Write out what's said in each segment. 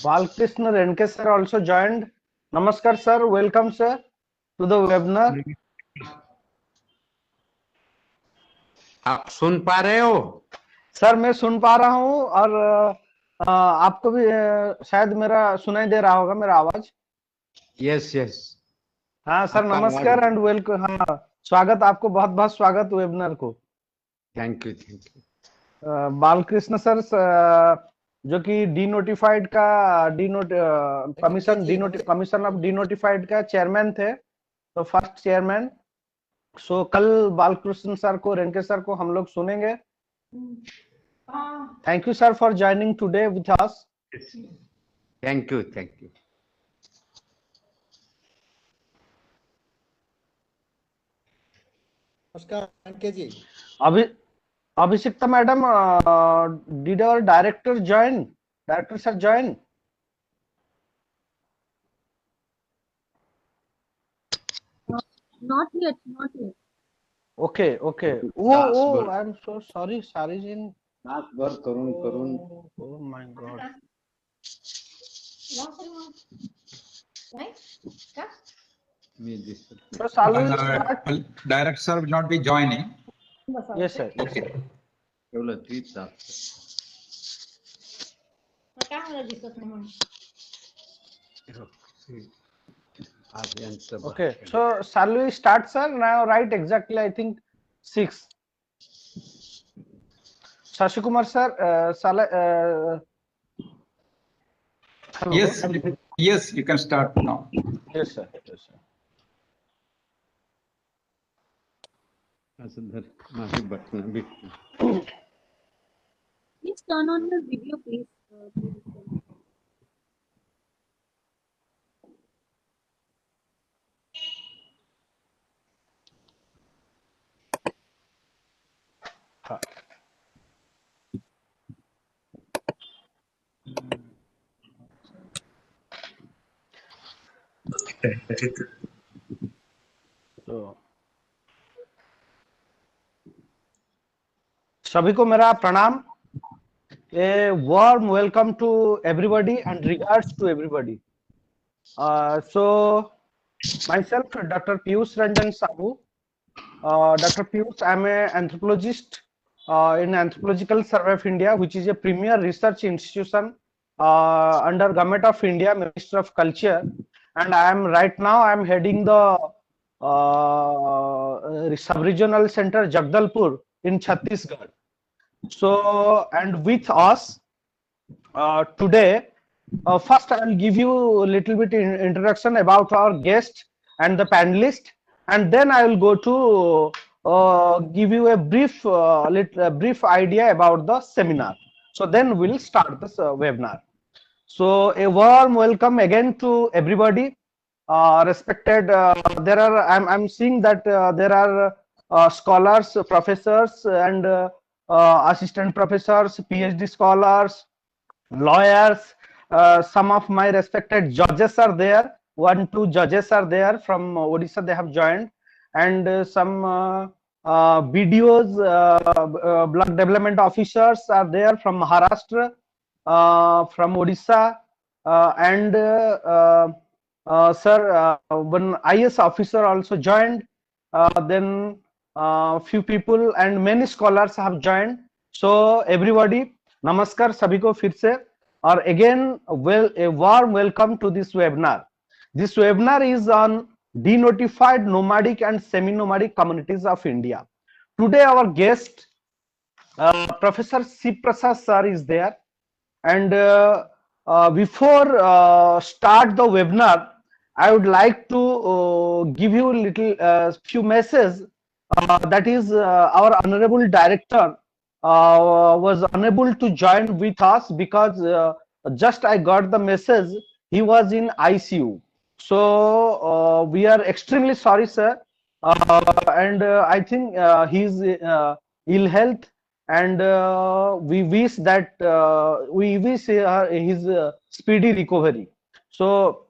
Balkrishna Renke sir also joined. Namaskar sir, welcome sir to the webinar. आप सुन पा रहे हो? सर मैं सुन पा रहा हूँ और आपको भी शायद मेरा सुनाई दे रहा होगा मेरा आवाज। Yes yes. हाँ सर नमस्कार एंड वेलकम। हाँ स्वागत, आपको बहुत बहुत स्वागत वेबिनार को। Thank you. बालकृष्ण सर जो कि डीनोटिफाइड का कमीशन ऑफ डीनोटिफाइड का चेयरमैन थे, तो फर्स्ट चेयरमैन। सो कल बालकृष्ण सर को, रेंके सर को हम लोग सुनेंगे। Thank you sir for joining today with us. Thank you. नमस्कार रेंके जी। Abhishekta madam, did our director join? Director sir join? Not yet. Okay. Oh, I'm so sorry, Sarijin. Oh my God. So shall we start? Director will not be joining. Yes sir. Okay, so shall we start sir? Now right exactly I think 6. Shashikumar sir, hello. Yes, you can start now. Yes sir. Please turn on your video, please. तो सभी को मेरा प्रणाम। A warm welcome to everybody and regards to everybody. So myself, Dr. Piyush Ranjan Sahu. Dr. Piyush, I'm an anthropologist in Anthropological Survey of India, which is a premier research institution under Government of India, Ministry of Culture, and I'm heading the sub-regional center Jagdalpur in Chhattisgarh. So, and with us today, first I will give you a little bit introduction about our guest and the panelist, and then I will go to give you a brief idea about the seminar. So then we'll start this webinar. So a warm welcome again to everybody. Respected, I'm seeing that there are scholars, professors, and assistant professors, PhD scholars, lawyers. Some of my respected judges are there. 1-2 judges are there from Odisha. They have joined, and some BDOs, block development officers are there from Maharashtra, from Odisha, and sir, one IS officer also joined. Then few people and many scholars have joined. So everybody, namaskar sabhi ko fir se, or again a warm welcome to this webinar. This webinar is on denotified nomadic and semi-nomadic communities of India. Today our guest Professor C. Prasad sir is there, and before start the webinar, I would like to give you a little few messages. That is, our honorable director was unable to join with us because just I got the message he was in ICU. So we are extremely sorry, sir, and I think ill health, and we wish his speedy recovery. So,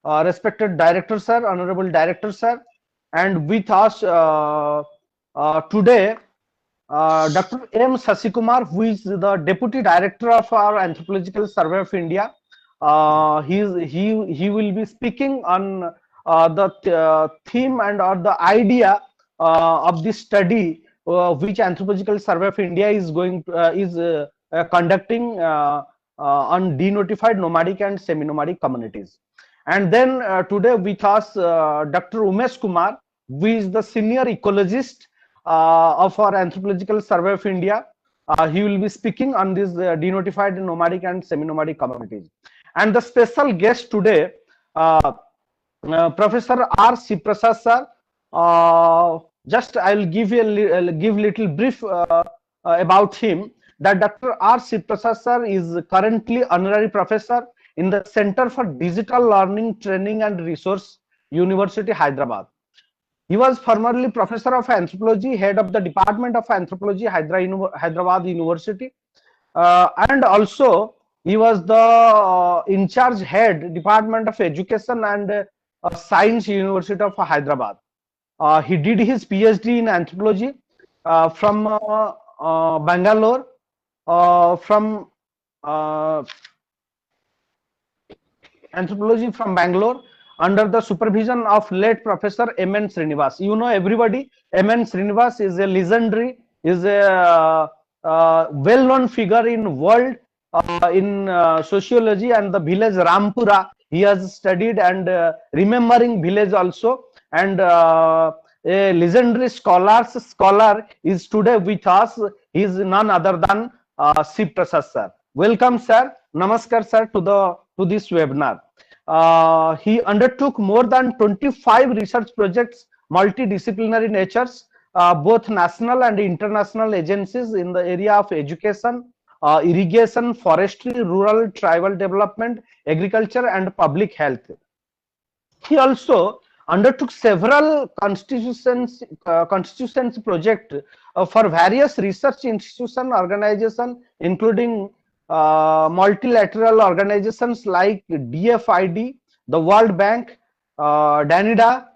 respected director sir, honorable director sir, and with us today Dr. M. Sasikumar, who is the Deputy Director of our Anthropological Survey of India. He will be speaking on the theme and or the idea of this study which Anthropological Survey of India is conducting on denotified nomadic and semi-nomadic communities. And then today with us Dr. Umesh Kumar, who is the Senior Ecologist of our Anthropological Survey of India. He will be speaking on this denotified nomadic and semi-nomadic communities. And the special guest today, Professor R. Siprasad sir. Just I'll give you give little brief about him. That Dr. R. Siprasad sir is currently honorary professor in the Center for Digital Learning, Training and Resource, University Hyderabad. He was formerly professor of anthropology, head of the Department of Anthropology, Hyderabad University, and also he was the in charge head Department of Education and Science, University of Hyderabad. He did his PhD in anthropology from Bangalore, from anthropology from Bangalore, under the supervision of late Professor M.N. Srinivas. You know everybody, M.N. Srinivas is a legendary, is a well-known figure in world in sociology, and the village Rampura he has studied, and remembering village also, and a legendary scholar is today with us. He is none other than Siv Prasad sir. Welcome sir, namaskar sir to this webinar. He undertook more than 25 research projects, multidisciplinary natures, both national and international agencies in the area of education, irrigation, forestry, rural, tribal development, agriculture, and public health. He also undertook several constituency projects for various research institution organization, including multilateral organizations like DFID, the World Bank, DANIDA,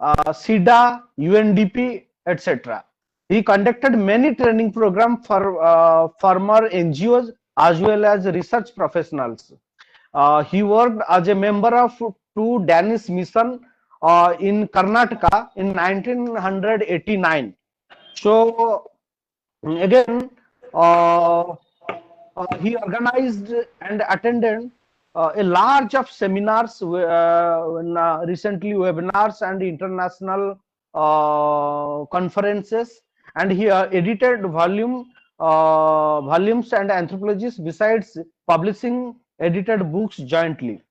SIDA, UNDP, etc. He conducted many training programs for former NGOs as well as research professionals. He worked as a member of two Danish mission in Karnataka in 1989. So again, he organized and attended a large of seminars, recently webinars and international conferences, and he edited volumes and anthropologies, besides publishing edited books jointly.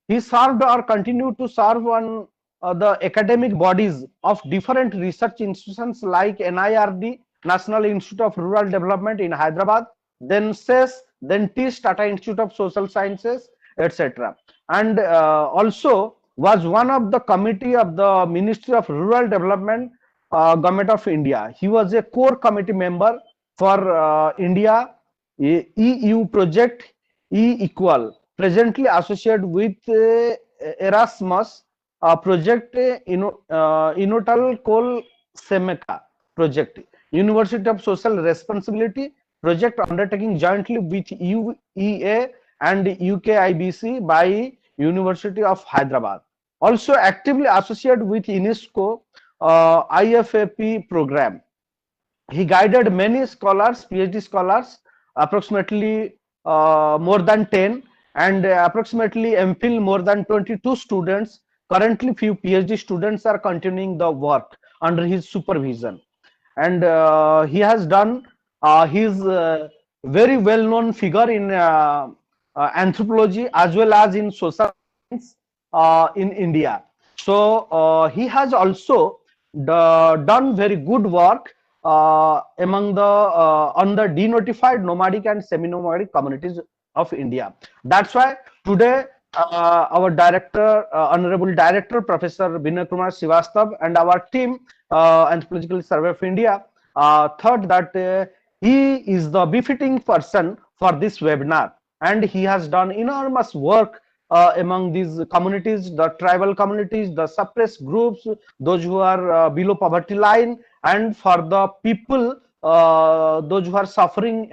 He served or continued to serve on the academic bodies of different research institutions like NIRD, National Institute of Rural Development in Hyderabad, then SES, then TIS, Tata Institute of Social Sciences, etc. And also was one of the committee of the Ministry of Rural Development, Government of India. He was a core committee member for India EU project E-Equal, presently associated with Erasmus project Inotal Kol Semeka project, University of Social Responsibility project undertaking jointly with UEA and UKIBC by University of Hyderabad. Also actively associated with UNESCO IFAP program. He guided many scholars, PhD scholars, approximately more than 10, and approximately MPhil more than 22 students. Currently, few PhD students are continuing the work under his supervision. And he has done, his very well-known figure in anthropology as well as in social science in India. So he has also done very good work among the on the denotified nomadic and semi-nomadic communities of India. That's why today our director, honorable director, Professor Vinay Kumar Srivastav, and our team, Anthropological Survey of India, thought that he is the befitting person for this webinar, and he has done enormous work among these communities, the tribal communities, the suppressed groups, those who are below poverty line, and for the people, those who are suffering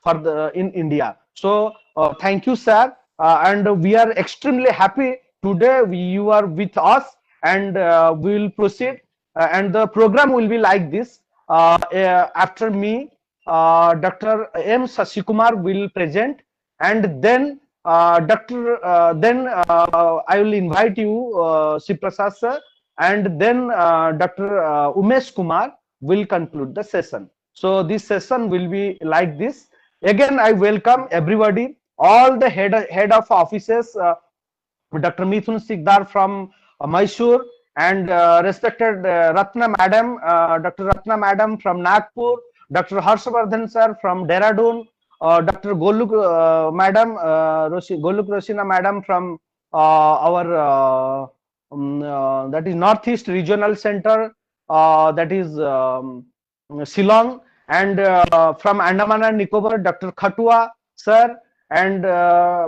for the in India. So thank you, sir, and we are extremely happy today you are with us, and we will proceed, and the program will be like this. After me, Dr. M. Sasikumar will present, and then I will invite you, Siprasad sir, and then Dr. Umesh Kumar will conclude the session. So this session will be like this. Again, I welcome everybody, all the head of offices, Dr. Mithun Sikdar from Mysore, and respected Ratna Madam, Dr. Ratna Madam from Nagpur, Dr. Harshavardhan sir from Dehradun, Dr. Goluk Madam, Goluk Rosina Madam from our that is Northeast Regional Center, that is Shillong, and from Andaman and Nicobar, Dr. Khatua sir, and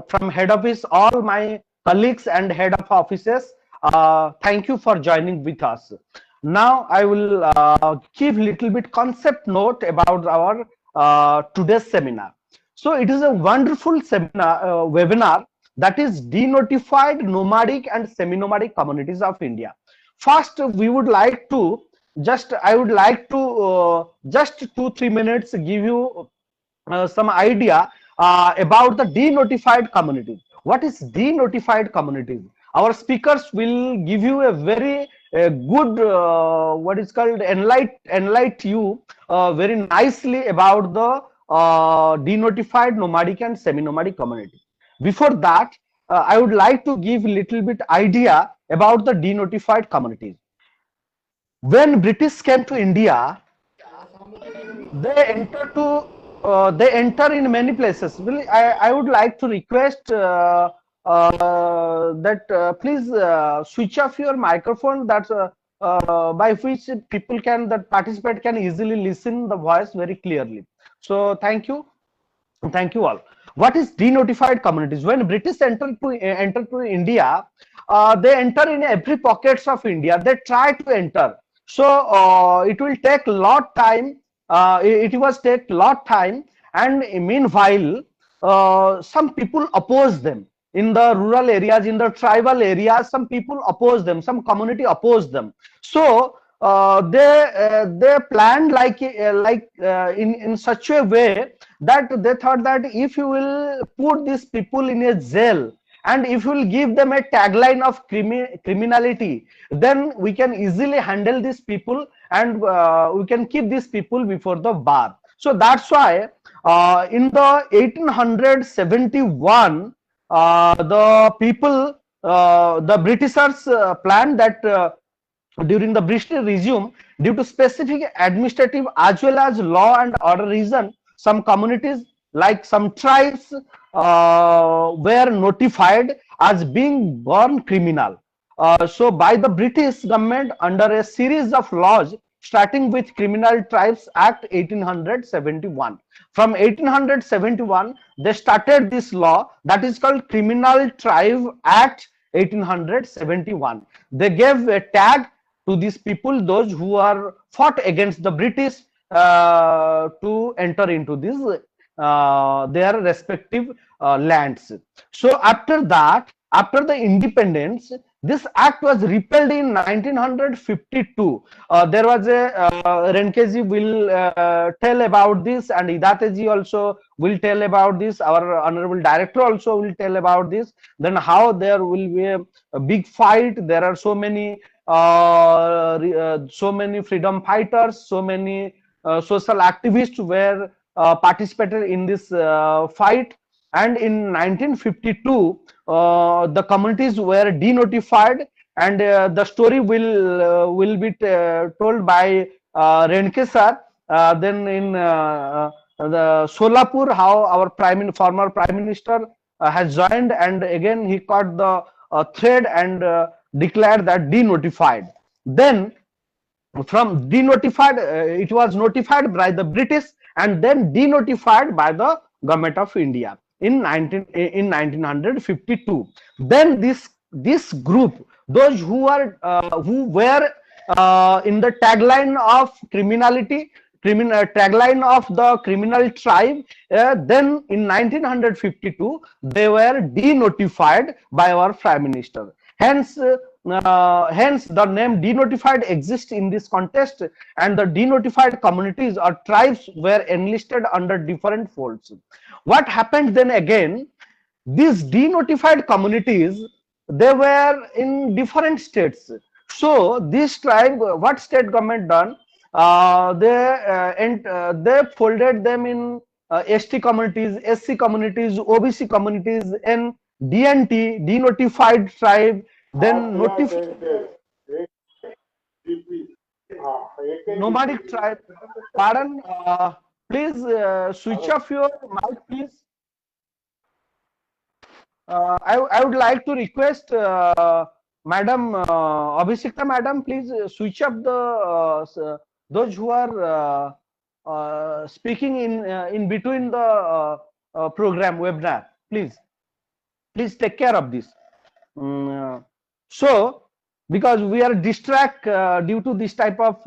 from head office, all my colleagues and head of offices, thank you for joining with us. Now I will give little bit concept note about our today's seminar. So it is a wonderful seminar, webinar, that is denotified nomadic and semi-nomadic communities of India. First, we would like to I would like to just 2-3 minutes give you some idea about the denotified communities. What is denotified communities? Our speakers will give you a very good what is called enlight you very nicely about the denotified nomadic and semi-nomadic community. Before that, I would like to give little bit idea about the denotified communities. When British came to India, they enter in many places. Really, I would like to request that please switch off your microphone, that by which people can, that participant can easily listen the voice very clearly. So thank you. Thank you all. What is denotified communities? When British enter to India, they enter in every pockets of India. They try to enter. So it will take lot time. It was take lot time, and meanwhile, some people oppose them in the rural areas, in the tribal areas. Some people oppose them. Some community oppose them. So they planned in such a way that they thought that if you will put these people in a jail, and if you will give them a tagline of criminality, then we can easily handle these people, and we can keep these people before the bar. So that's why in the 1871, the people, the Britishers planned that during the British regime, due to specific administrative as well as law and order reason, some communities, like some tribes, were notified as being born criminal. So by the British government, under a series of laws, starting with Criminal Tribes Act 1871. From 1871, they started this law that is called Criminal Tribe Act 1871. They gave a tag to these people, those who are fought against the British, to enter into this their respective lands. So after that, after the independence, this act was repealed in 1952. There was a Renkeji will tell about this, and Idateji also will tell about this. Our honorable director also will tell about this. Then how there will be a big fight. There are so many freedom fighters, so many social activists were participated in this fight. And in 1952, the communities were denotified, and the story will be told by Renke sir. Then in the Solapur, how our former prime minister has joined, and again he caught the thread and declared that denotified. Then from denotified, it was notified by the British and then denotified by the government of India in 1952. Then this group, those who were in the tagline of criminality, tagline of the criminal tribe, then in 1952 they were denotified by our Prime Minister. Hence the name denotified exists in this context, and the denotified communities or tribes were enlisted under different folds. What happened then again? These denotified communities, they were in different states. So this tribe, what state government done? They folded them in ST communities, SC communities, OBC communities, and DNT, denotified tribe, then nomadic tribe. Pardon, please switch off your mic, please. I would like to request Madam Abhishekta, Madam, please switch up the those who are speaking in between the program webinar. Please take care of this. So, because we are distract due to this type of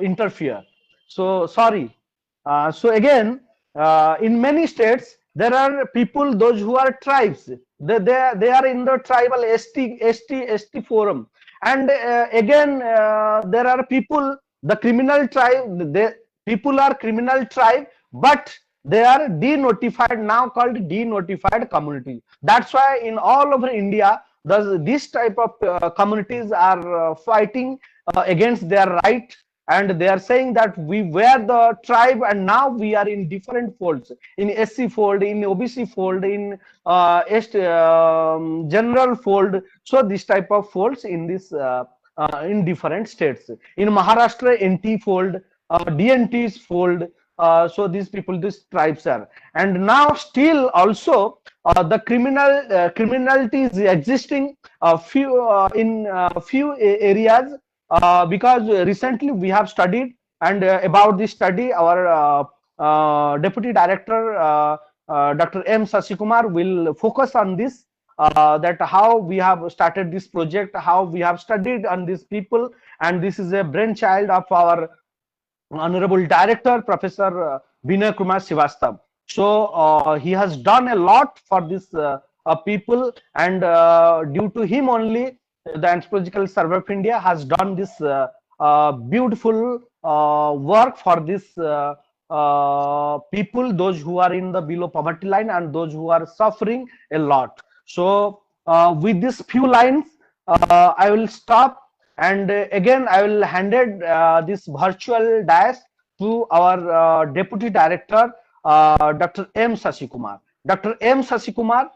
interfere. So sorry. So again, in many states there are people, those who are tribes. They are in the tribal ST forum, and again there are people, the criminal tribe. People are criminal tribe, but they are denotified, now called denotified community. That's why in all over India, this type of communities are fighting against their right, and they are saying that we were the tribe and now we are in different folds, in SC fold, in OBC fold, in general fold. So this type of folds in this in different states. In Maharashtra, NT fold, DNTs fold. So these people, these tribes are, and now still also the criminality is existing few in few areas, because recently we have studied, and about this study our deputy director Dr. M. Sasikumar will focus on this, that how we have started this project, how we have studied on these people, and this is a brainchild of our Honorable Director, Professor Vinay Kumar Srivastav. So he has done a lot for this people, and due to him only, the Anthropological Survey of India has done this beautiful work for this people, those who are in the below poverty line and those who are suffering a lot. So with these few lines, I will stop, and again I will hand it this virtual dais to our deputy director Dr. M. Sasikumar. Dr. M. Sasikumar,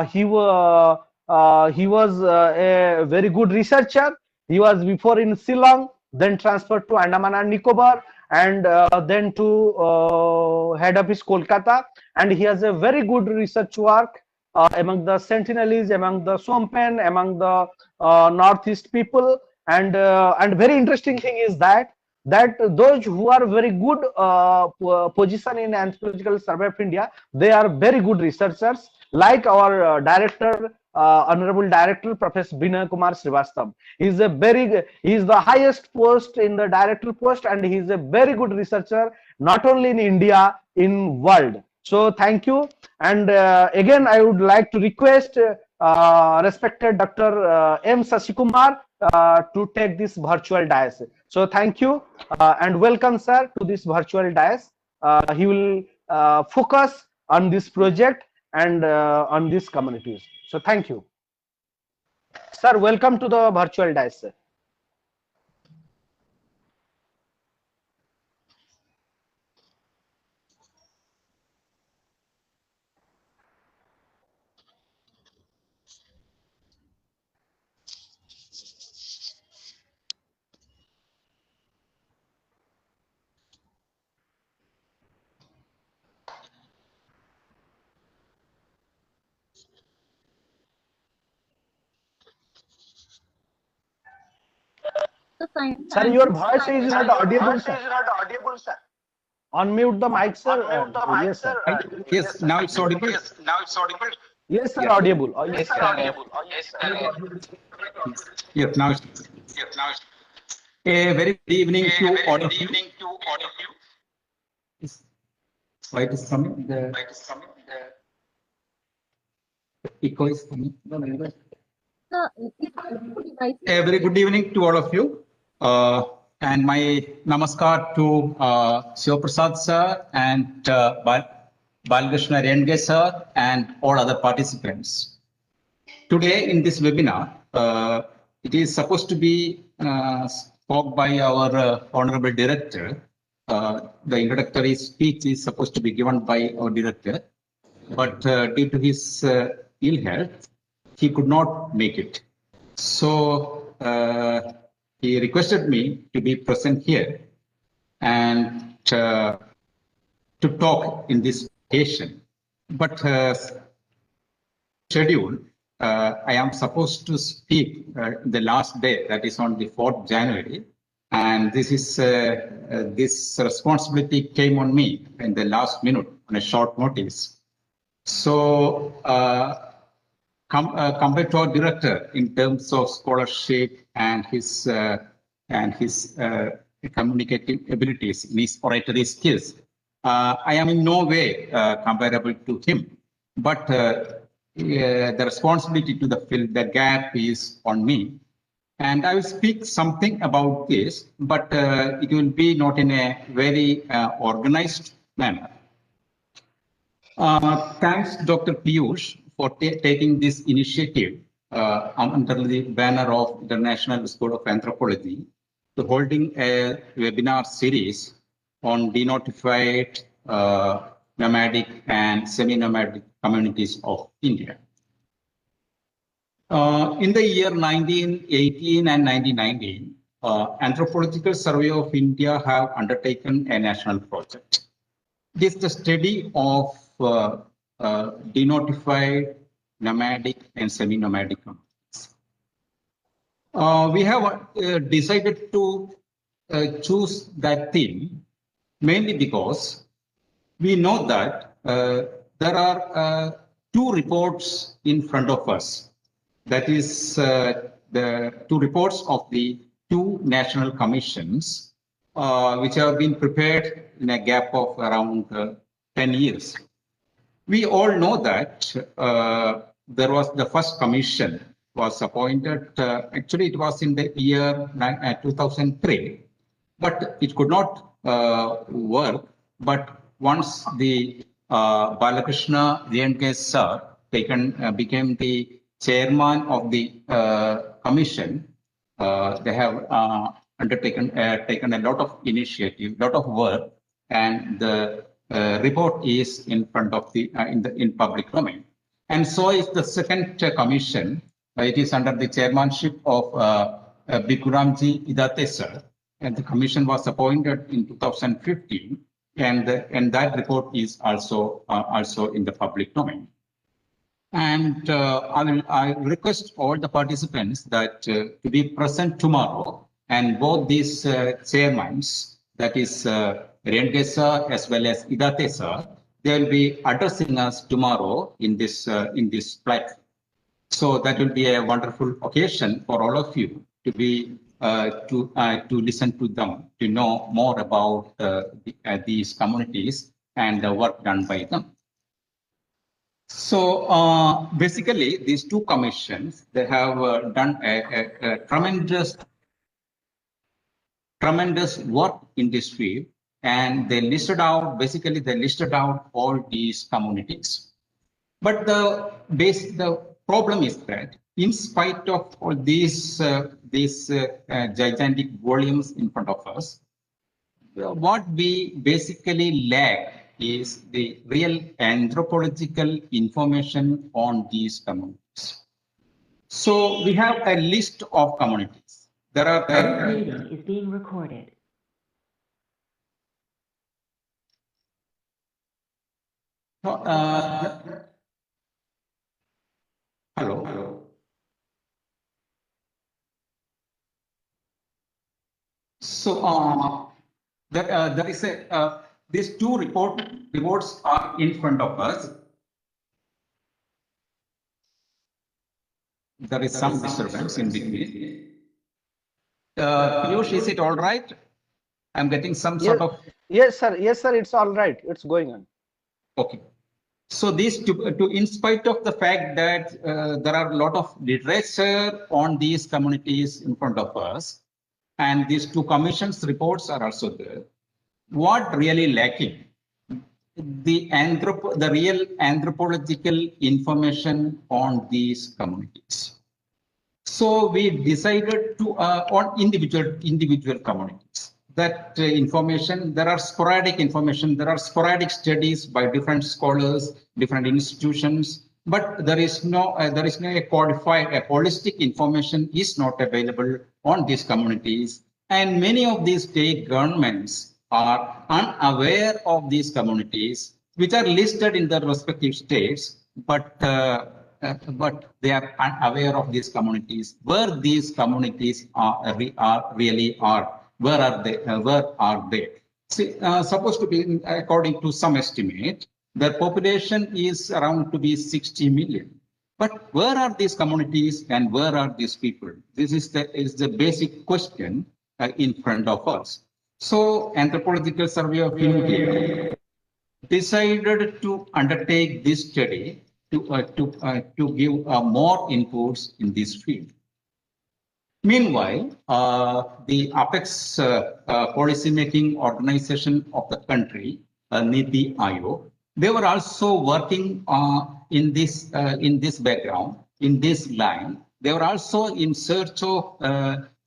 he was a very good researcher. He was before in Ceylon, then transferred to Andaman and Nicobar, and then to head office Kolkata, and he has a very good research work among the Sentinelese, among the Sompen, among the Northeast people, and very interesting thing is that those who are very good position in Anthropological Survey of India, they are very good researchers, like our director, Honorable Director Professor Vinay Kumar Srivastav. He is the highest post in the director post, and he is a very good researcher, not only in India, in world. So thank you, and again I would like to request respected Dr. M. Sasikumar to take this virtual dais. So thank you, and welcome sir to this virtual dais. He will focus on this project and on these communities. So thank you. Sir, welcome to the virtual dais, sir. the kind. Sir, your voice is not audible, sir. Unmute the mic, sir. Yes, sir. Yes, now it's audible. Yes, sir, Yeah. audible. Yes, sir. Yes, now it's. A very good evening to all of you. Why it is coming? The echo is coming. A very good evening to all of you. And my namaskar to Shiva Prasad sir and Balkrishna Renge sir and all other participants. Today in this webinar, it is supposed to be spoke by our Honorable Director. The introductory speech is supposed to be given by our Director, but due to his ill health, he could not make it. So he requested me to be present here and to talk in this occasion. But schedule, I am supposed to speak the last day, that is on the 4th January. And this is this responsibility came on me in the last minute on a short notice. So compared to our director in terms of scholarship and his communicative abilities, in his oratory skills, I am in no way comparable to him. But the responsibility to fill the gap is on me. And I will speak something about this, but it will be not in a very organized manner. Thanks, Dr. Piyush, for taking this initiative under the banner of International School of Anthropology to holding a webinar series on denotified nomadic and semi-nomadic communities of India. In the year 1918 and 1919, Anthropological Survey of India have undertaken a national project. It is the study of denotified, nomadic, and semi-nomadic communities. We have decided to choose that theme mainly because we know that there are two reports in front of us. That is the two reports of the two national commissions, which have been prepared in a gap of around 10 years. We all know that there was the first commission was appointed, actually it was in the year 2003, but it could not work. But once the Balakrishna DNT sir became the chairman of the commission, they have taken a lot of initiative, lot of work, and the report is in front of the in public domain. And so is the second commission. It is under the chairmanship of Bikuramji Idate sir, and the commission was appointed in 2015, and that report is also in the public domain. And I request all the participants that to be present tomorrow, and both these chairmen, that is Renge sir as well as Idate sir, they will be addressing us tomorrow in this platform. So that will be a wonderful occasion for all of you to be to listen to them, to know more about these communities and the work done by them. So basically, these two commissions, they have done a tremendous work in this field, and they listed out all these communities. But the problem is that in spite of all these gigantic volumes in front of us, what we basically lack is the real anthropological information on these communities. So we have a list of communities. There are This meeting is being recorded. hello. So there is a these two reports are in front of us. There is some disturbance in between. Piyush, is it all right? I'm getting some sort of Yes, sir. Yes, sir. It's all right. It's going on. okay. So these in spite of the fact that there are a lot of literature on these communities in front of us, and these two commissions reports are also there. What really lacking? The real anthropological information on these communities. So we decided to on individual communities. That information, there are sporadic information, there are sporadic studies by different scholars, different institutions, but there is no a codified, a holistic information is not available on these communities, and many of these state governments are unaware of these communities, which are listed in the respective states, but they are unaware of these communities, where these communities really are. Where are they? Where are they? See, supposed to be, according to some estimate, their population is around to be 60 million. But where are these communities and where are these people? This is the basic question in front of us. So, Anthropological Survey of India decided to undertake this study to give more inputs in this field. Meanwhile, the apex policy-making organization of the country, Niti Aayog, they were also working in this background, in this line. They were also in search of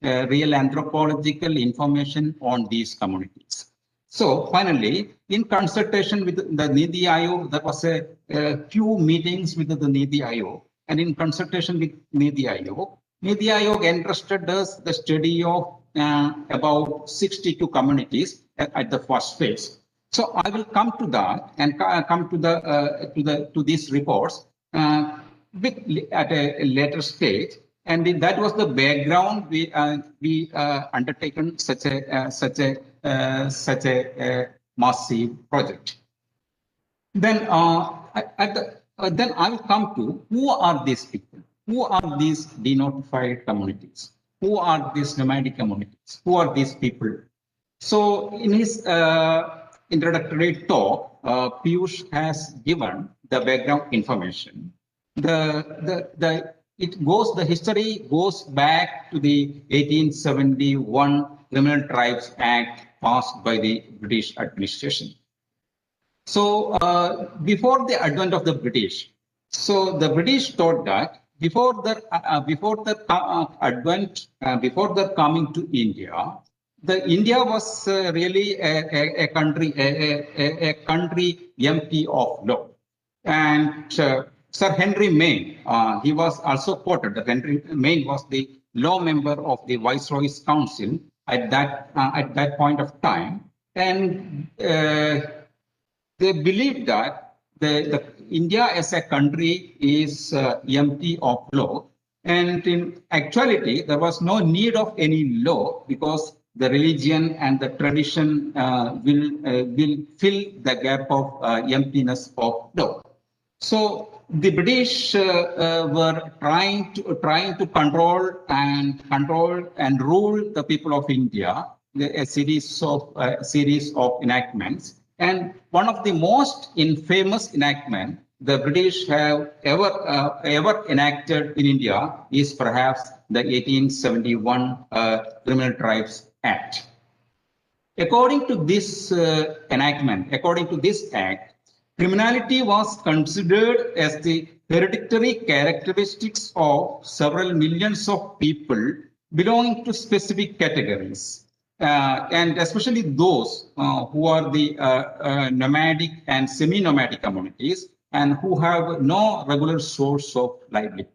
real anthropological information on these communities. So finally, in consultation with the Niti Aayog, there was a few meetings with the Niti Aayog, and in consultation with Niti Aayog entrusted us the study of about 62 communities at the first phase. So I will come to that and come to these reports at a later stage. And that was the background we undertaken such a massive project. Then then I will come to who are these people. Who are these denotified communities? Who are these nomadic communities? Who are these people? So in his introductory talk, Piyush has given the background information. The history goes back to the 1871 Criminal Tribes Act passed by the British administration. So before the advent of the British, so the British thought that before their coming to India, India was really a country empty of law. And Sir Henry Maine, he was also quoted that Henry Maine was the law member of the Viceroy's Council at that point of time, and they believed that the India as a country is empty of law, and in actuality there was no need of any law because the religion and the tradition will fill the gap of emptiness of law. So the British were trying to control and rule the people of India. A series of enactments. And one of the most infamous enactment the British have ever enacted in India is perhaps the 1871 Criminal Tribes Act. According to this enactment, according to this act, criminality was considered as the hereditary characteristics of several millions of people belonging to specific categories. And especially those who are the nomadic and semi-nomadic communities and who have no regular source of livelihood.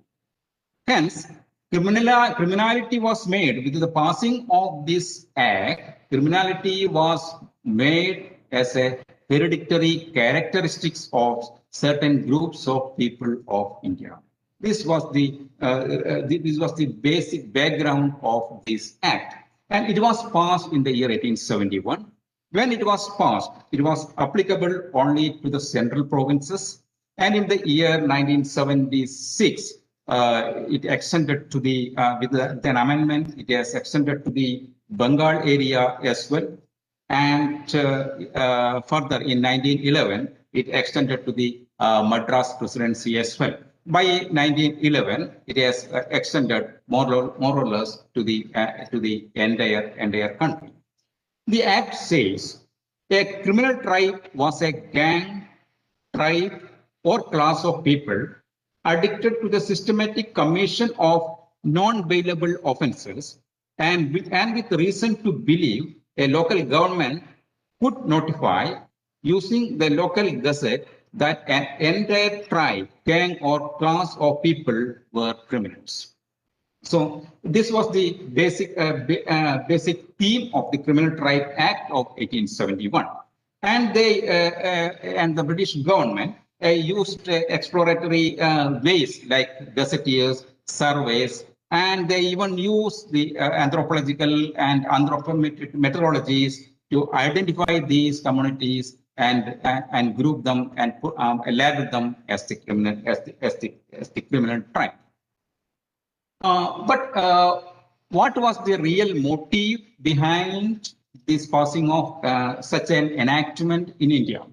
Hence, criminality was made with the passing of this act. Criminality was made as a hereditary characteristics of certain groups of people of India. This was the basic background of this act. And it was passed in the year 1871. When it was passed, it was applicable only to the central provinces. And in the year 1976, it extended to the, with an amendment, it has extended to the Bengal area as well. And further in 1911, it extended to the Madras presidency as well. By 1911, it has extended more or less to the entire country. The Act says a criminal tribe was a gang, tribe, or class of people addicted to the systematic commission of non-bailable offences and with reason to believe a local government could notify using the local gazette that an entire tribe, gang, or class of people were criminals. So this was the basic theme of the Criminal Tribe Act of 1871, and the British government used exploratory ways like gazetteers, surveys, and they even used the anthropological and anthropometric methodologies to identify these communities and group them and label them as the criminal tribe. But what was the real motive behind this passing of such an enactment in India?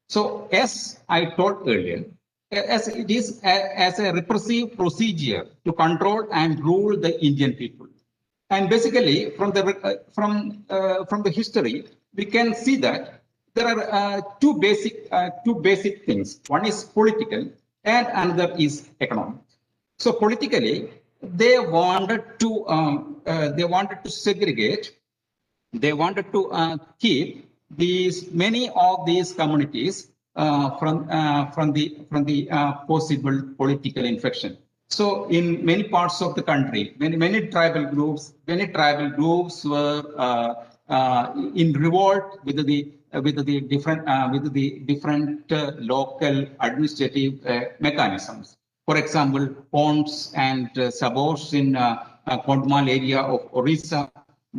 So, as I told earlier, as it is as a repressive procedure to control and rule the Indian people, and basically from the history, we can see that there are two basic things. One is political, and another is economic. So politically, they wanted to segregate. They wanted to keep many of these communities from the possible political infection. So in many parts of the country, many tribal groups were in revolt with the different local administrative mechanisms. For example, Ponds and Sabors in Kondmal area of Orissa,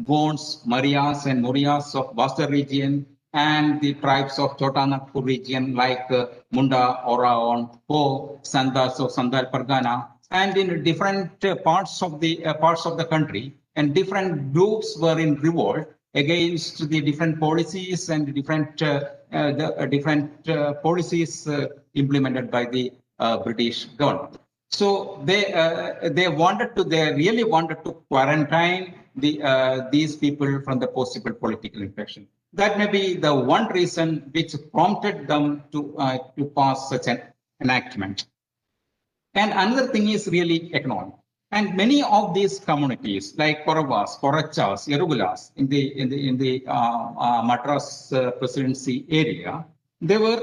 Gons, Marias and Morias of Bastar region, and the tribes of Chotanagpur region like Munda, Oraon, Ho, Sandas of Sandal Pargana, and in different parts of the country, and different groups were in revolt against the different policies and different policies implemented by the British government. So they really wanted to quarantine these people from the possible political infection. That may be the one reason which prompted them to pass such an enactment. And another thing is really economic. And many of these communities, like Koravas, Korachas, Yerugulas, in the Madras presidency area, they were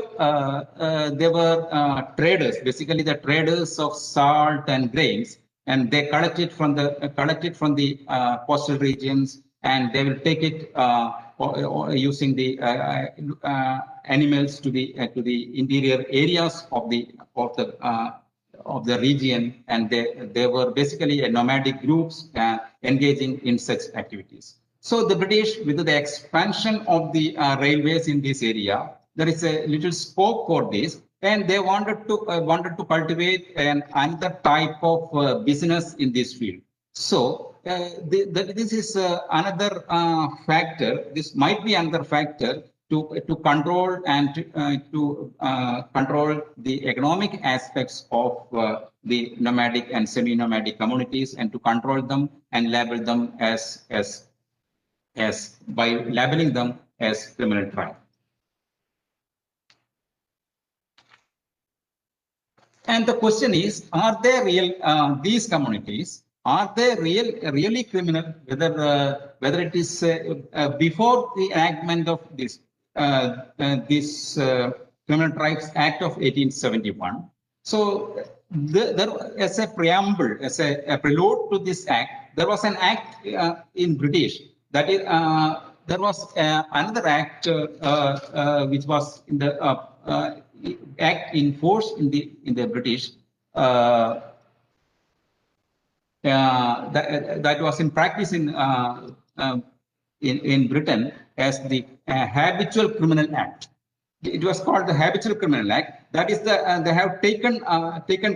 traders, basically the traders of salt and grains, and they collect it from the coastal regions, and they will take it using the animals to the interior areas of the region, and they were basically a nomadic groups engaging in such activities. So the British, with the expansion of the railways in this area, there is a little scope for this, and they wanted to cultivate another type of business in this field. So this is another factor. This might be another factor to control and to control the economic aspects of the nomadic and semi-nomadic communities, and to control them and label them as by labeling them as criminal tribe. And the question is, are they real? These communities, are they really criminal? Whether it is before the enactment of this Criminal Tribes Act of 1871. So as a preamble, as a prelude to this act, there was an act in British. That is, there was another act which was in the act in force in the British. That was in practice in in Britain as the Habitual Criminal Act. It was called the Habitual Criminal Act. That is they have taken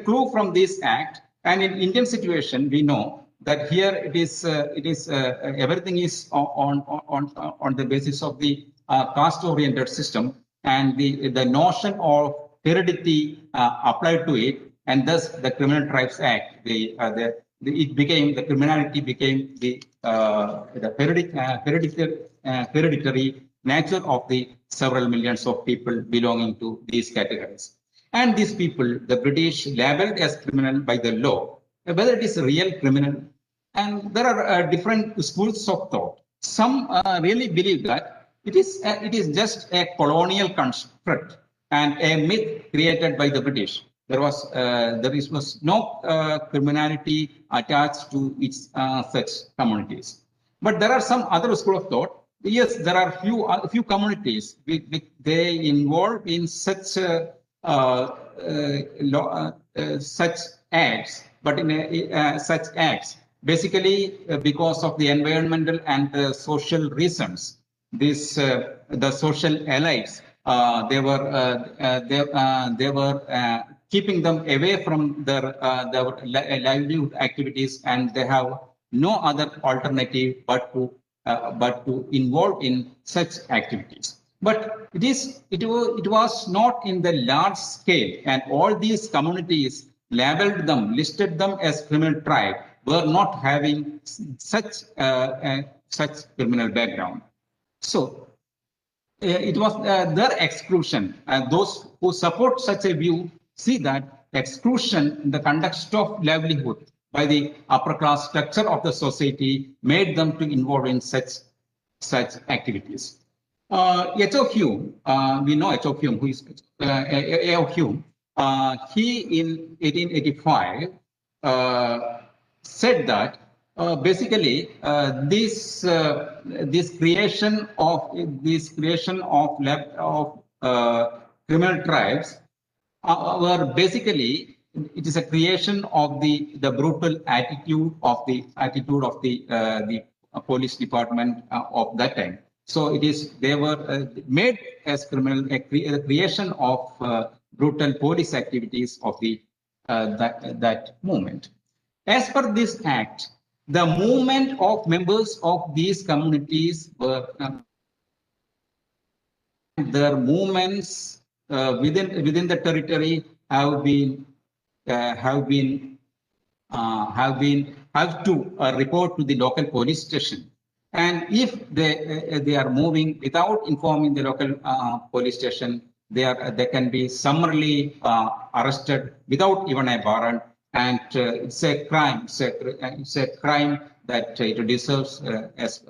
clue from this act. And in Indian situation, we know that here it is everything is on the basis of the caste-oriented system, and the notion of heredity applied to it, and thus the Criminal Tribes Act, the criminality became the hereditary nature of the several millions of people belonging to these categories. And these people, the British labeled as criminal by the law, whether it is a real criminal. And there are different schools of thought. Some really believe that it is just a colonial construct and a myth created by the British. There was no criminality attached to its such communities. But there are some other school of thought. Yes, there are few communities they involve in such such acts, but in such acts basically because of the environmental and social reasons. This the social elites they were keeping them away from their livelihood activities, and they have no other alternative but to involve in such activities. But it was not in the large scale, and all these communities labeled them, listed them as criminal tribe, were not having such criminal background. So it was their exclusion, and those who support such a view see that exclusion in the context of livelihood by the upper class structure of the society made them to involve in such activities. H.O. Hume, we know H.O. Hume, who is A.O. Hume. He in 1885 said that basically this creation of criminal tribes were basically, it is a creation of the brutal attitude of the police department of that time. So they were made as criminal, a creation of brutal police activities of that movement. As per this act, the movement of members of these communities were their movements within the territory have to report to the local police station. And if they are moving without informing the local police station, they can be summarily arrested without even a warrant, and it's a crime. It's a crime that it deserves as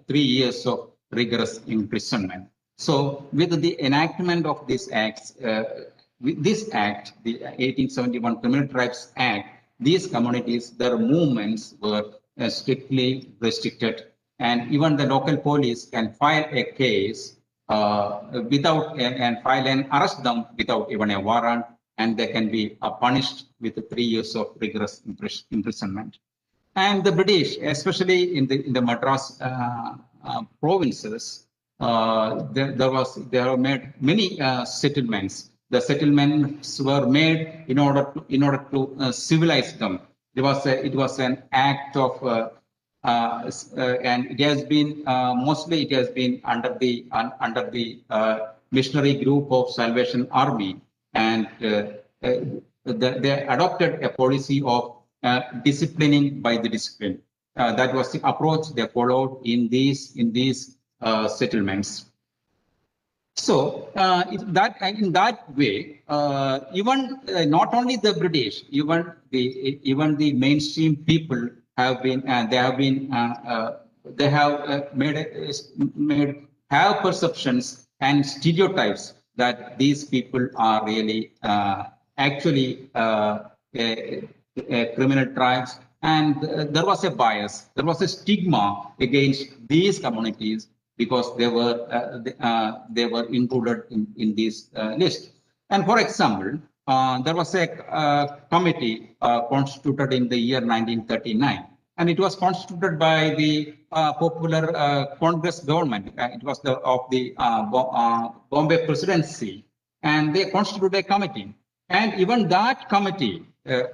3 years of rigorous imprisonment. So, with the enactment of this act, the 1871 Criminal Tribes Act, these communities, their movements were strictly restricted, and even the local police can file a case and file and arrest them without even a warrant, and they can be punished with 3 years of rigorous imprisonment. And the British, especially in the Madras provinces, there were made many settlements. The settlements were made in order to civilize them. It was an act of and it has been mostly under the missionary group of Salvation Army, and they adopted a policy of disciplining by the discipline. That was the approach they followed in these settlements. So in that way, even not only the British, even the mainstream people have perceptions and stereotypes that these people are really actually criminal tribes, and there was a bias, there was a stigma against these communities because they were included in this list. And for example, there was a committee constituted in the year 1939, and it was constituted by the popular Congress government. It was of the Bombay Presidency, and they constituted a committee. And even that committee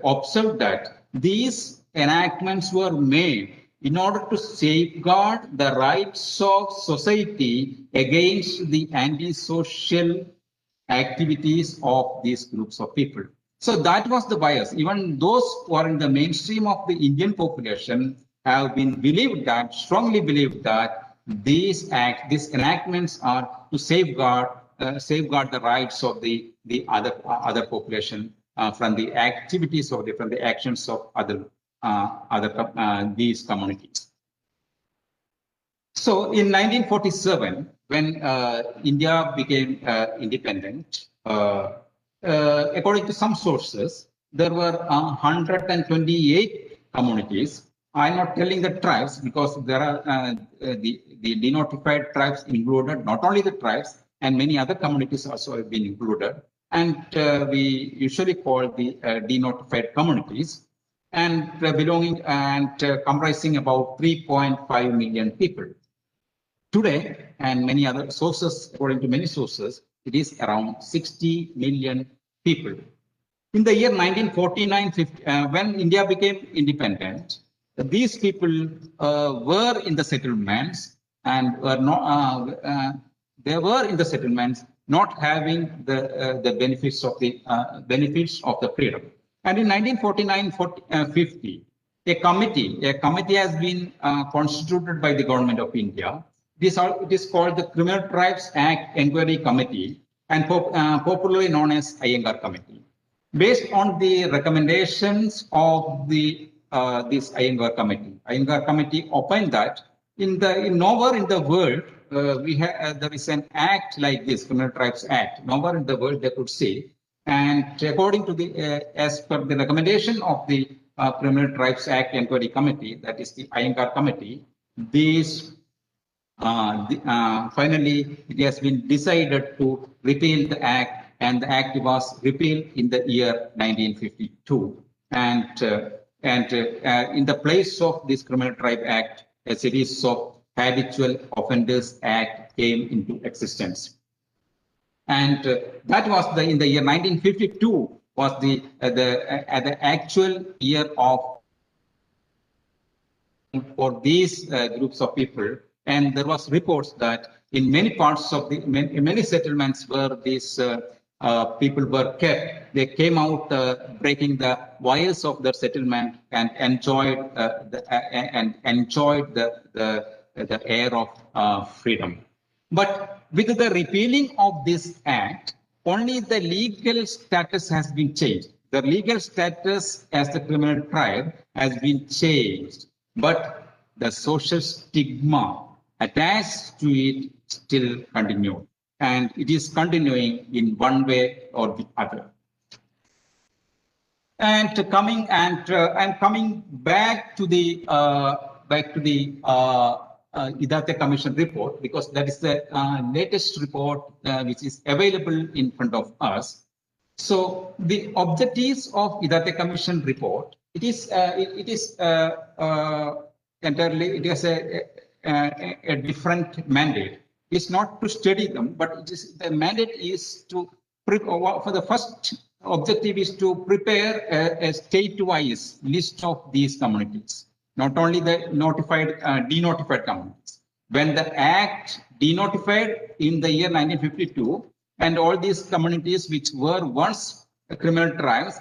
observed that these enactments were made in order to safeguard the rights of society against the antisocial activities of these groups of people. So that was the bias. Even those who are in the mainstream of the Indian population have been strongly believed that these enactments are to safeguard the rights of the other population from the activities from the actions of these communities. So in 1947, when India became independent, according to some sources, there were 128 communities. I'm not telling the tribes because there are the denotified tribes included, not only the tribes, and many other communities also have been included. And we usually call the denotified communities, and belonging and comprising about 3.5 million people. Today, and many other sources, according to many sources, it is around 60 million people. In the year 1949, when India became independent, these people were in the settlements and were not. They were in the settlements, not having the benefits of the freedom. And in 1949-50, a committee has been constituted by the government of India. It is called the Criminal Tribes Act Inquiry Committee, and popularly known as Iyengar Committee. Based on the recommendations of this Iyengar Committee opined that nowhere in the world there is an act like this, Criminal Tribes Act. Nowhere in the world they could see. And according to as per the recommendation of the Criminal Tribes Act Inquiry Committee, that is the Iyengar Committee, finally it has been decided to repeal the act, and the act was repealed in the year 1952. And in the place of this Criminal Tribe Act, a series of Habitual Offenders Act came into existence. And that was in the year 1952 was the actual year of for these groups of people. And there was reports that in many parts of many settlements where these people were kept, they came out breaking the wires of their settlement and enjoyed the air of freedom. But with the repealing of this act, only the legal status has been changed. The legal status as the criminal tribe has been changed, but the social stigma attached to it still continued, and it is continuing in one way or the other. And coming back to the Idate Commission report, because that is the latest report which is available in front of us. So the objectives of Idate Commission report, it is entirely, it has a different mandate. It's not to study them, but the mandate is to, for the first objective is to prepare a state-wise list of these communities, not only the denotified communities. When the act denotified in the year 1952, and all these communities which were once criminal tribes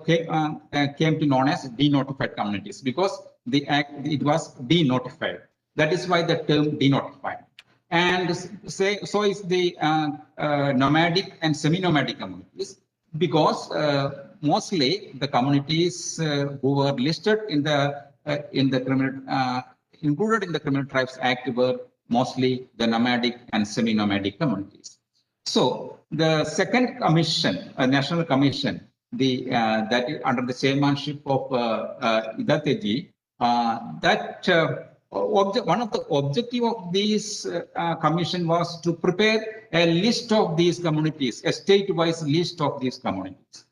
came to known as denotified communities, because the act, it was denotified. That is why the term denotified. And so is the nomadic and semi-nomadic communities, because mostly the communities who were listed in the criminal included in the Criminal Tribes Act were mostly the nomadic and semi-nomadic communities. So the second commission, a national commission, that is under the chairmanship of Idateji, one of the objective of this commission was to prepare a list of these communities, a state-wise list of these communities,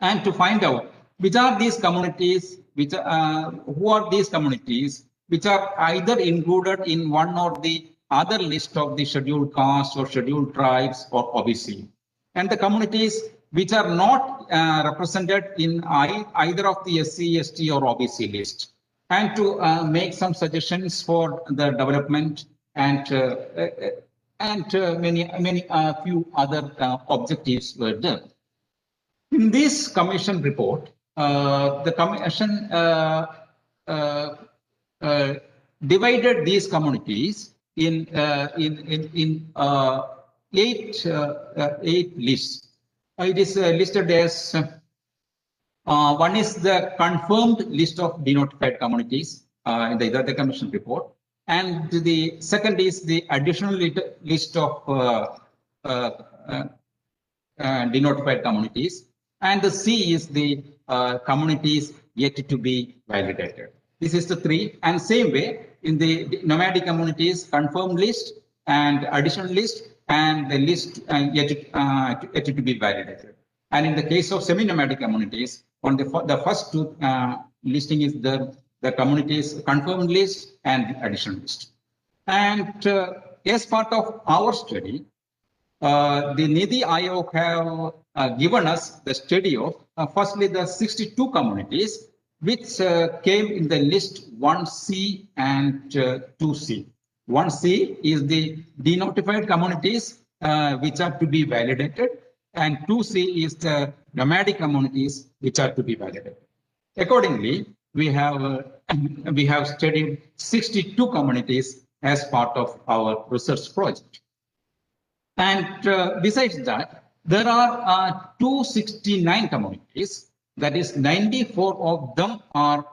and to find out which are these communities, who are these communities which are either included in one or the other list of the scheduled castes or scheduled tribes or OBC, and the communities which are not represented in either of the SC, ST or OBC list, and to make some suggestions for the development and many few other objectives were there. In this commission report, the commission divided these communities in eight lists. It is listed as one is the confirmed list of denotified communities in the commission report, and the second is the additional list of denotified communities, and the C is the communities yet to be validated. This is the three, and same way in the nomadic communities, confirmed list and additional list, and the list yet to be validated. And in the case of semi-nomadic communities, on the first two listing is the communities confirmed list and additional list. And as part of our study, the Nidhi Ayog have given us the study of firstly the 62 communities which came in the list 1C and 2C. 1C is the denotified communities which are to be validated, and 2C is the nomadic communities which are to be validated. Accordingly, we have studied 62 communities as part of our research project. And besides that, there are 269 communities. That is, 94 of them are,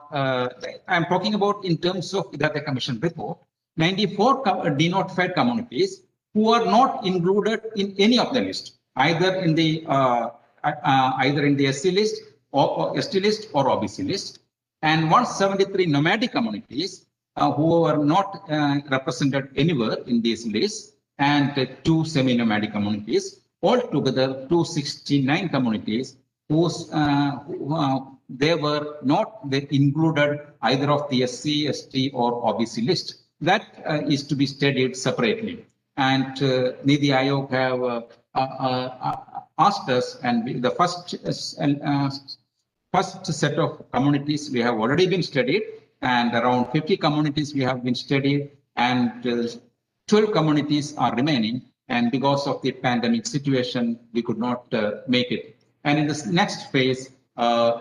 I'm talking about in terms of the commission report, 94 denotified communities who are not included in any of the list, either in the SC list or ST list or OBC list, and 173 nomadic communities who are not represented anywhere in these lists, and 2 semi-nomadic communities. Altogether, 269 communities whose they were not included either of the SC, ST or OBC list. That is to be studied separately. And Nidhi Ayog have asked us, and the first set of communities we have already been studied, and around 50 communities we have been studied, and 12 communities are remaining. And because of the pandemic situation, we could not make it. And in this next phase,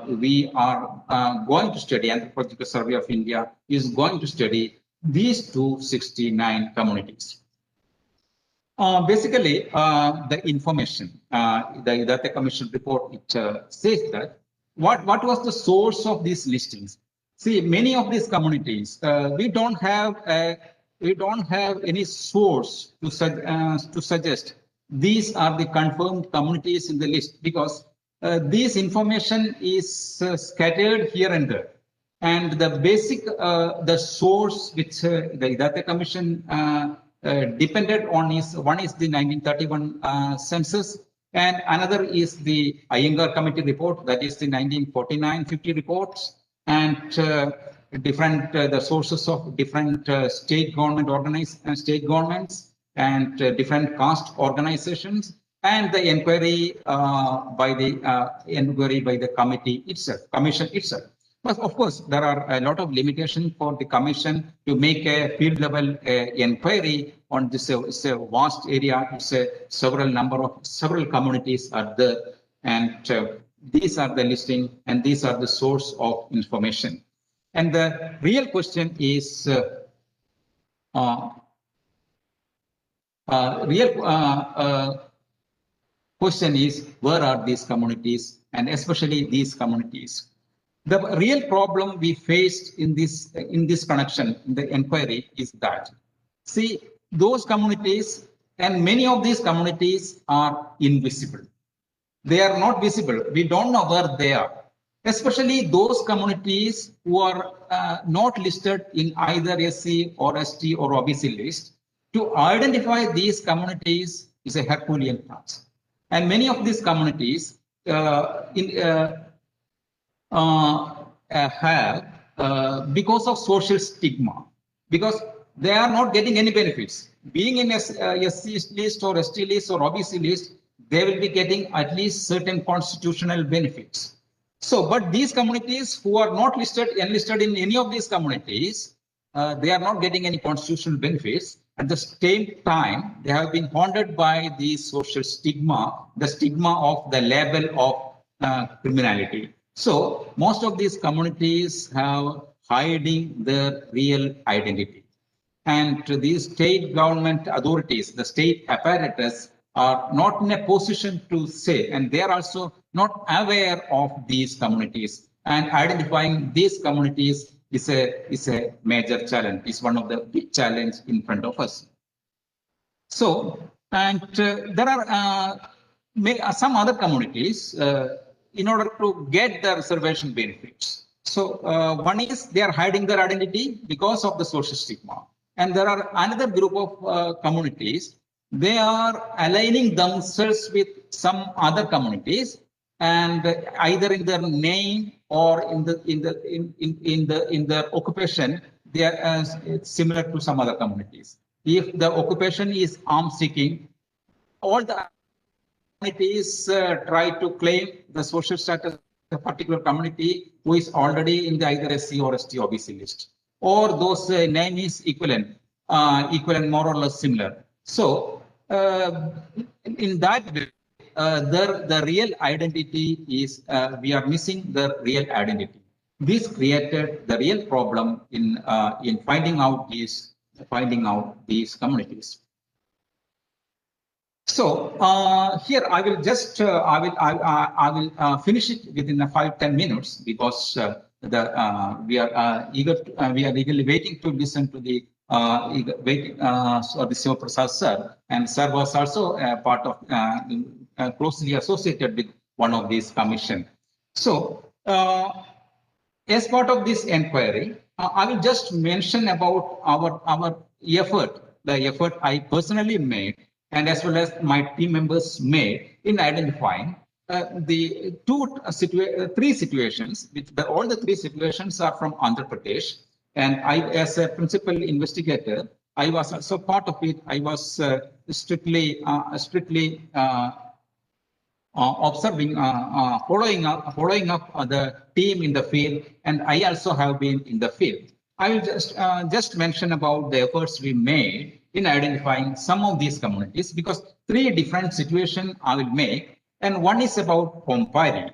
we are going to study, Anthropological Survey of India is going to study these 269 communities. Basically, the information, the commission report, it says that what was the source of these listings? See, many of these communities, we don't have any source to suggest these are the confirmed communities in the list, because this information is scattered here and there. And the basic, the source which the commission depended on is, one is the 1931 census, and another is the Iyengar committee report, that is the 1949-50 reports, and different the sources of different state governments and different caste organizations, and the inquiry by the committee itself, commission itself. But of course, there are a lot of limitations for the commission to make a field level inquiry on this. It's a vast area. It's a several communities are there, and these are the listing, and these are the source of information. And the real question is, question is, where are these communities, and especially these communities? The real problem we faced in this connection, in the inquiry, is that, see, those communities and many of these communities are invisible. They are not visible. We don't know where they are. Especially those communities who are not listed in either SC or ST or OBC list. To identify these communities is a Herculean task. And many of these communities, have because of social stigma, because they are not getting any benefits. Being in SC list or ST list or OBC list, they will be getting at least certain constitutional benefits. So, but these communities who are not enlisted in any of these communities, they are not getting any constitutional benefits. At the same time, they have been haunted by the social stigma, the stigma of the label of criminality. So, most of these communities have hiding their real identity. And these state government authorities, the state apparatus, are not in a position to say, and they are also not aware of these communities. And identifying these communities is a major challenge, is one of the big challenges in front of us. So, and there are some other communities in order to get the reservation benefits. So, one is they are hiding their identity because of the social stigma. And there are another group of communities, they are aligning themselves with some other communities, and either in their name or in their occupation, they are similar to some other communities. If the occupation is arms seeking, all the communities try to claim the social status of a particular community who is already in the either SC or ST OBC list, or those name is equivalent more or less similar. So in that way, the real identity is we are missing the real identity. This created the real problem in finding out these communities. So here I will just I will finish it within 5-10 minutes, because we are eagerly waiting to listen to the the Shiva Prasad sir, and sir was also part of closely associated with one of these commission. So as part of this inquiry, I will just mention about our effort, the effort I personally made, and as well as my team members made in identifying the three situations, which all the three situations are from Andhra Pradesh. And I, as a principal investigator, I was also part of it. I was strictly observing, following up the team in the field, and I also have been in the field. I will just mention about the efforts we made in identifying some of these communities, because three different situations I will make, and one is about Pompari,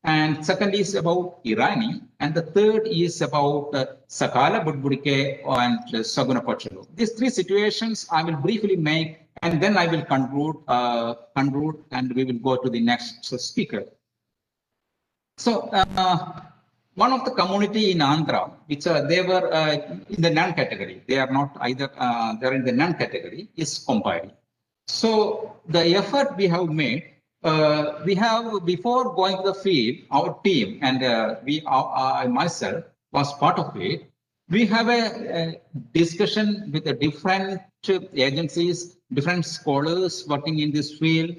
and second is about Irani, and the third is about Sakala Budburike and Saguna Pachalo. These three situations I will briefly make, and then I will conclude, and we will go to the next speaker. So one of the community in Andhra, which they were in the non-category, they are not either, they're in the non-category, is Pompari. So the effort we have made, we have, before going to the field, our team and I myself was part of it. We have a discussion with the different agencies, different scholars working in this field,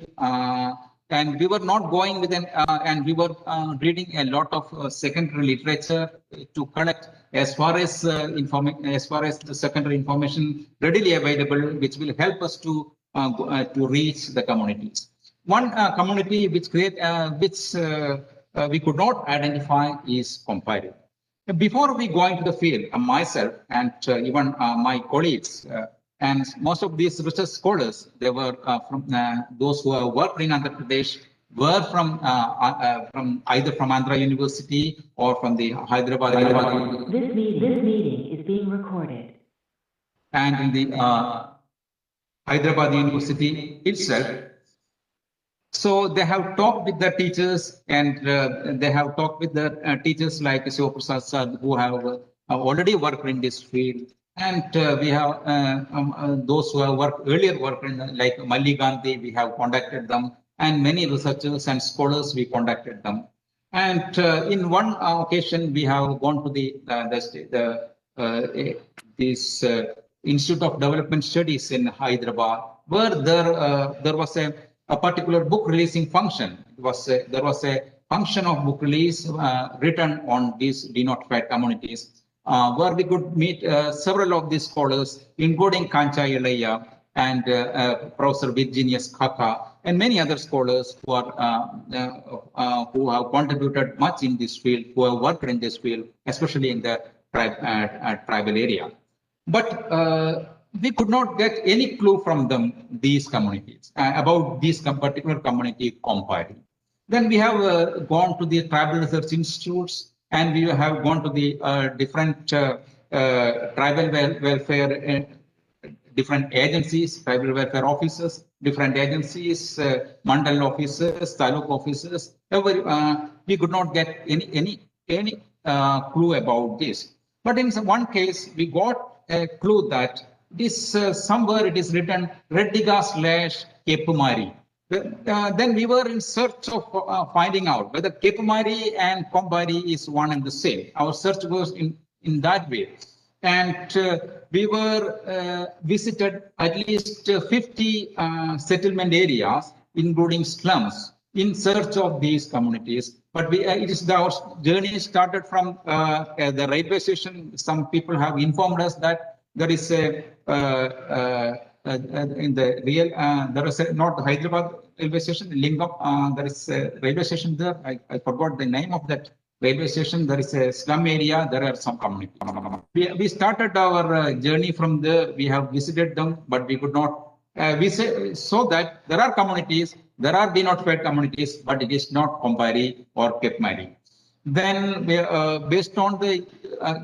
and we were not going with them, and we were reading a lot of secondary literature to collect as far as the secondary information readily available, which will help us to reach the communities. One community which we could not identify is Pompari. Before we go into the field, myself and even my colleagues and most of these research scholars, they were from those who have worked in Andhra Pradesh, were from either from Andhra University or from the Hyderabad. This meeting is being recorded. And in the Hyderabad University itself. So they have talked with the teachers, and they have talked with the teachers like Shiva Prasad sir, who have already worked in this field. And we have those who have earlier worked in, like Malli Gandhi, we have contacted them, and many researchers and scholars, we contacted them. And in one occasion, we have gone to this Institute of Development Studies in Hyderabad, where there was a particular book releasing function. There was a function of book release written on these denotified communities, where we could meet several of these scholars, including Kancha Elaya and Professor Virginius Kaka, and many other scholars who have contributed much in this field, who have worked in this field, especially in the tribal area. But we could not get any clue from them, these communities, about this particular community Kompari. Then we have gone to the tribal research institutes, and we have gone to the different tribal welfare, different agencies, tribal welfare officers, different agencies, mandal officers, taluk officers. We could not get any clue about this. But in one case, we got a clue that this somewhere it is written Reddiga/Kepumari. Then we were in search of finding out whether Kepumari and Kompari is one and the same. Our search was in that way. And we were visited at least 50 settlement areas, including slums, in search of these communities. But our journey started from the railway station. Some people have informed us that there is a there is not the Hyderabad railway station, Lingam. There is a railway station there. I forgot the name of that railway station. There is a slum area. There are some communities. We started our journey from there. We have visited them, but we could not. So that there are communities, there are denotified communities, but it is not Kompari or Kepmari. Then, based on the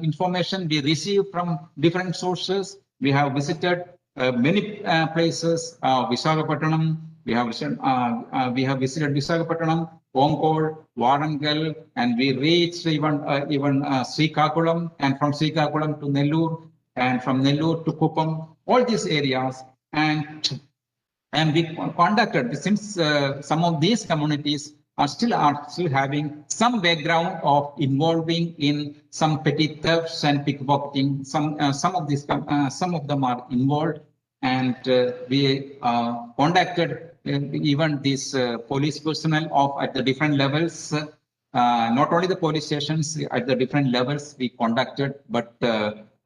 information we received from different sources, we have visited many places. Visakhapatnam, we have visited Visakhapatnam, Ongkol, Warangal, and we reached even Srikakulam, and from Srikakulam to Nellore, and from Nellore to Kuppam, all these areas. And we conducted, since some of these communities are still having some background of involving in some petty thefts and pickpocketing. Some of them are involved, and we conducted even these police personnel at the different levels. Not only the police stations at the different levels we conducted, but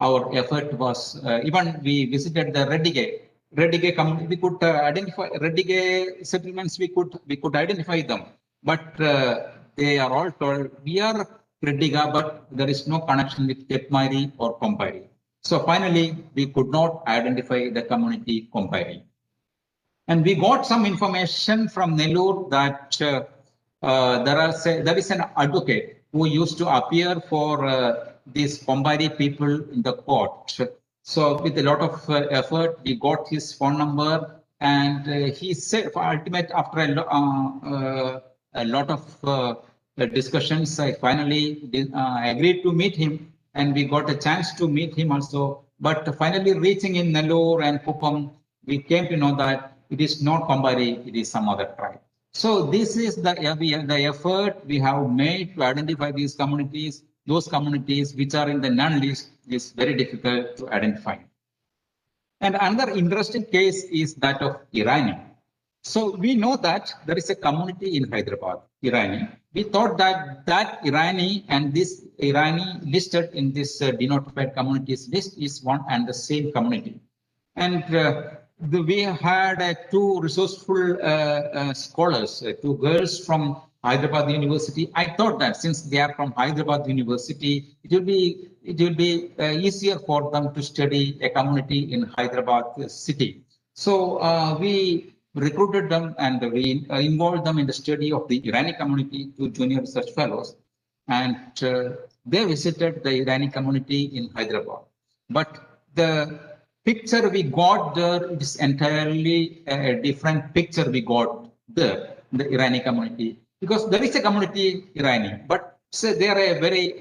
our effort was even we visited the Reddige community. We could identify Reddige settlements. We could identify them, but they are all told we are Reddiga, but there is no connection with Kepmari or Kompari. So finally, we could not identify the community Kompari. And we got some information from Nellore that there is an advocate who used to appear for these Kompari people in the court. So with a lot of effort, we got his phone number, and he said, after a lot of discussions, I finally agreed to meet him, and we got a chance to meet him also. But finally reaching in Nellore and Kuppam, we came to know that it is not Kompari, it is some other tribe. So this is the effort we have made to identify these communities. Those communities which are in the non-list is very difficult to identify. And another interesting case is that of Irani. So we know that there is a community in Hyderabad, Irani. We thought that Irani and this Irani listed in this denotified communities list is one and the same community. And we had two resourceful scholars, two girls from Hyderabad University. I thought that since they are from Hyderabad University, it will be easier for them to study a community in Hyderabad city. So we recruited them and we involved them in the study of the Irani community, two junior research fellows, and they visited the Irani community in Hyderabad. But the picture we got there is entirely a different picture we got there, the Irani community. Because there is a community Irani, but they are a very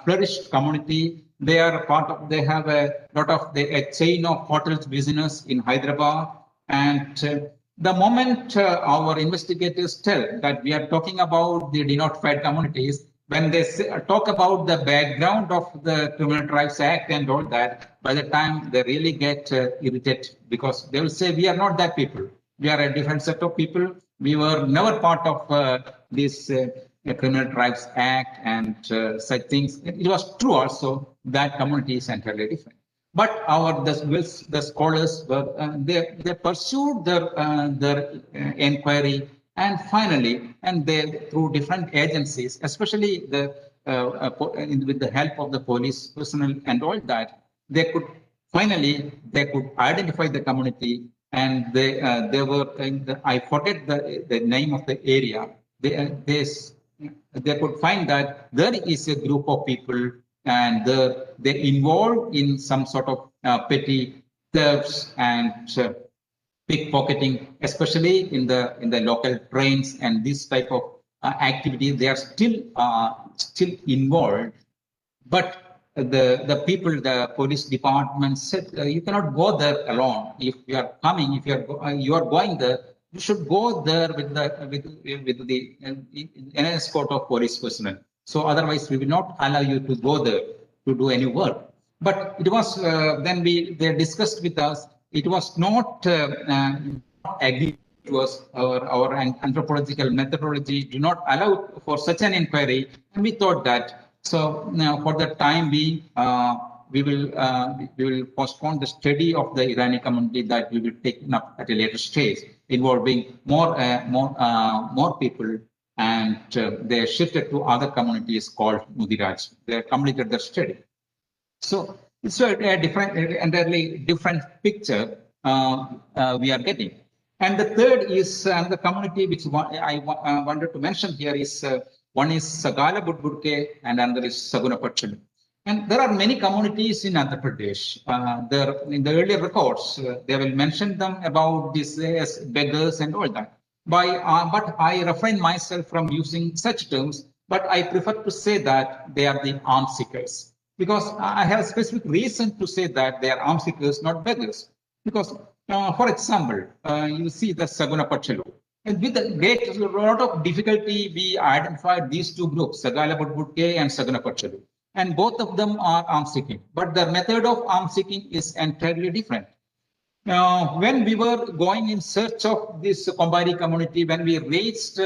flourished community. They are they have a lot of a chain of hotels business in Hyderabad. And the moment our investigators tell that we are talking about the denotified communities, when they talk about the background of the Criminal Tribes Act and all that, by the time they really get irritated, because they will say, we are not that people. We are a different set of people. We were never part of this Criminal Tribes Act and such things. It was true also that community is entirely different. But the scholars were they pursued their inquiry, and finally, and they through different agencies, especially with the help of the police personnel and all that, they could identify the community, and they were I forget the name of the area. They could find that there is a group of people, and they're involved in some sort of petty thefts and pickpocketing, especially in the local trains and this type of activity. They are still involved, but the people, the police department said you cannot go there alone. If you are coming, if you are going there, you should go there with the an escort of police personnel. So otherwise, we will not allow you to go there to do any work. But it was then they discussed with us. It was not agreed to us. Our anthropological methodology do not allow for such an inquiry, and we thought that. So now, for the time being, we will postpone the study of the Irani community, that we will take up at a later stage, involving more people, and they shifted to other communities called Mudiraj. They completed their study. So it's entirely different picture we are getting. And the third is the community which I wanted to mention here is one is Sagala Budburke and another is Saguna Pachadu. And there are many communities in Andhra Pradesh. In the earlier records, they will mention them about this as beggars and all that. But I refrain myself from using such terms, but I prefer to say that they are the arm seekers. Because I have a specific reason to say that they are arm seekers, not beggars. Because, for example, you see the Saguna Pachalu. And with a lot of difficulty, we identified these two groups, Sagala Budburke and Saguna Pachalu. And both of them are arms seeking. But the method of arms seeking is entirely different. Now, when we were going in search of this Kombari community, when we reached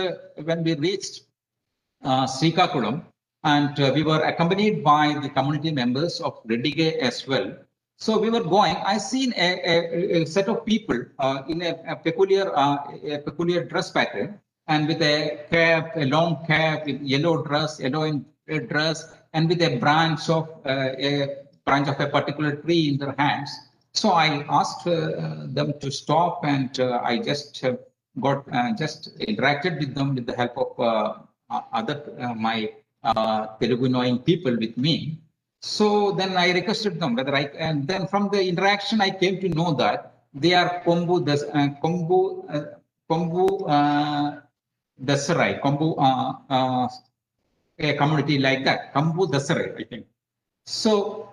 Srikakulam, and we were accompanied by the community members of Redige as well. So we were going. I seen a set of people in a peculiar dress pattern, and with a long cap, with yellow dress, and with a branch of a particular tree in their hands. So I asked them to stop, and I just interacted with them with the help of my Telugu knowing people with me. So then I requested them and then from the interaction I came to know that they are Kombu Dasarai, a community like that, Kombu Dasarai, I think. So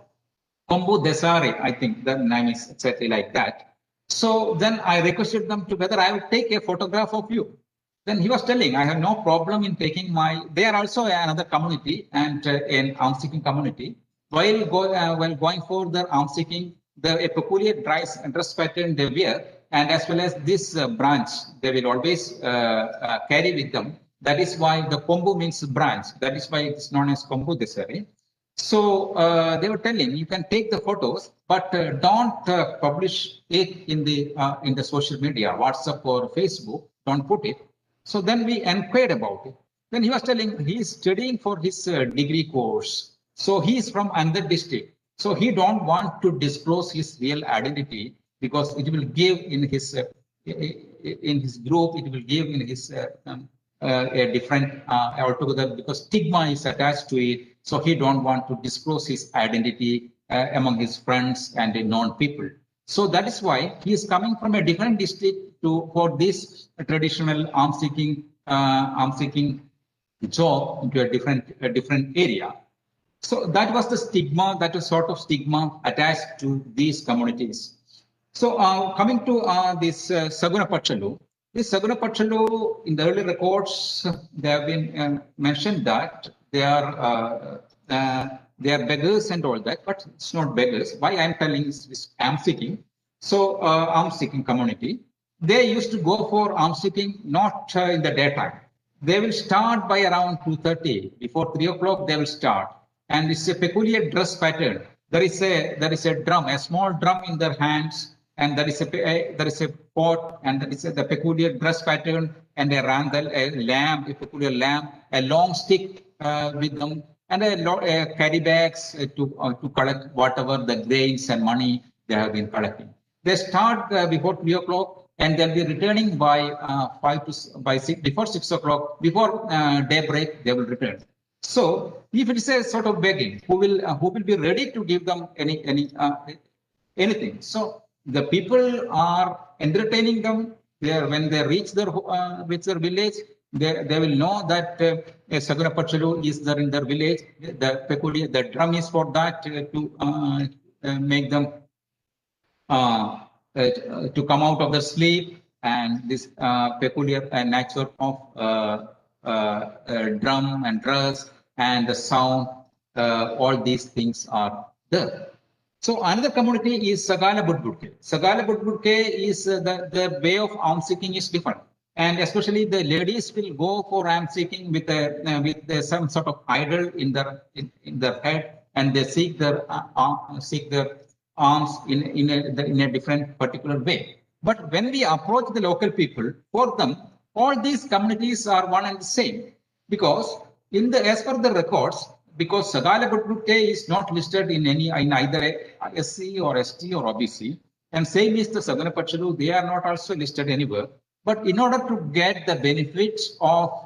Kombu Desare, I think the name is exactly like that. So then I requested them to whether I would take a photograph of you. Then he was telling, I have no problem in taking they are also another community and an arms seeking community. While going for their arms seeking, a peculiar dress pattern they wear, and as well as this branch, they will always carry with them. That is why the Kombu means branch. That is why it's known as Kombu Desari. So they were telling, you can take the photos, but don't publish it in the social media, WhatsApp or Facebook. Don't put it. So then we inquired about it. Then he was telling he is studying for his degree course. So he is from another district. So he don't want to disclose his real identity because it will give in his group, it will give in his a different altogether because stigma is attached to it. So he don't want to disclose his identity among his friends and the known people. So that is why he is coming from a different district for this traditional arms seeking job into a different area. So that was the stigma, that was sort of stigma attached to these communities. So coming to this Saguna Pachalu, this Saguna Pachalu, in the early records, they have been mentioned that they are beggars and all that, but it's not beggars. Why I'm telling is arms seeking. So arms seeking community. they used to go for alms seeking not in the daytime. They will start by around 2:30. Before 3 o'clock, they will start. And it's a peculiar dress pattern. There is a drum, a small drum in their hands, and there is a pot, and the peculiar dress pattern, and a randle, a lamp, a peculiar lamp, a long stick with them, and a carry bags to collect whatever the grains and money they have been collecting. They start before 3 o'clock, and they'll be returning by 6, before 6 o'clock, before daybreak, they will return. So if it is a sort of begging, who will be ready to give them anything? So the people are entertaining them. When they reach their village, they will know that a Sagana Pachalu is there in their village. The drum is for that to make them to come out of the sleep, and this peculiar nature of drum and dress and the sound, all these things are there. So another community is Sagala Budbudke. Sagala Budbudke is the way of alms seeking is different, and especially the ladies will go for alms seeking with some sort of idol in their head, and they seek their alms in a different particular way. But when we approach the local people, for them, all these communities are one and the same, because as per the records, because Sagala Budbudke is not listed in either SC or ST or OBC, and same is the Sagana Pachalu, they are not also listed anywhere. But in order to get the benefits of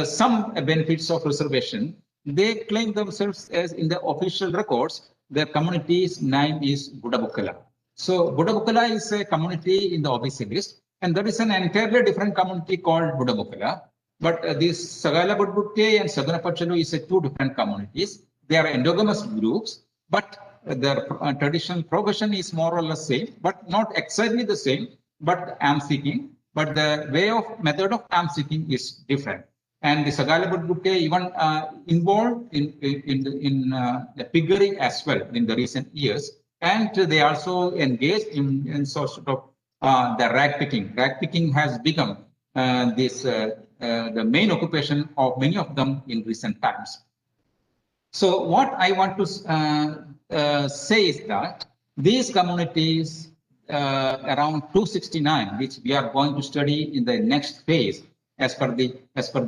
some benefits of reservation, they claim themselves as in the official records, their community's name is Budabukala. So Budabukala is a community in the OBC list, and there is an entirely different community called Budabukala. But this Sagala Budbudke and Sagana Pachalu is two different communities. They are endogamous groups, but their traditional profession is more or less same, but not exactly the same, but alms seeking. But the way of method of alms seeking is different. And the Sagala Budbudke even involved in the piggery as well in the recent years. And they also engaged in sort of the rag picking. Rag picking has become the main occupation of many of them in recent times. So what I want to say is that these communities around 269, which we are going to study in the next phase, as per the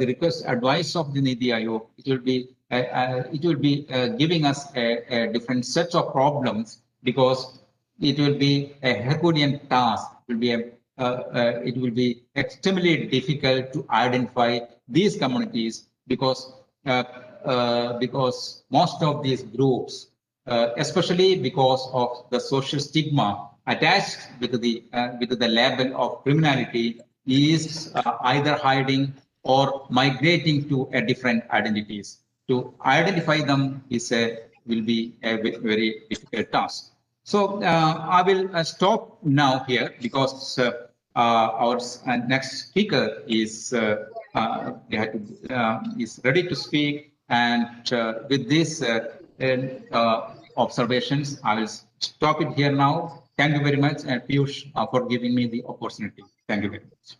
request advice of the Niti Aayog, it will be giving us a different set of problems, because it will be a Herculean task. It will be extremely difficult to identify these communities, because most of these groups, especially because of the social stigma attached with the label of criminality, is either hiding or migrating to a different identities. To identify them will be a very difficult task. So I will stop now here, because our next speaker is ready to speak, and with these observations, I will stop it here now. Thank you very much, and Piyush, for giving me the opportunity. Thank you very much.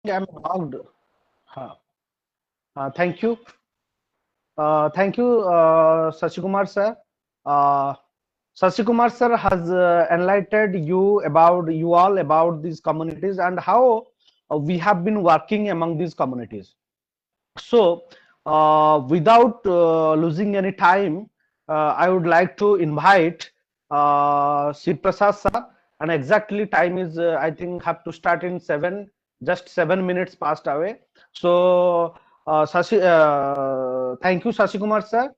I'm logged. Huh. Thank you. Thank you, Sasikumar sir. Sasikumar sir has enlightened you all about these communities and how we have been working among these communities. So, without losing any time, I would like to invite Sri Prasad sir, and exactly time is I think have to start in 7, just 7 minutes passed away. So, thank you, Sasikumar sir.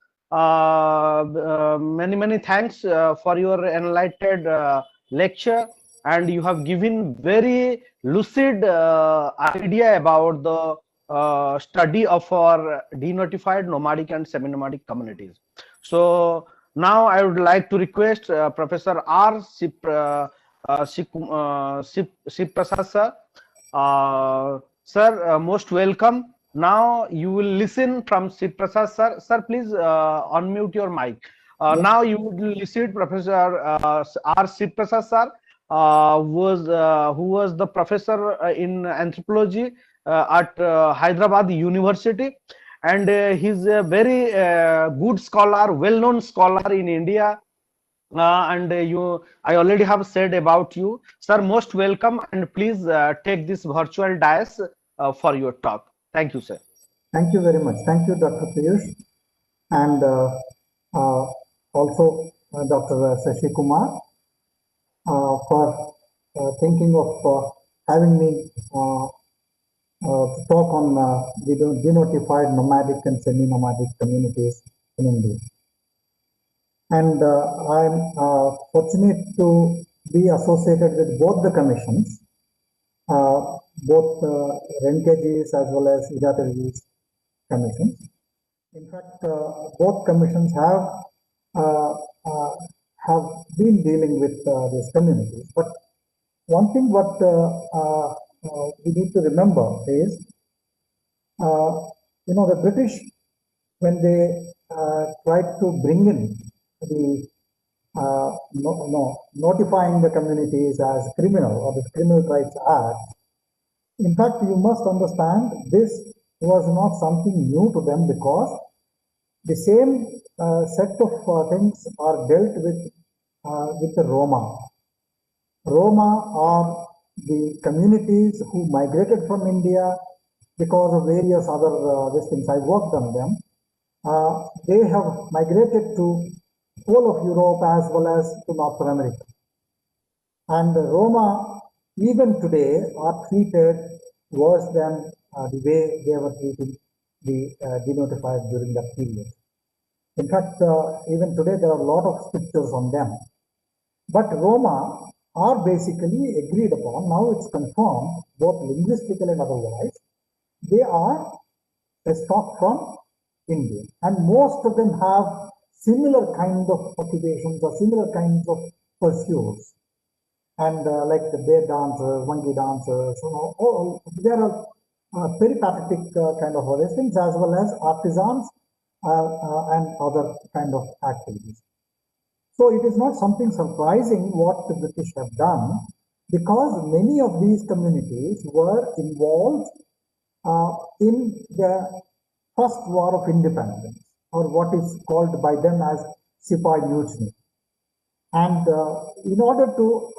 Many thanks for your enlightened lecture, and you have given very lucid idea about the study of our denotified nomadic and semi-nomadic communities. So Now I would like to request Professor R. Siprasad sir. Sir, most welcome. Now you will listen from Siprasad sir. Sir, please unmute your mic. Now you would listen Professor R. Siprasad sir, who was the professor in anthropology at Hyderabad University, and he's a very good scholar, well-known scholar in India. I already have said about you, sir. Most welcome, and please take this virtual dais for your talk. Thank you, sir. Thank you very much. Thank you, Dr. Piyush, and uh, also Dr. Sashi Kumar for thinking of having me to talk on the denotified nomadic and semi-nomadic communities in India. And I'm fortunate to be associated with both the commissions, both Renkeji's as well as Idataji's commissions. In fact, both commissions uh, uh, have been dealing with these communities. But one thing what we need to remember is, the British, when they tried to bring in the notifying the communities as criminal or the Criminal Rights Act, in fact, you must understand this was not something new to them, because the same set of things are dealt with the Roma. Roma are the communities who migrated from India because of various other these things. I worked on them. They have migrated to whole of Europe as well as to North America. And Roma, even today, are treated worse than the way they were treated the denotified during that period. In fact, even today there are a lot of scriptures on them. But Roma are basically agreed upon. Now it's confirmed, both linguistically and otherwise, they are a stock from India. And most of them have similar kind of occupations or similar kinds of pursuits. And like the bear dancers, monkey dancers, there are peripatetic kind of other things, as well as artisans and other kind of activities. So it is not something surprising what the British have done, because many of these communities were involved in the first war of independence, or what is called by them as Sepoy Mutiny. And in order to,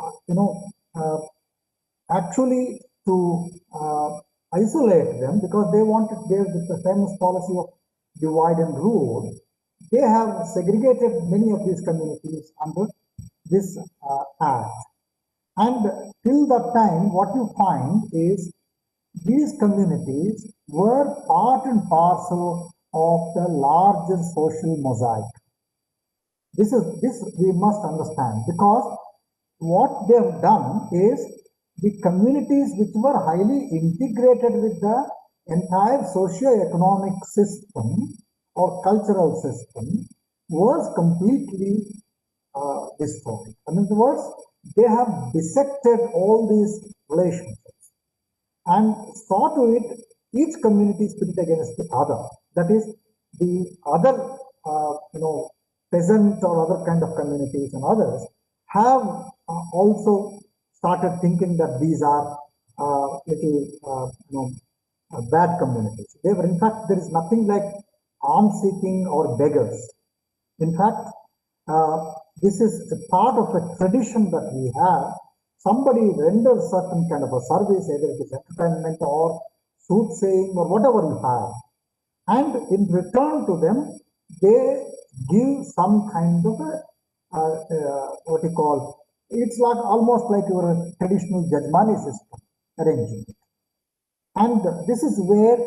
actually to isolate them, because they wanted the famous policy of divide and rule, they have segregated many of these communities under this act. And till that time, what you find is these communities were part and parcel of the larger social mosaic. This we must understand, because what they have done is the communities which were highly integrated with the entire socio-economic system or cultural system was completely destroyed. In other words, they have dissected all these relationships and saw to it each community is pitted against the other. That is, the other, peasant or other kind of communities and others have also started thinking that these are bad communities. They were, in fact, there is nothing like alms-seeking or beggars. In fact, this is a part of a tradition that we have. Somebody renders certain kind of a service, either it is entertainment or soothsaying or whatever you have, and in return to them, they give some kind of a what you call, it's like almost like your traditional judgmani system arrangement. And this is where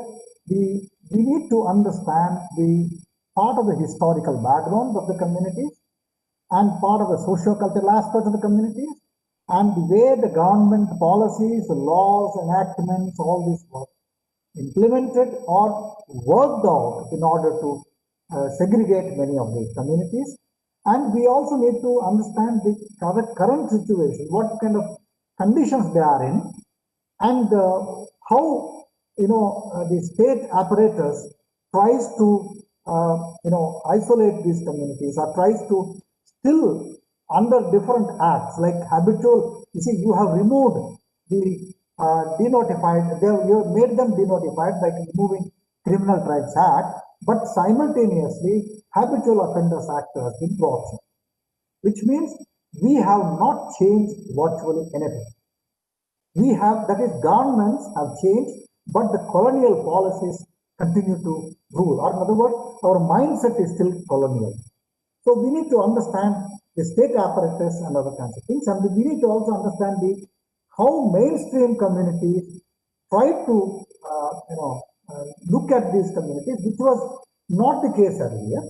we need to understand the part of the historical background of the communities and part of the socio-cultural aspects of the communities, and the way the government policies, the laws, enactments, all this were implemented or worked out in order to segregate many of these communities. And we also need to understand the current situation, what kind of conditions they are in, and how the state apparatus tries to isolate these communities or tries to still under different acts like habitual. You see, you have removed the denotified, you have made them denotified by removing Criminal Rights Act, but simultaneously Habitual Offenders Act has been brought in, which means we have not changed virtually anything. We have, that is, governments have changed, but the colonial policies continue to rule. Or in other words, our mindset is still colonial. So we need to understand the state apparatus and other kinds of things, and we need to also understand how mainstream communities try to look at these communities, which was not the case earlier.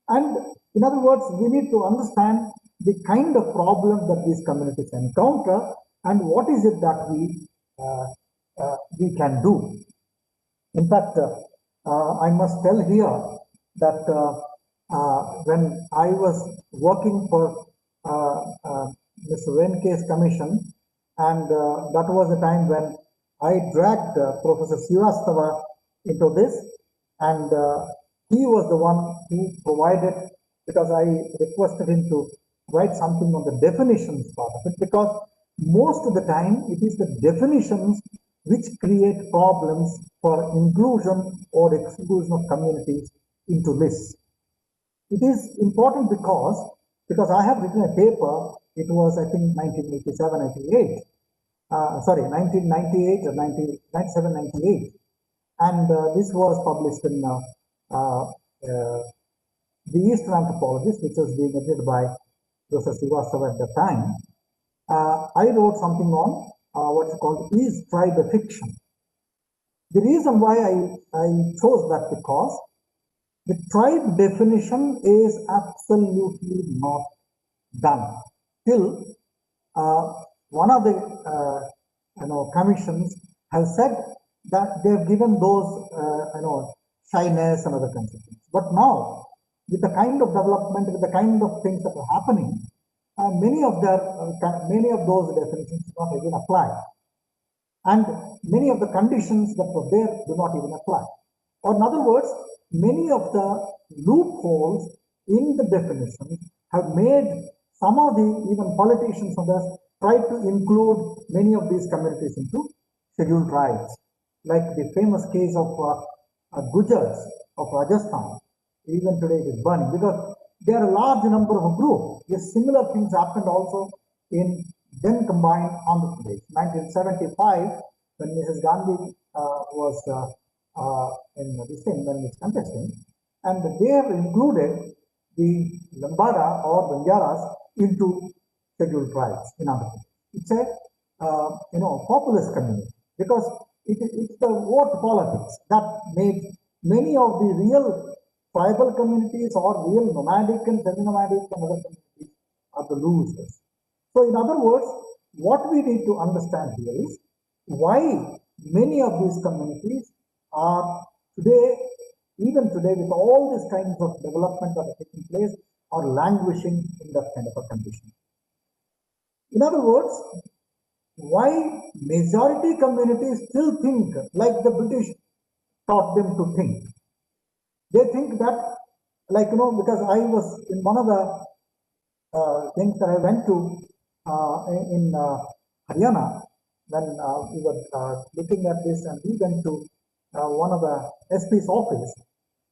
And in other words, we need to understand the kind of problems that these communities encounter and what is it that we can do. In fact, I must tell here that when I was working for Mr. Venke's commission, and that was the time when I dragged Professor Srivastava into this, and he was the one who provided, because I requested him to write something on the definitions part of it, because most of the time it is the definitions which create problems for inclusion or exclusion of communities into lists. It is important because I have written a paper, it was I think 1987, 98, 1998 or 97, 98. And this was published in the Eastern Anthropologist, which was being edited by Professor Srivastava at the time. I wrote something on what's called is tribe a fiction. The reason why I chose that because the tribe definition is absolutely not done. Till one of the commissions has said that they've given those shyness and other kinds of things. But now, with the kind of development, with the kind of things that are happening, many of those definitions do not even apply, and many of the conditions that were there do not even apply. Or in other words, many of the loopholes in the definitions have made some of the even politicians of us try to include many of these communities into scheduled tribes, like the famous case of Gujars of Rajasthan. Even today it is burning because there are a large number of groups. Yes, similar things happened also in then combined Andhra Pradesh. 1975, when Mrs. Gandhi was in this thing, when it's contesting, and they have included the Lambada or Banjaras into scheduled tribes in Andhra Pradesh. It's a populist community because it's the vote politics that made many of the real tribal communities or real nomadic and semi-nomadic and other communities are the losers. So in other words, what we need to understand here is why many of these communities are today, even today with all these kinds of development that are taking place, are languishing in that kind of a condition. In other words, why majority communities still think like the British taught them to think. They think that, because I was in one of the things that I went to in Haryana when we were looking at this, and we went to one of the SP's office,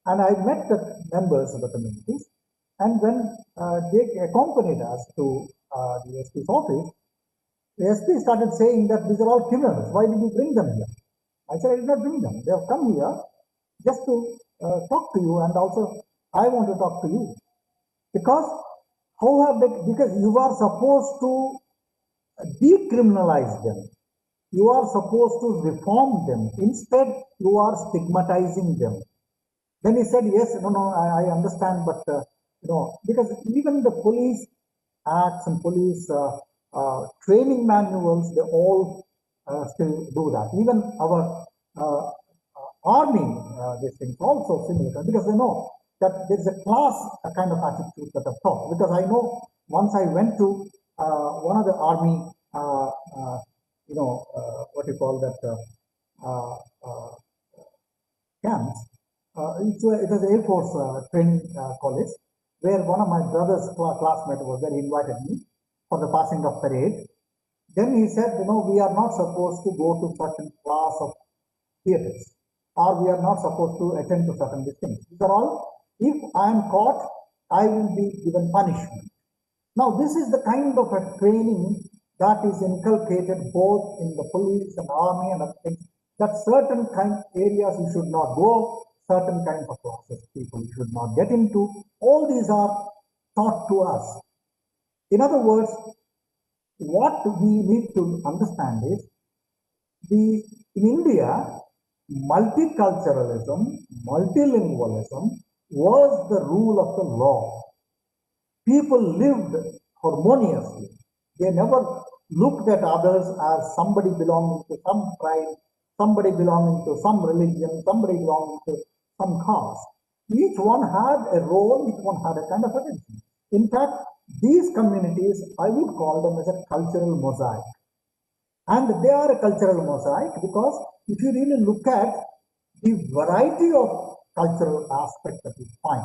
and I met the members of the communities, and when they accompanied us to the SP's office, the SP started saying that these are all criminals. Why did you bring them here? I said, I did not bring them. They have come here just to talk to you, and also I want to talk to you. Because because you are supposed to decriminalize them. You are supposed to reform them. Instead, you are stigmatizing them. Then he said, yes, no, I understand, but because even the police acts and police training manuals, they all still do that. Even our army, these things also similar, because they know that there's a class a kind of attitude that I've taught. Because I know once I went to one of the army, what you call that, camps. It was Air Force training college, where one of my brother's classmates was there. He invited me for the passing of parade. Then he said, we are not supposed to go to certain class of theatres, or we are not supposed to attend to certain things. These are all, if I am caught, I will be given punishment. Now, this is the kind of a training that is inculcated both in the police and army and other things, that certain kind of areas you should not go, certain kinds of classes people should not get into. All these are taught to us. In other words, what we need to understand is, in India, multiculturalism, multilingualism was the rule of the law. People lived harmoniously. They never looked at others as somebody belonging to some tribe, somebody belonging to some religion, somebody belonging to some caste. Each one had a role, each one had a kind of identity. In fact, these communities, I would call them as a cultural mosaic. And they are a cultural mosaic because if you really look at the variety of cultural aspects that you find,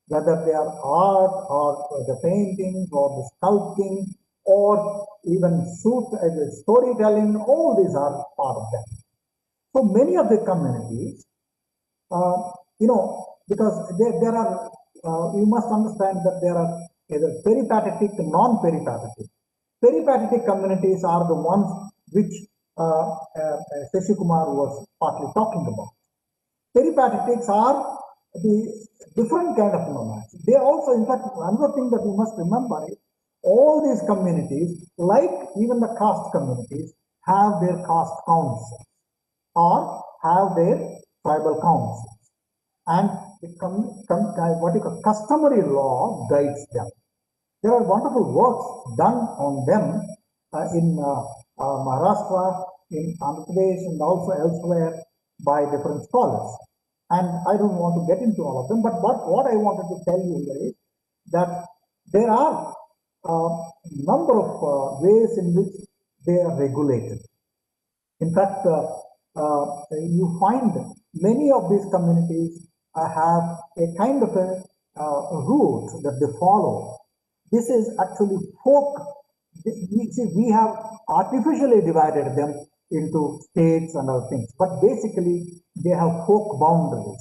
whether they are art or the paintings or the sculpting or even storytelling, all these are part of that. So many of the communities, because there are, you must understand that there are either peripatetic and non-peripatetic. Peripatetic communities are the ones which Shashi Kumar was partly talking about. Peripatetics are the different kind of nomads. They also, in fact, another thing that you must remember is all these communities, like even the caste communities, have their caste councils or have their tribal councils. And what you call customary law guides them. There are wonderful works done on them in Maharashtra, in Andhra Pradesh, and also elsewhere by different scholars. And I don't want to get into all of them, but what I wanted to tell you here is that there are a number of ways in which they are regulated. In fact, you find many of these communities have a kind of a route that they follow. This is actually folk. We have artificially divided them into states and other things, but basically they have folk boundaries.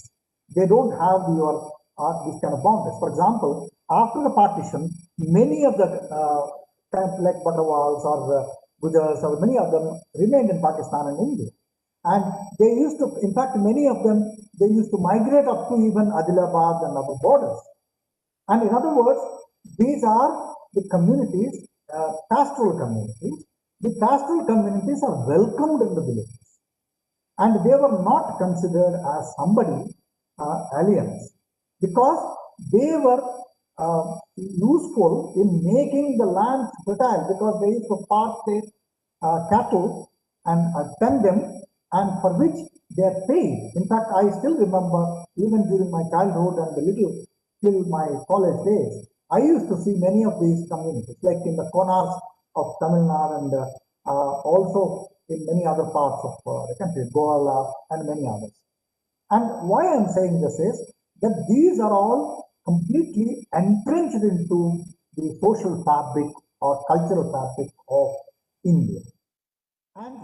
They don't have these kind of boundaries. For example, after the partition, many of the like Batawals or Gujars or many of them remained in Pakistan and India. And they used to, in fact, many of them, they used to migrate up to even Adilabad and other borders. And in other words, these are the communities, pastoral communities. The pastoral communities are welcomed in the villages. And they were not considered as somebody aliens, because they were useful in making the land fertile, because they used to park their cattle and tend them, and for which they are paid. In fact, I still remember, even during my childhood and till my college days, I used to see many of these communities, like in the Konars of Tamil Nadu and also in many other parts of the country, Goa and many others. And why I'm saying this is that these are all completely entrenched into the social fabric or cultural fabric of India. And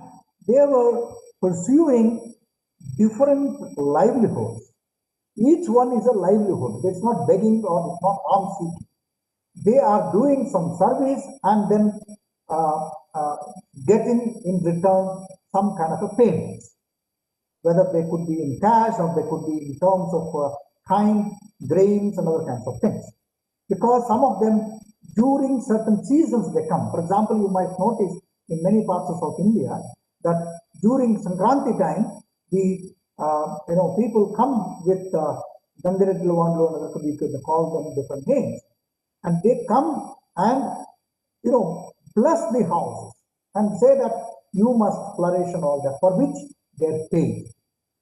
they were pursuing different livelihoods. Each one is a livelihood. It's not begging or it's not alms seeking. They are doing some service and then getting in return some kind of a payment, whether they could be in cash or they could be in terms of time, grains and other kinds of things. Because some of them, during certain seasons they come. For example, you might notice in many parts of South India that during Sankranti time, the people come with Gandiredlu Vandlu, and we could call them different names, and they come and bless the houses and say that you must flourish and all that, for which they're paid.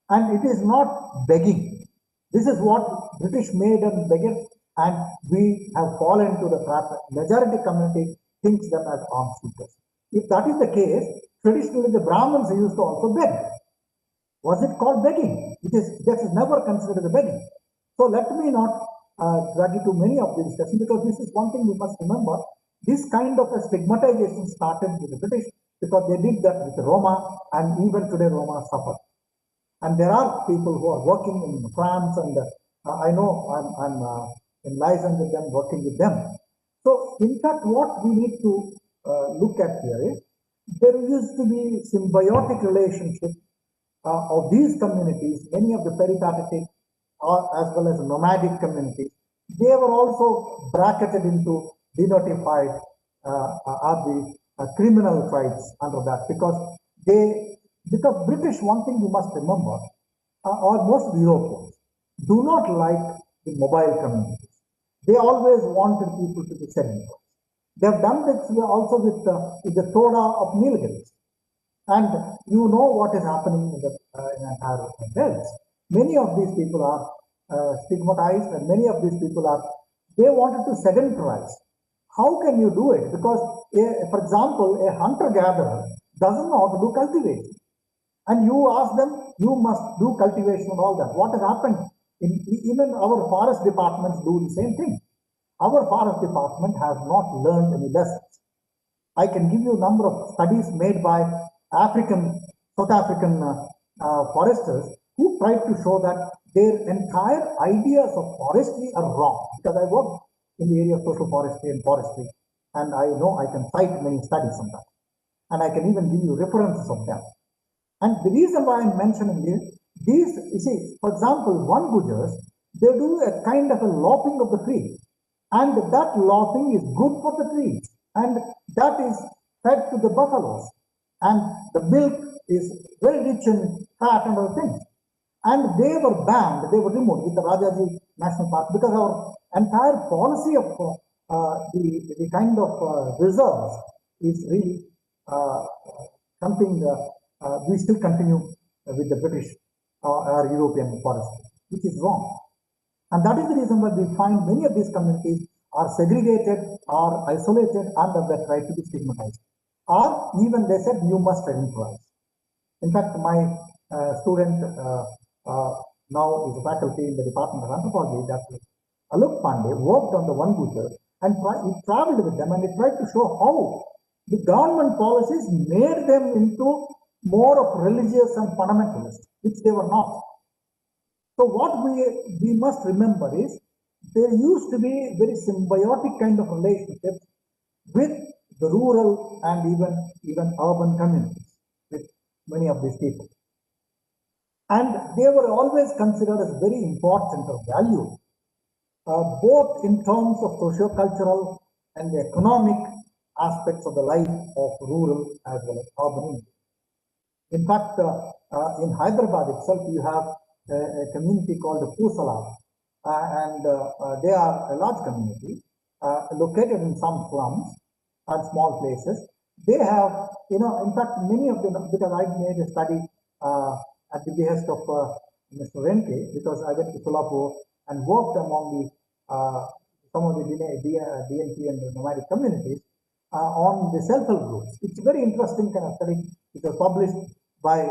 And it is not begging. This is what British made and begged, and we have fallen to the trap. Majority community thinks them as arms seekers. If that is the case, traditionally the Brahmins used to also beg. Was it called begging? This is never considered as begging. So let me not drag you to many of these discussions, because this is one thing we must remember. This kind of a stigmatization started with the British because they did that with Roma, and even today Roma suffer. And there are people who are working in France, and I know I'm in liaison with them, working with them. So in fact, what we need to look at here is there used to be symbiotic relationship of these communities, many of the peripatetic as well as nomadic communities. They were also bracketed into denotified criminal tribes under that, because British, one thing you must remember, or most Europeans do not like the mobile communities. They always wanted people to be sedentary. They have done this also with the Toda of Nilgiris. And you know what is happening in the entire belts. Many of these people are stigmatized, and many of these people they wanted to sedentarize. How can you do it? Because, for example, a hunter-gatherer doesn't know how to do cultivation. And you ask them, you must do cultivation and all that. What has happened? Even our forest departments do the same thing. Our forest department has not learned any lessons. I can give you a number of studies made by South African foresters who tried to show that their entire ideas of forestry are wrong. Because I work in the area of social forestry and forestry, and I know I can cite many studies on that. And I can even give you references of them. And the reason why I'm mentioning these, you see, for example, one Gujars, they do a kind of a lopping of the tree. And that lopping is good for the trees. And that is fed to the buffaloes. And the milk is very rich in fat and other things. And they were banned, they were removed with the Rajaji National Park, because our entire policy of the kind of reserves is really something we still continue with the British or European forestry, which is wrong. And that is the reason why we find many of these communities are segregated or isolated, and they try to be stigmatized. Or even they said, you must improvise. In fact, my student now is a faculty in the Department of Anthropology, Dr. Alok Pandey, worked on the one Gujar, and he traveled with them, and he tried to show how the government policies made them into more of religious and fundamentalists, which they were not. So what we must remember is there used to be very symbiotic kind of relationships with the rural and even urban communities with many of these people. And they were always considered as very important or valued, both in terms of socio-cultural and the economic aspects of the life of rural as well as urban India. In fact, in Hyderabad itself, you have a community called Pusala, and they are a large community located in some slums and small places. They have, in fact, many of them, because I made a study at the behest of Mr. Renke, because I went to Solapur and worked among some of the DNT and the nomadic communities on the self-help groups. It's a very interesting kind of study. It was published by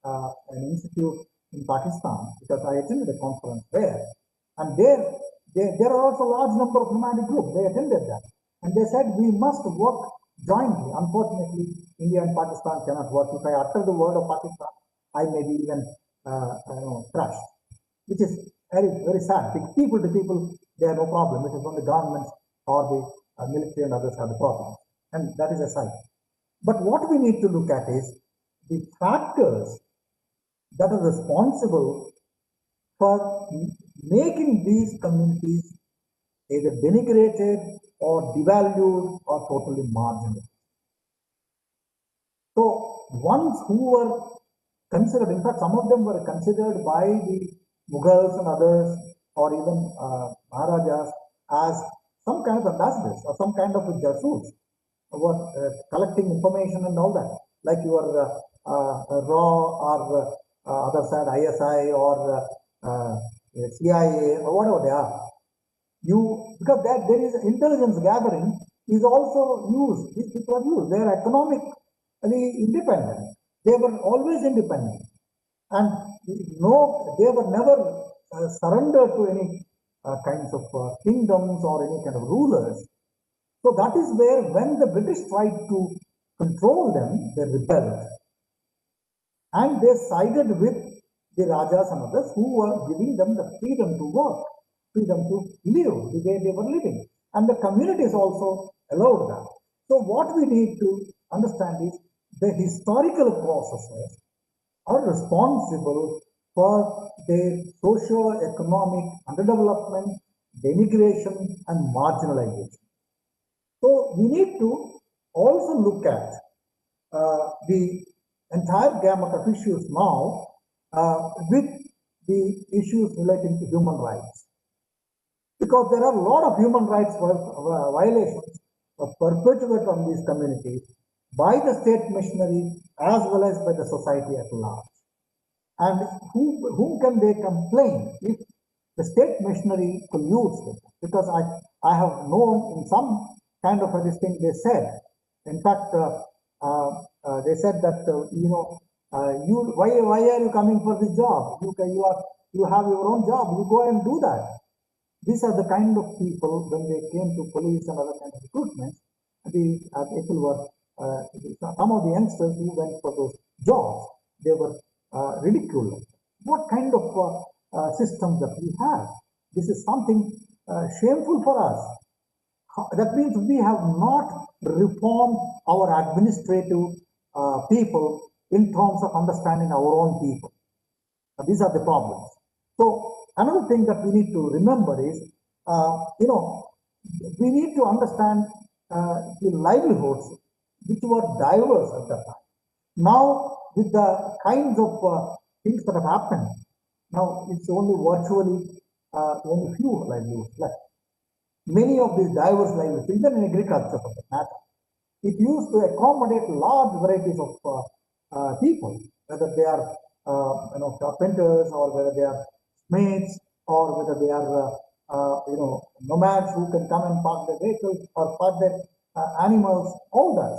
an institute in Pakistan, because I attended a conference there. And there are also a large number of nomadic groups. They attended that. And they said, we must work jointly. Unfortunately, India and Pakistan cannot work. If I utter the word of Pakistan, I may be even crushed, which is very, very sad. People to people, they have no problem. It is only governments or the military and others have the problem. And that is aside. But what we need to look at is the factors that are responsible for making these communities either denigrated or devalued or totally marginal. So ones who were considered, in fact, some of them were considered by the Mughals and others, or even Maharajas, as some kind of ambassadors or some kind of jasus, who were collecting information and all that, like your RAW or other side ISI or CIA, or whatever they are. Because there is intelligence gathering is also used. These people are used. They are economically independent. They were always independent, and they were never surrendered to any kinds of kingdoms or any kind of rulers. So that is where, when the British tried to control them, they rebelled. And they sided with the Rajas and others who were giving them the freedom to work, freedom to live the way they were living. And the communities also allowed that. So what we need to understand is the historical processes are responsible for their socio-economic underdevelopment, denigration, and marginalization. So we need to also look at the entire gamut of issues now with the issues relating to human rights. Because there are a lot of human rights violations perpetuated on these communities by the state machinery as well as by the society at large. And whom can they complain if the state machinery colludes with them? Because I have known in some kind of a this thing they said. In fact, they said that why are you coming for this job? You have your own job. You go and do that. These are the kind of people, when they came to police and other kind of recruitment, the people were some of the youngsters who went for those jobs, they were ridiculed. What kind of system that we have? This is something shameful for us. That means we have not reformed our administrative people in terms of understanding our own people. These are the problems. So another thing that we need to remember is, we need to understand the livelihoods which were diverse at that time. Now, with the kinds of things that have happened, now it's only virtually only few livelihoods left. Many of these diverse livelihoods, even in agriculture for that matter, it used to accommodate large varieties of people, whether they are carpenters, or whether they are smiths, or whether they are nomads who can come and park their vehicles or park their animals, all that,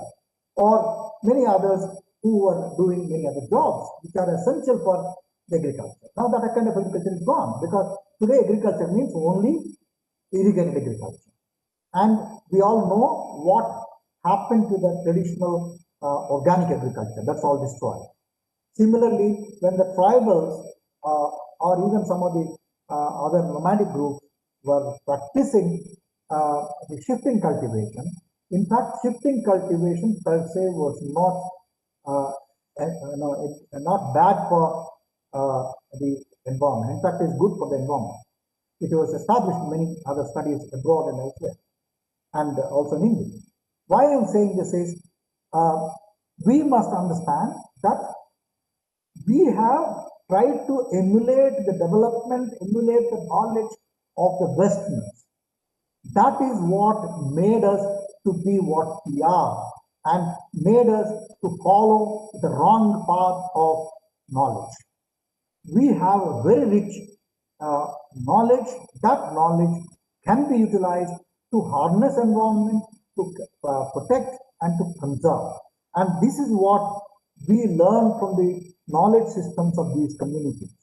or many others who are doing many other jobs which are essential for the agriculture. Now that kind of agriculture is gone, because today agriculture means only irrigated agriculture. And we all know what happened to the traditional organic agriculture. That's all destroyed. Similarly, when the tribals or even some of the other nomadic groups were practicing the shifting cultivation, in fact, shifting cultivation per se was not bad for the environment. In fact, it's good for the environment. It was established in many other studies abroad and elsewhere, and also in India. Why I'm saying this is, we must understand that we have tried to emulate the development, emulate the knowledge of the Westerners. That is what made us to be what we are, and made us to follow the wrong path of knowledge. We have a very rich knowledge. That knowledge can be utilized to harness environment, to protect and to conserve. And this is what we learn from the knowledge systems of these communities,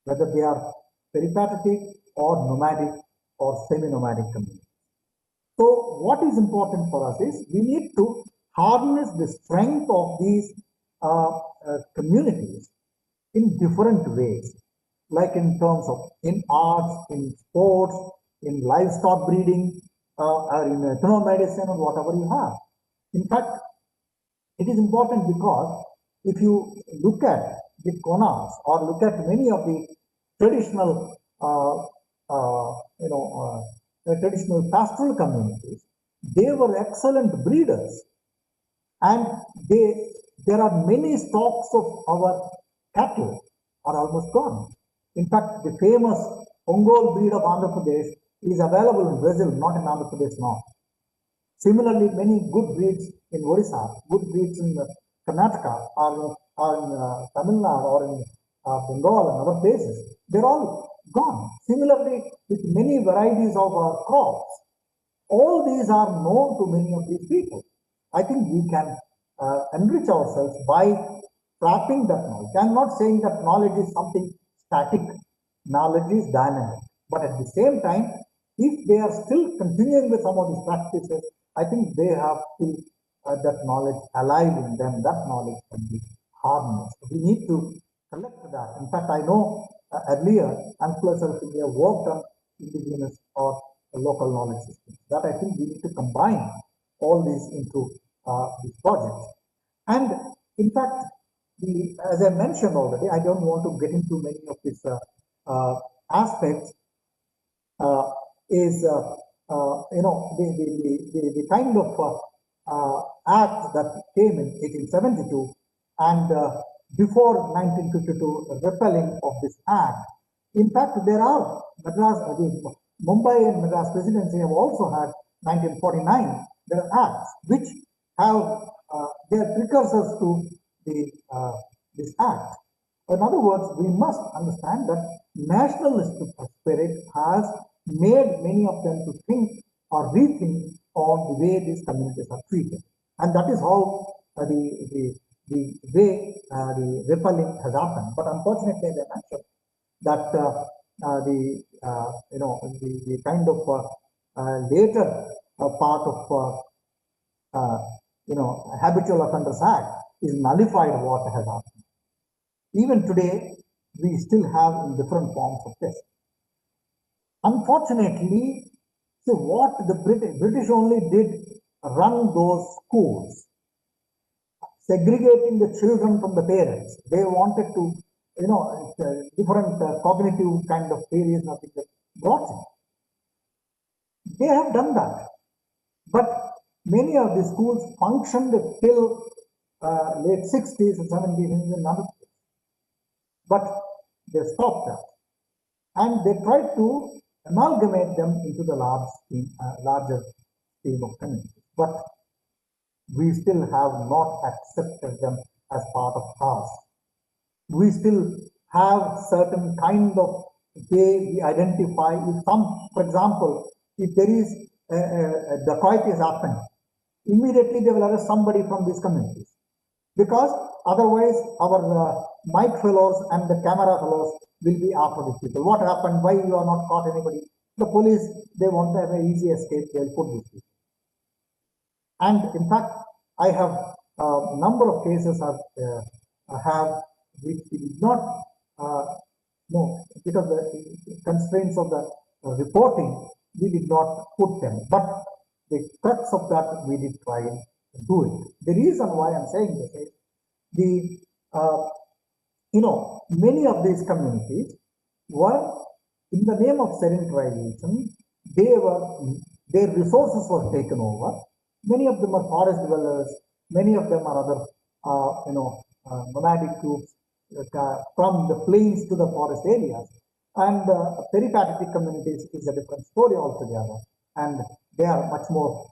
whether they are peripatetic or nomadic or semi-nomadic communities. So what is important for us is, we need to harness the strength of these communities in different ways, like in terms of in arts, in sports, in livestock breeding, or in ethnomedicine, or whatever you have. In fact, it is important because if you look at the Konas or look at many of the traditional, traditional pastoral communities, they were excellent breeders, and there are many stocks of our cattle are almost gone. In fact, the famous Ongole breed of Andhra Pradesh is available in Brazil, not in Andhra Pradesh now. Similarly, many good breeds in Odisha, good breeds in Karnataka, or in Tamil Nadu, or in Bengal and other places, they're all gone. Similarly, with many varieties of our crops, all these are known to many of these people. I think we can enrich ourselves by trapping that knowledge. I'm not saying that knowledge is something static. Knowledge is dynamic. But at the same time, if they are still continuing with some of these practices, I think they have still that knowledge alive in them. That knowledge can be harnessed. We need to collect that. In fact, I know earlier, Ancillary Self India worked on indigenous or local knowledge systems. That I think we need to combine all these into these projects. And in fact, as I mentioned already, I don't want to get into many of these aspects. The kind of act that came in 1872 and before 1952 repealing of this act. In fact, there are Mumbai and Madras presidency have also had 1949. There are acts which have their precursors to this act. In other words, we must understand that nationalistic spirit has made many of them to think or rethink on the way these communities are treated, and that is how the way the repelling has happened. But unfortunately, as I mentioned, that the kind of later part of Habitual Offenders Act is nullified what has happened. Even today, we still have in different forms of this. Unfortunately, so what the British only did run those schools, segregating the children from the parents. They wanted to, different cognitive kind of theories, nothing that brought in. They have done that, but many of the schools functioned till late 60s and 70s in another place. But they stopped that, and they tried to amalgamate them into the larger scheme of communities. But we still have not accepted them as part of us. We still have certain kind of way we identify. If for example, if there is a dacoity has happened, immediately they will arrest somebody from these communities, because otherwise our mic fellows and the camera fellows will be after these people. What happened? Why you are not caught anybody? The police, they want to have an easy escape. They will put these people. And in fact, I have a number of cases which we did not know, because the constraints of the reporting, we did not put them. But the crux of that, we did try and do it. The reason why I'm saying this is many of these communities were, in the name of sedentarization, their resources were taken over. Many of them are forest dwellers. Many of them are other, nomadic groups from the plains to the forest areas. And peripatetic communities is a different story altogether. And they are much more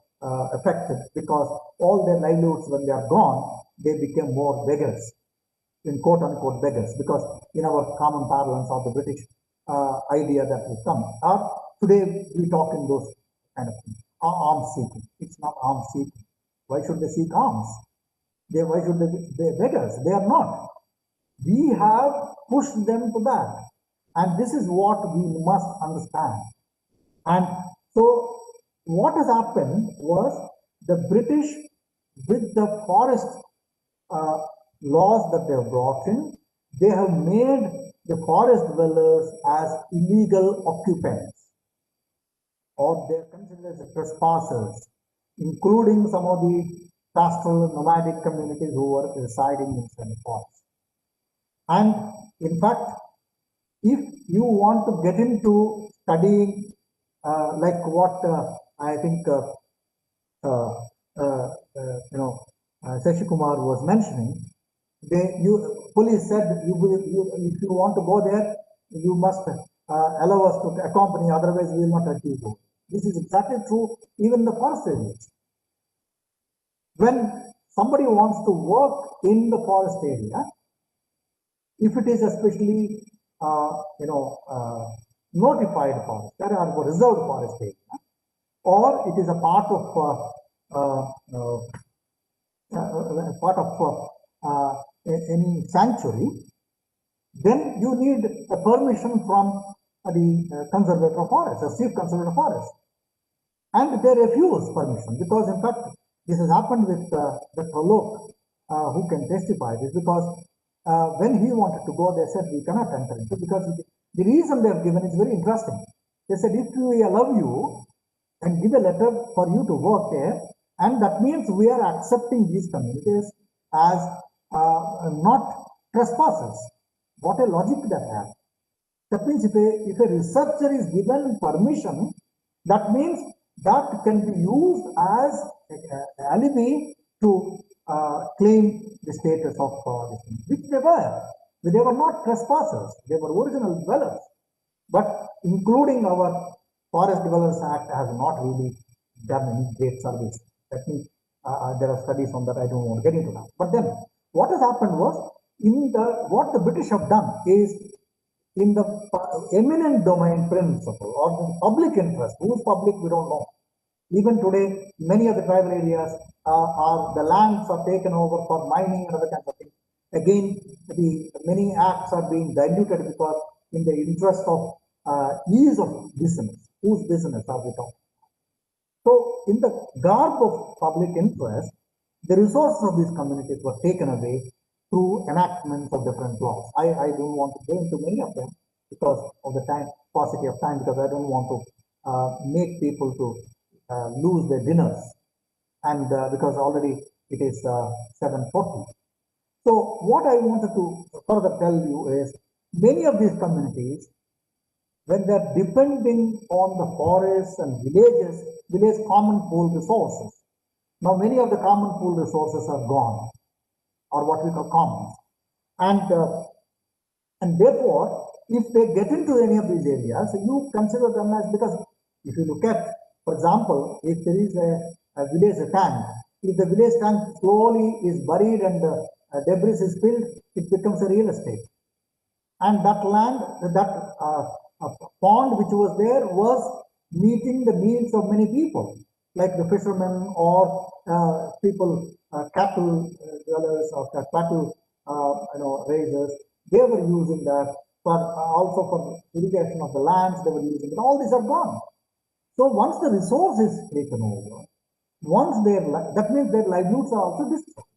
affected, because all their livelihoods, when they are gone, they became more beggars, in quote unquote beggars, because in our common parlance of the British idea that will come. Today we talk in those kind of things. Arms seeking. It's not arms seeking. Why should they seek arms? Why should they be beggars? They are not. We have pushed them to that. And this is what we must understand. And so what has happened was, the British, with the forest laws that they have brought in, they have made the forest dwellers as illegal occupants, or they are considered as trespassers, including some of the pastoral nomadic communities who were residing inside the forest. And in fact, if you want to get into studying, like what I think Shashi Kumar was mentioning, police said, if you want to go there, you must allow us to accompany, otherwise we will not let you go. This is exactly true even in the forest areas. When somebody wants to work in the forest area, if it is especially notified forest area or reserved forest area, or it is a part of any sanctuary, then you need a permission from the conservator of forest, the chief conservator of forest. And they refuse permission because, in fact, this has happened with Dr. Lok, who can testify this, because when he wanted to go, they said we cannot enter into, because the reason they have given is very interesting. They said if we allow you and give a letter for you to work there, and that means we are accepting these communities as not trespassers. What a logic that has. That means if a researcher is given permission, that means that can be used as an alibi to claim the status of this thing, which they were. They were not trespassers, they were original dwellers. But including our Forest Dwellers Act has not really done any great service. That means there are studies on that, I don't want to get into that. But then what has happened was, what the British have done is, in the eminent domain principle or the public interest, whose public we don't know. Even today, many of the tribal areas the lands are taken over for mining and other kinds of things. Again, the many acts are being diluted because in the interest of ease of business. Whose business are we talking? So, in the garb of public interest, the resources of these communities were taken away through enactments of different laws. I don't want to go into many of them because of the paucity of time, because I don't want to make people to lose their dinners, and because already it is 7:40. So what I wanted to further tell you is, many of these communities, when they're depending on the forests and village common pool resources. Now many of the common pool resources are gone, or what we call commons. And therefore, if they get into any of these areas, you consider them as, because if you look at, for example, if there is a village tank, if the village tank slowly is buried and debris is filled, it becomes a real estate. And that land, that pond which was there was meeting the needs of many people, like the fishermen or people, cattle dwellers or cattle raisers. They were using that for also for irrigation of the lands. They were using it. All these are gone. So once the resource is taken over, that means their livelihoods are also destroyed.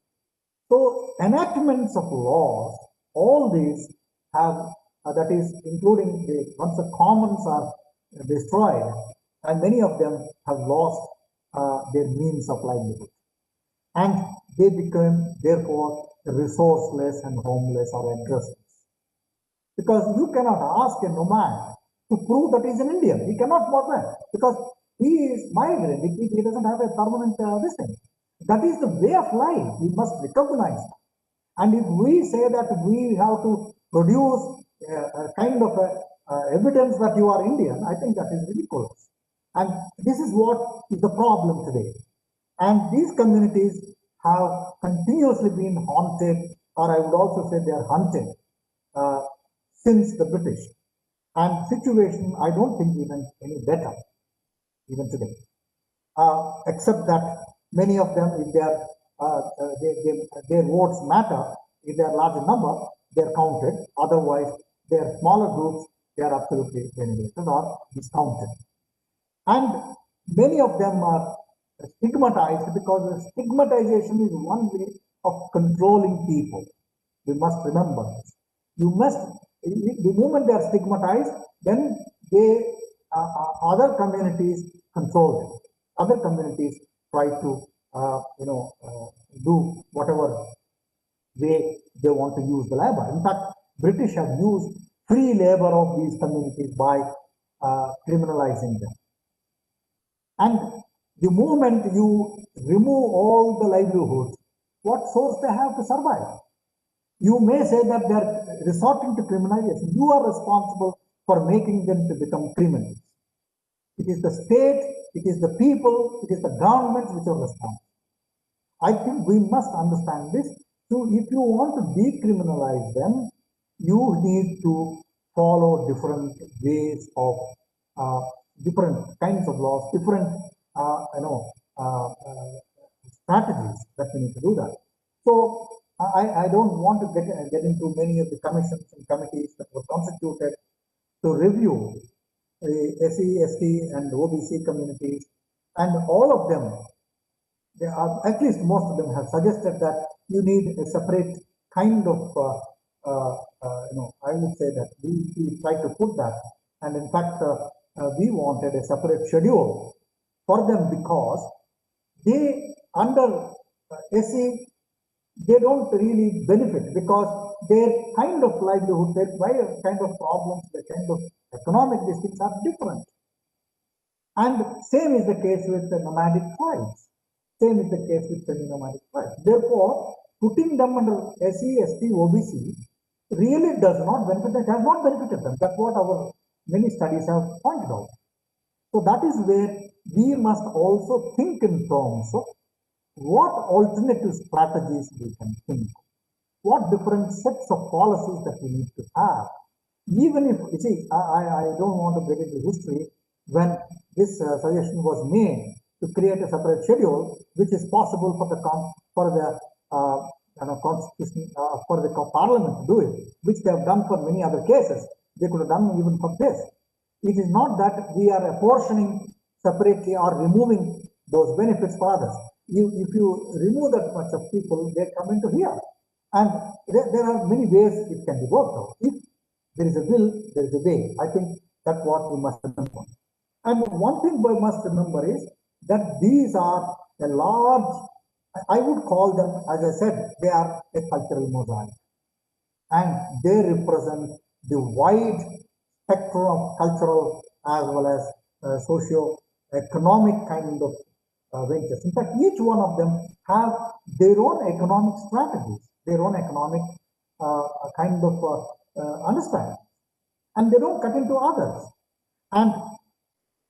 So enactments of laws, all these have, that is including once the commons are destroyed, and many of them have lost their means of livelihood. And they become, therefore, resourceless and homeless or addressless. Because you cannot ask a nomad to prove that he's an Indian. He cannot do that, because he is migrant. He doesn't have a permanent this thing. That is the way of life. We must recognize that. And if we say that we have to produce a kind of evidence that you are Indian, I think that is ridiculous. And this is what is the problem today. And these communities have continuously been haunted, or I would also say they are hunted since the British. And situation, I don't think even any better, even today. Except that many of them, if their votes matter, if they are large number, they are counted. Otherwise, they are smaller groups, they are absolutely eliminated or discounted. And many of them are stigmatized, because the stigmatization is one way of controlling people. We must remember this. You must, the moment they are stigmatized, then they other communities control them. Other communities try to do whatever way they want to use the labor. In fact, British have used free labor of these communities by criminalizing them. And the moment you remove all the livelihoods, what source they have to survive? You may say that they are resorting to criminalization. You are responsible for making them to become criminals. It is the state, it is the people, it is the government which are responsible. I think we must understand this. So if you want to decriminalize them, you need to follow different ways of different kinds of laws, different strategies that we need to do that. So I don't want to get into many of the commissions and committees that were constituted to review the SC, ST, and OBC communities, and all of them, they are, at least most of them have suggested that you need a separate kind of, I would say that we try to put that, and in fact, we wanted a separate schedule for them because they under SC, they don't really benefit because their kind of livelihood, their kind of problems, their kind of economic districts are different. And same is the case with the nomadic tribes. Same is the case with semi-nomadic tribes. Therefore, putting them under SC, ST, OBC really does not benefit them, has not benefited them. That's what our many studies have pointed out. So that is where we must also think in terms of what alternative strategies we can think, what different sets of policies that we need to have. Even if, you see, I don't want to get into history when this suggestion was made to create a separate schedule, which is possible for the constitution, for the parliament to do it, which they have done for many other cases. They could have done even for this. It is not that we are apportioning separately or removing those benefits for others. If you remove that much of people, they come into here. And there are many ways it can be worked out. If there is a will, there is a way. I think that's what we must remember. And one thing we must remember is that these are a large, I would call them, as I said, they are a cultural mosaic. And they represent the wide spectrum of cultural as well as socio-economic kind of ventures. In fact, each one of them have their own economic strategies, their own economic kind of understanding, and they don't cut into others. And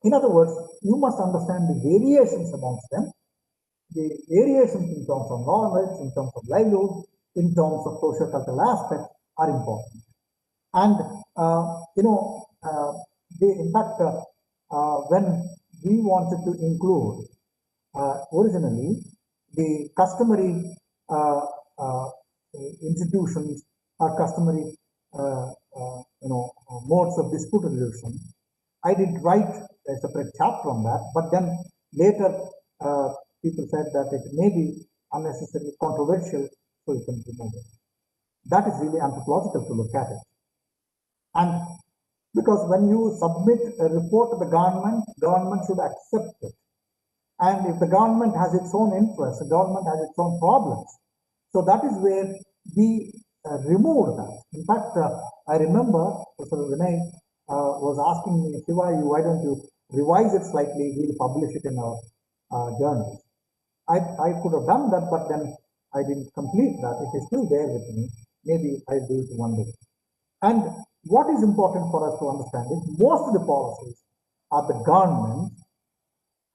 in other words, you must understand the variations amongst them, the variations in terms of knowledge, in terms of livelihood, in terms of socio-cultural aspects are important. And in fact, when we wanted to include originally the customary institutions or customary modes of dispute resolution, I did write a separate chapter on that, but then later people said that it may be unnecessarily controversial, so you can remove it. That is really anthropological to look at it. And because when you submit a report to the government should accept it. And if the government has its own interests, the government has its own problems. So that is where we removed that. In fact, I remember Professor Vinay was asking me, Shiva, why don't you revise it slightly? We'll publish it in our journals. I could have done that, but then I didn't complete that. It is still there with me. Maybe I'll do it one day. And what is important for us to understand is most of the policies of the government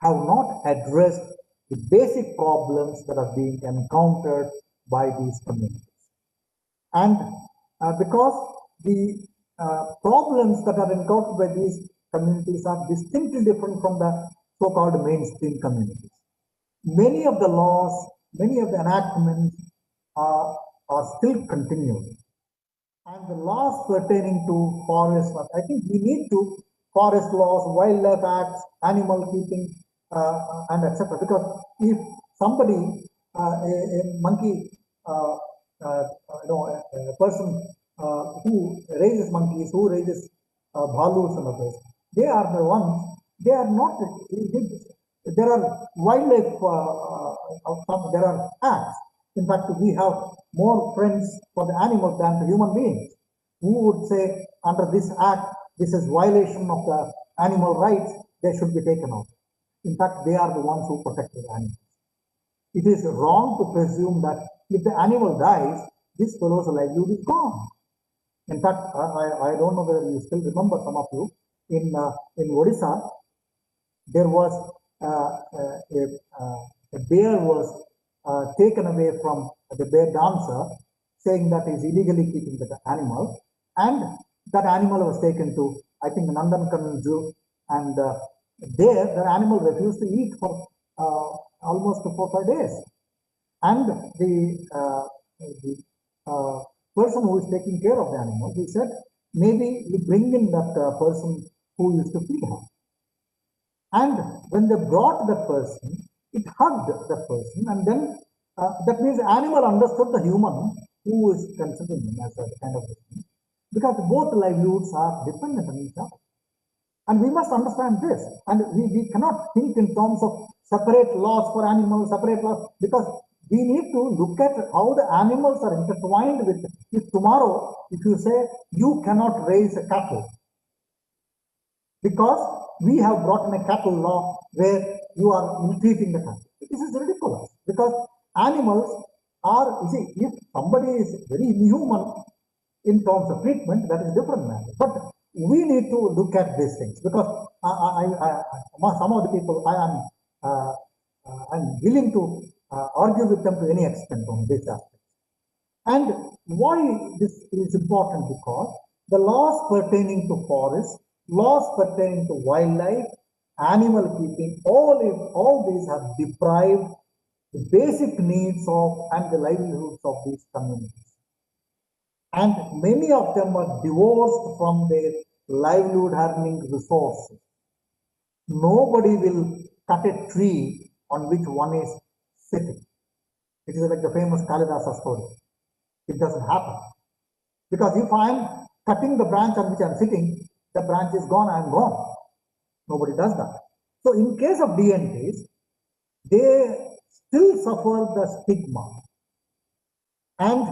have not addressed the basic problems that are being encountered by these communities. And because the problems that are encountered by these communities are distinctly different from the so-called mainstream communities. Many of the laws, many of the enactments are still continued. And the laws pertaining to forest, I think we need to forest laws, wildlife acts, animal keeping, and etc. Because if somebody, a monkey, a person who raises monkeys, who raises bhalus and others, they are the ones. They are not. There are wildlife. There are acts. In fact, we have more friends for the animals than the human beings. Who would say under this act, this is violation of the animal rights, they should be taken out. In fact, they are the ones who protect the animals. It is wrong to presume that if the animal dies, this fellow's livelihood is gone. In fact, I don't know whether you still remember, some of you, in Odisha, there was a bear was taken away from the bear dancer, saying that he's illegally keeping the animal, and that animal was taken to, I think, Nandankanan Zoo, and there the animal refused to eat for almost 4 or 5 days. And the person who is taking care of the animal, he said, maybe you bring in that person who used to feed her. And when they brought that person, it hugged that person, and then that means the animal understood the human who is considering him as a kind of person, because both livelihoods are dependent on each other. And we must understand this, and we cannot think in terms of separate laws for animals, separate laws, because we need to look at how the animals are intertwined with. If tomorrow, if you say you cannot raise a cattle, because we have brought in a cattle law where you are ill-treating the cattle. This is ridiculous, because animals are, you see, if somebody is very inhuman in terms of treatment, that is a different matter. But we need to look at these things, because some of the people I'm willing to argue with them to any extent on this aspect. And why this is important? Because the laws pertaining to forests, laws pertaining to wildlife, animal keeping, all these have deprived the basic needs of and the livelihoods of these communities. And many of them are divorced from their livelihood earning resources. Nobody will cut a tree on which one is sitting. It is like the famous Kalidasa story. It doesn't happen. Because if I am cutting the branch on which I am sitting, the branch is gone, I am gone. Nobody does that. So in case of DNTs, they still suffer the stigma and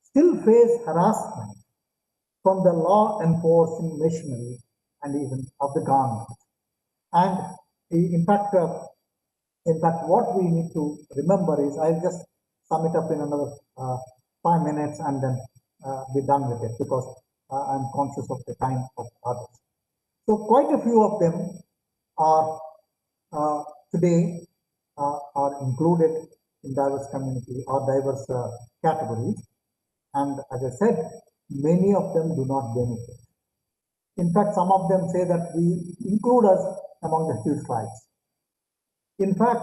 still face harassment from the law enforcing machinery and even of the government. And in fact, what we need to remember is, I'll just sum it up in another 5 minutes and then be done with it, because I'm conscious of the time of others. So quite a few of them are today are included in diverse community or diverse categories. And as I said, many of them do not benefit. In fact, some of them say that we include us among the scheduled tribes. In fact,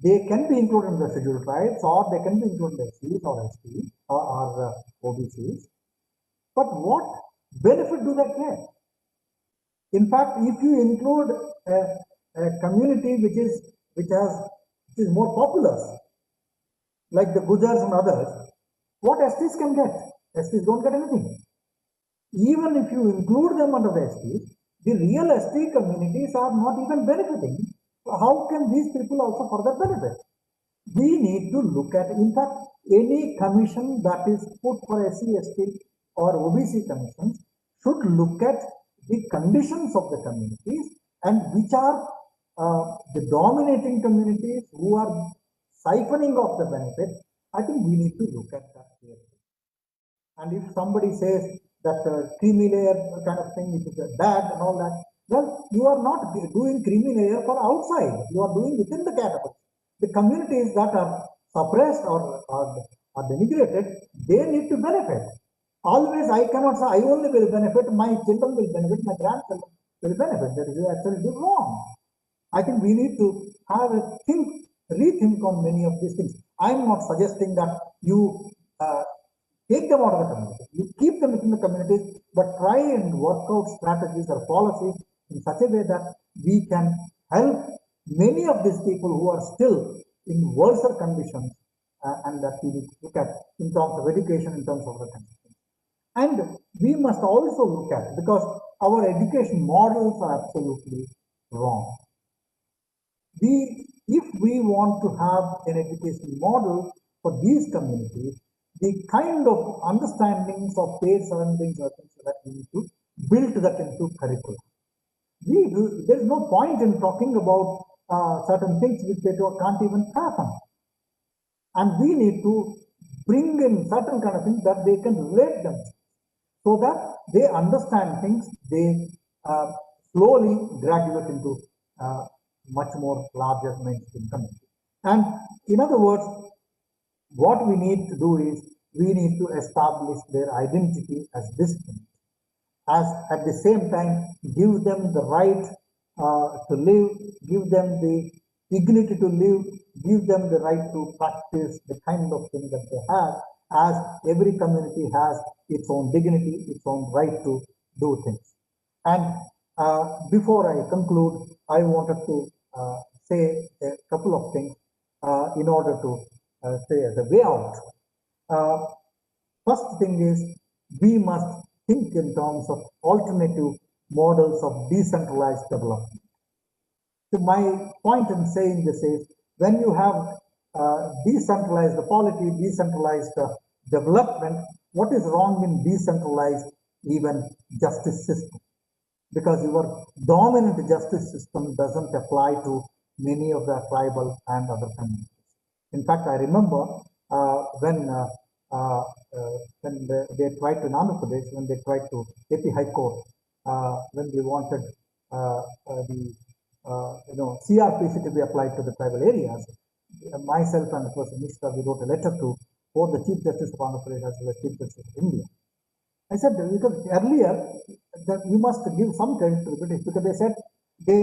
they can be included in the scheduled tribes, or they can be included in SCs or STs or OBCs. But what benefit do they get? In fact, if you include a community which is more populous, like the Gujars and others, what STs can get? STs don't get anything. Even if you include them under the STs, the real ST communities are not even benefiting. So how can these people also further benefit? We need to look at, in fact, any commission that is put for SC, ST or OBC commissions should look at the conditions of the communities and which are the dominating communities who are siphoning off the benefit. I think we need to look at that clearly. And if somebody says that creamy layer kind of thing, which is bad and all that, well, you are not doing creamy layer for outside. You are doing within the category. The communities that are suppressed or denigrated, they need to benefit. Always, I cannot say I only will benefit, my children will benefit, my grandchildren will benefit. That is absolutely wrong. I think we need to have a rethink on many of these things. I am not suggesting that you take them out of the community. You keep them within the communities, but try and work out strategies or policies in such a way that we can help many of these people who are still in worse conditions, and that we need to look at in terms of education, in terms of the conditions. And we must also look at, because our education models are absolutely wrong. If we want to have an education model for these communities, the kind of understandings of paid surroundings are things that we need to build that into curriculum. There's no point in talking about certain things which they can't even fathom. And we need to bring in certain kind of things that they can relate themselves, so that they understand things, they slowly graduate into much more larger mainstream community. And in other words, what we need to do is we need to establish their identity as distinct. as at the same time give them the right to live, give them the dignity to live, give them the right to practice the kind of thing that they have, as every community has its own dignity, its own right to do things. And before I conclude, I wanted to say a couple of things in order to say as a way out. First thing is, we must think in terms of alternative models of decentralized development. So my point in saying this is, when you have decentralized polity, decentralized development, what is wrong in decentralized even justice system? Because your dominant justice system doesn't apply to many of the tribal and other communities. In fact, I remember when they tried to in Andhra Pradesh, when they tried to get the High Court, when they wanted the CRPC to be applied to the tribal areas, myself and of course Mishra, we wrote a letter to both the Chief Justice of Andhra Pradesh as well as Chief Justice of India. I said, because earlier that you must give some credit to the British, because they said the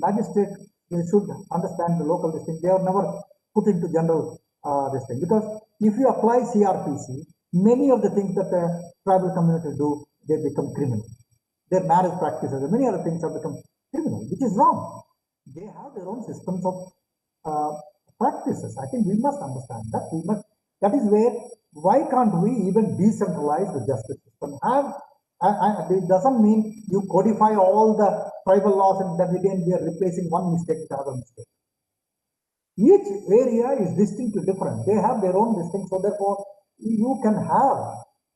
magistrate, they should understand the local distinct. They are never put into general this thing, because if you apply CRPC, many of the things that the tribal communities do, they become criminal. Their marriage practices and many other things have become criminal, which is wrong. They have their own systems of practices. I think we must understand that. That is where, why can't we even decentralize the justice system? It doesn't mean you codify all the tribal laws and that again we are replacing one mistake with another mistake. Each area is distinctly different. They have their own distinct, so therefore you can have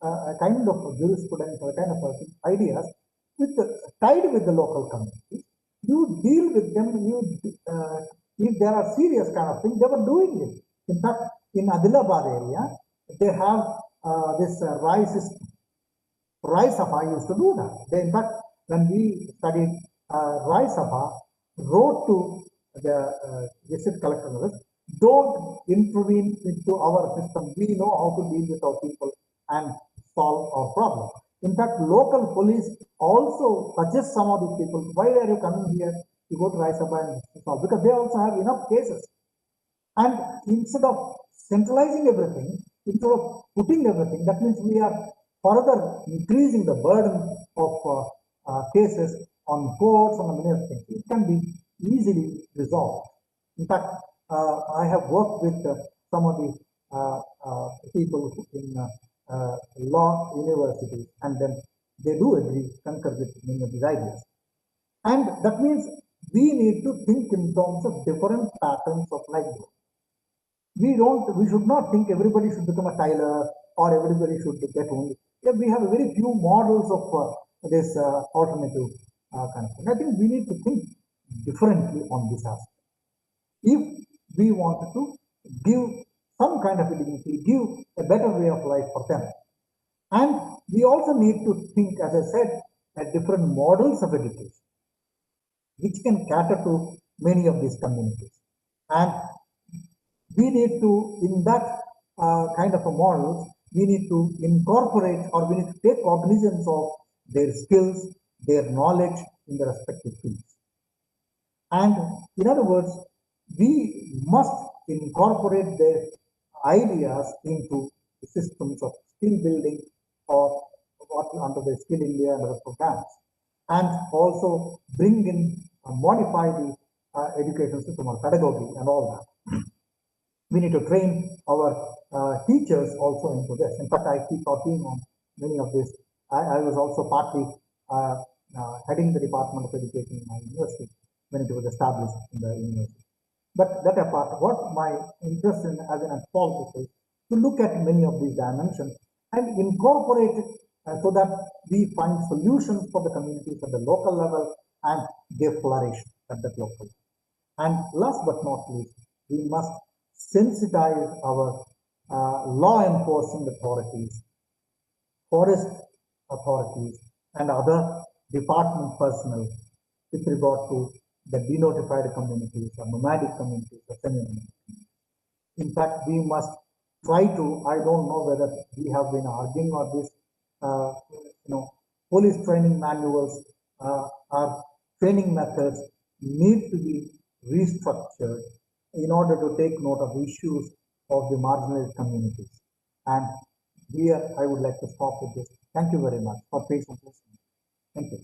a kind of jurisprudence or a kind of ideas tied with the local community. You deal with them. If there are serious kind of things, they were doing it. In fact, in Adilabad area, they have this Rai system. Rai Sabha used to do that. They, in fact, when we studied Rai Sabha, wrote to the district collector, don't intervene into our system. We know how to deal with our people and solve our problem. In fact, local police also suggest some of these people, why are you coming here to go to Rai Sabha and solve? Because they also have enough cases. And instead of centralizing everything, instead of putting everything, that means we are further increasing the burden of cases on courts and many other things. It can be easily resolved. In fact, I have worked with some of the people in law universities, and then they do agree, concur with many of these ideas. And that means we need to think in terms of different patterns of livelihood. We should not think everybody should become a tailor or everybody should get only. Yeah, we have very few models of this alternative kind of thing. I think we need to think differently on this aspect. If we want to give some kind of dignity, give a better way of life for them. And we also need to think, as I said, at different models of education, which can cater to many of these communities. And we need to, in that kind of a model, we need to incorporate or we need to take cognizance of their skills, their knowledge in the respective fields. And in other words, we must incorporate their ideas into the systems of skill building or what under the Skill India and other programs, and also bring in, modify the education system or pedagogy and all that. We need to train our teachers also into this. In fact, I keep talking on many of this. I was also partly heading the Department of Education in my university when it was established in the university. But that apart, what my interest in as an anthropologist is to look at many of these dimensions and incorporate it so that we find solutions for the communities at the local level and they flourish at that local level. And last but not least, we must sensitize our law enforcement authorities, forest authorities, and other department personnel with regard to the denotified communities or nomadic communities or semi-nomadic. In fact, we must try to, I don't know whether we have been arguing on this, police training manuals, our training methods need to be restructured in order to take note of the issues of the marginalized communities. And here I would like to stop with this. Thank you very much for patient listening. Thank you.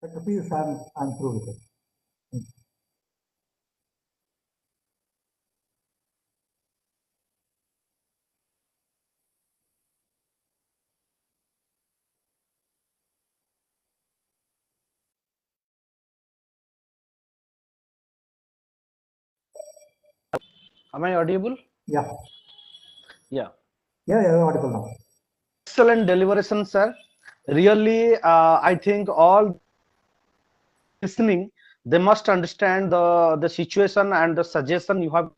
Dr. Piyush, I'm through with it. Thank you. Am I audible? Yeah, Yeah. you're audible now. Excellent deliberation, sir. Really, I think all listening, they must understand the situation and the suggestion you have,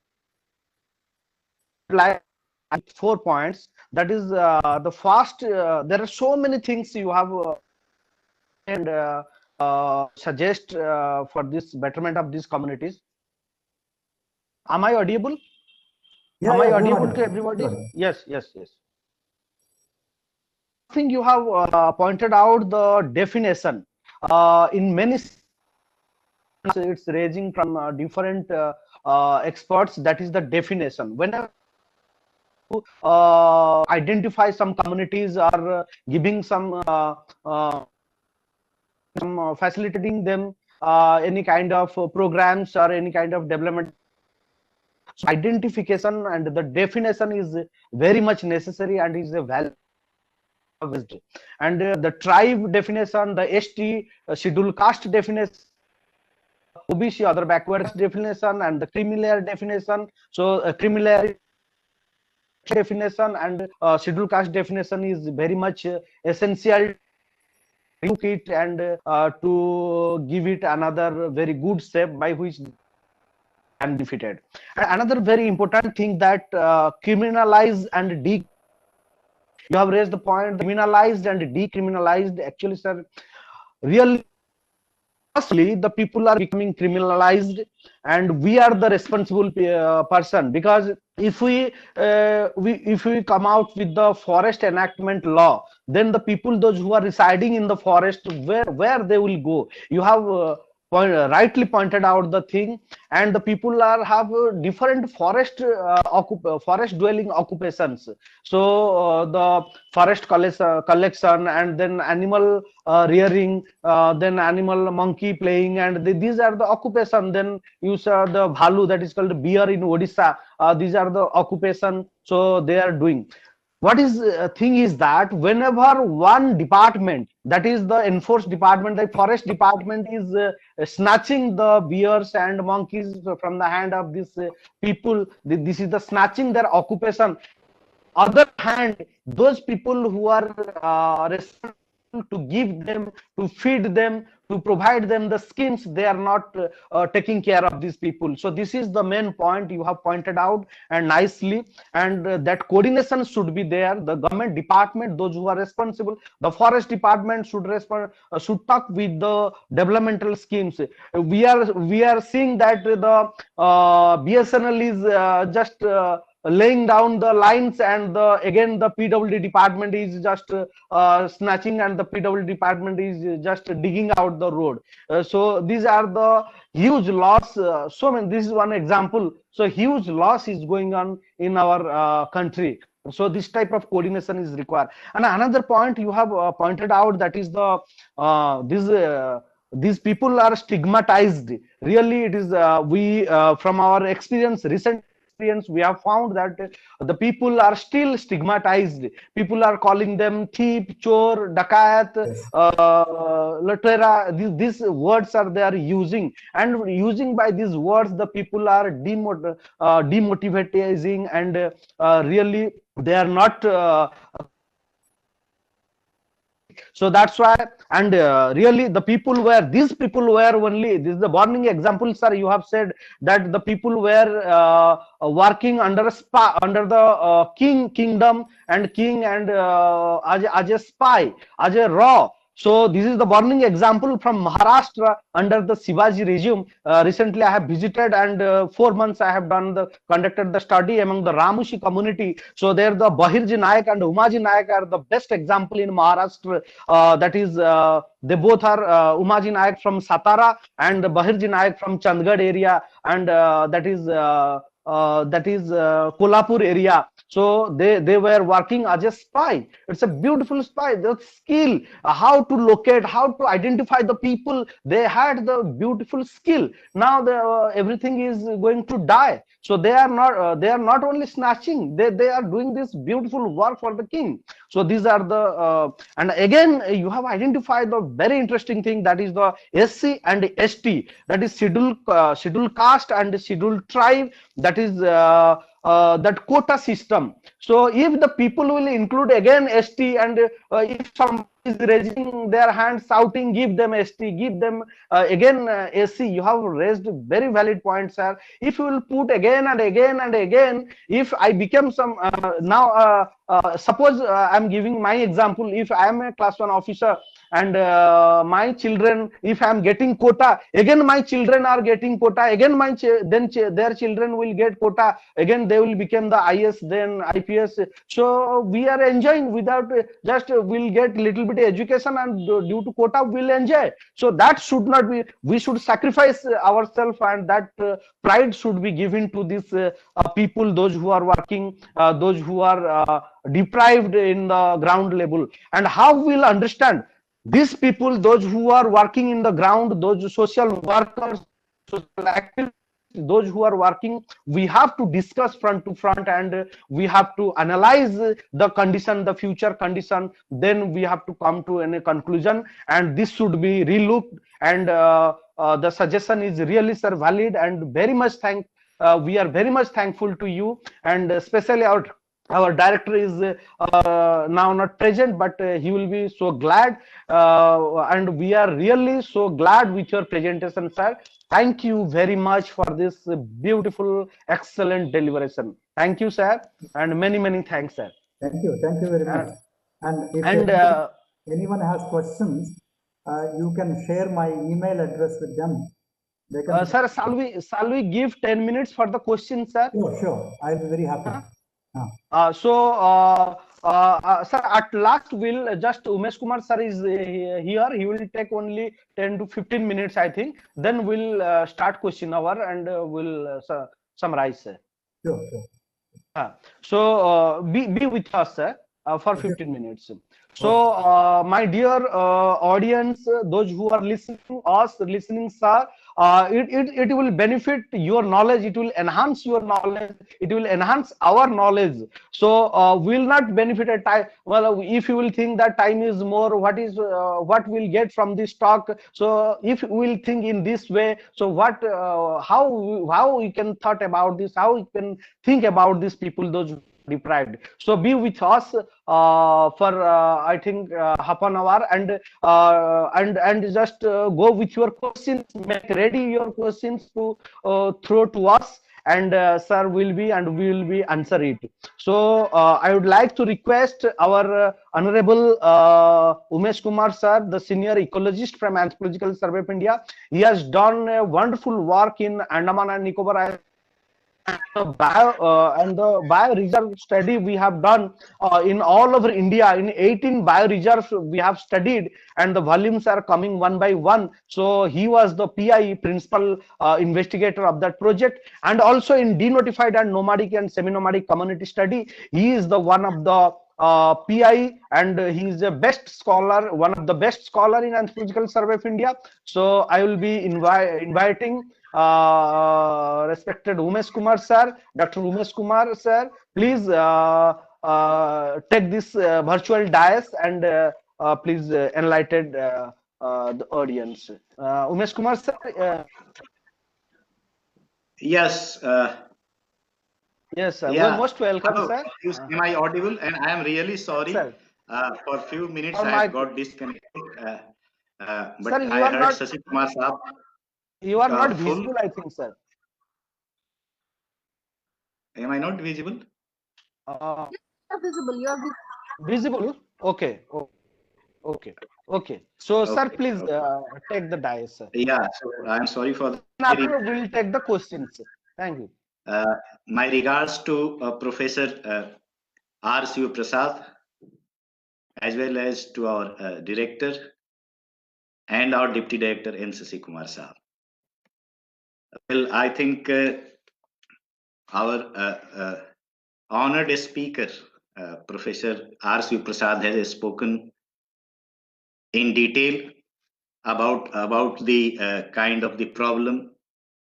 like 4 points. That is the first. There are so many things you have and suggest for this betterment of these communities. Am I audible? Yeah, Am I you're audible to audible. everybody? You're audible. Yes, yes, yes. I think you have pointed out the definition in many. It's ranging from different experts. That is the definition. Whenever identify some communities or giving uh, some facilitating them any kind of programs or any kind of development. So identification and the definition is very much necessary and is a value. And the tribe definition, the ST scheduled caste definition, OBC other backward definition, and the creamy layer definition. So creamy layer definition and scheduled caste definition is very much essential to look it and to give it another very good step by which can be defeated. And another very important thing that criminalize and you have raised the point, criminalized and decriminalized. Actually, sir, really firstly the people are becoming criminalized and we are the responsible person, because if we come out with the forest enactment law, then the people, those who are residing in the forest, where they will go? You have rightly pointed out the thing, and the people are have different forest dwelling occupations. So the forest collection, and then animal rearing, then animal monkey playing, and these are the occupation. Then you saw the bhalu, that is called bear in Odisha. These are the occupation, so they are doing. What is thing is that whenever one department, that is the enforced department, the forest department, is snatching the bears and monkeys from the hand of these people, this is the snatching their occupation. Other hand, those people who are responsible to give them, to feed them, to provide them the schemes, they are not taking care of these people. So this is the main point you have pointed out and nicely, and that coordination should be there. The government department, those who are responsible, the forest department should respond, should talk with the developmental schemes. We are seeing that the BSNL is just laying down the lines, and again the PWD department is just snatching, and the PWD department is just digging out the road. So these are the huge loss. So many, this is one example. So huge loss is going on in our country. So this type of coordination is required. And another point you have pointed out, that is the these people are stigmatized. Really, it is we from our experience, recent experience, we have found that the people are still stigmatized. People are calling them thief, chor, dakat, Yes. latera. These words are they are using, and using by these words, the people are demotivating, and really they are not so that's why. And really the people were, these people were only, this is the burning example, sir. You have said that the people were working under a spy, under the kingdom and king, and as a spy, as a raw. So this is the burning example from Maharashtra under the Shivaji regime. Recently, I have visited, and 4 months I have conducted the study among the Ramushi community. So there, the Bahirji Nayak and Umaji Nayak are the best example in Maharashtra. That is, they both are Umaji Nayak from Satara and Bahirji Nayak from Chandgarh area, and that is Kolhapur area. So they were working as a spy. It's a beautiful spy. The skill, how to locate, how to identify the people. They had the beautiful skill. Now everything is going to die. So they are not only snatching. They are doing this beautiful work for the king. So these are the and again you have identified the very interesting thing, that is the SC and ST, that is scheduled caste and scheduled tribe, that is that quota system. So if the people will include again ST, and if some is raising their hand shouting, give them ST, give them again SC, you have raised very valid points, sir. If you will put again and again and again, if I become some now suppose I'm giving my example. If I am a class 1 officer, and my children, if I am getting quota, again my children are getting quota, again their children will get quota, again they will become the IS, then IPS. So we are enjoying without just we'll get little bit education, and due to quota we'll enjoy. So that should not be. We should sacrifice ourselves, and that pride should be given to these people, those who are working, those who are deprived in the ground level. And how we'll understand these people, those who are working in the ground, those social workers, social activists, those who are working, we have to discuss front to front, and we have to analyze the condition, the future condition. Then we have to come to a conclusion, and this should be relooked. And the suggestion is really, sir, valid, and very much we are very much thankful to you, and especially our director is now not present, but he will be so glad, and we are really so glad with your presentation, sir. Thank you very much for this beautiful, excellent deliberation. Thank you, sir, and many thanks, sir. Thank you very much. And if And anyone has questions, you can share my email address with them. They can. sir, shall we give 10 minutes for the question, sir? Sure. I'll be very happy. Sir, at last, will just Umesh Kumar sir is here. He will take only 10 to 15 minutes, I think. Then we'll start question hour, and we'll summarize, sir. Sure. So be with us, sir, for 15 minutes. So my dear audience, those who are listening, sir, it will benefit your knowledge, it will enhance your knowledge, it will enhance our knowledge. So we'll not benefit at time. Well, if you will think that time is more, what we'll get from this talk. So if we'll think in this way, so how we can thought about this, how we can think about these people, those deprived. So be with us for I think half an hour, and just go with your questions, make ready your questions to throw to us, and sir will be, and we will be answer it. So I would like to request our honorable Umesh Kumar sir, the senior ecologist from Anthropological Survey of India. He has done a wonderful work in Andaman and Nicobar Islands. The bioreserve study we have done in all over India. In 18 bioreserves we have studied, and the volumes are coming one by one. So he was the PI, principal investigator of that project, and also in denotified and nomadic and semi-nomadic community study, he is the one of the PI, and he is the best scholar, one of the best scholar in Anthropological Survey of India. So I will be inviting respected Umesh Kumar sir, Dr. Umesh Kumar sir, please take this virtual dais, and please enlighten the audience. Umesh Kumar sir. Yes. Yes, sir. Yeah. You're most welcome, Hello. sir. Am I audible? And I am really sorry. Sir. For a few minutes For I my- got disconnected. But Sir, you I are heard not- Shashi Kumar Saab. You are not full. visible, I think, sir. Am I not visible? Uh, You're visible. You're visible. Visible? Okay. Okay. Okay. So, sir, Okay, please okay. take the dice, sir. Yeah, so I'm sorry for the After we'll take the questions. Thank you. my regards to Professor R. Siv Prasad, as well as to our director and our deputy director N. Sasi Kumar Saab. Well, I think our honored speaker, Professor R. Siv Prasad, has spoken in detail about the kind of the problem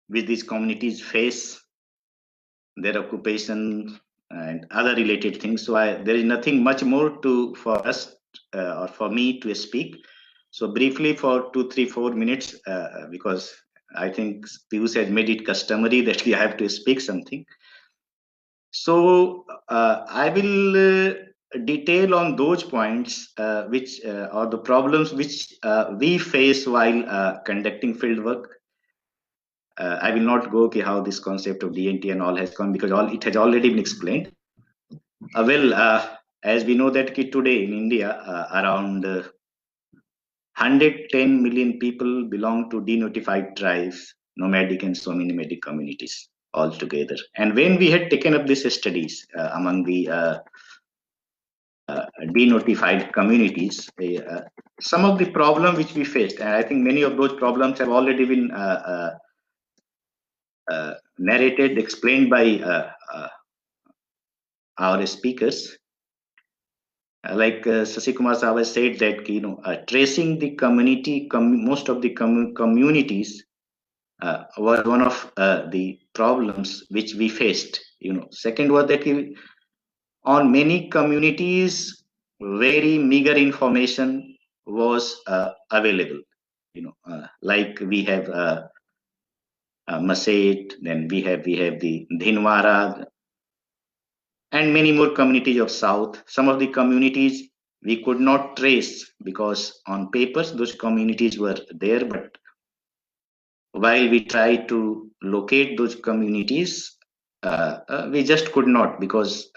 which these communities face, their occupation and other related things. So there is nothing much more to for us or for me to speak. So briefly for 2, 3, 4 minutes, because I think Piyush had made it customary that we have to speak something. So I will detail on those points which are the problems which we face while conducting field work. I will not go okay how this concept of DNT and all has come because it has already been explained. As we know that today in India, around 110 million people belong to denotified tribes, nomadic and semi-nomadic communities altogether. And when we had taken up these studies among the denotified communities, some of the problem which we faced, and I think many of those problems have already been narrated, explained by our speakers. Like Sasi Kumar Saab has said that tracing the community, most of the communities was one of the problems which we faced. Second was that on many communities, very meager information was available. Like we have Masait, then we have the Dhinwara, and many more communities of South. Some of the communities we could not trace because on papers those communities were there, but while we tried to locate those communities, we just could not because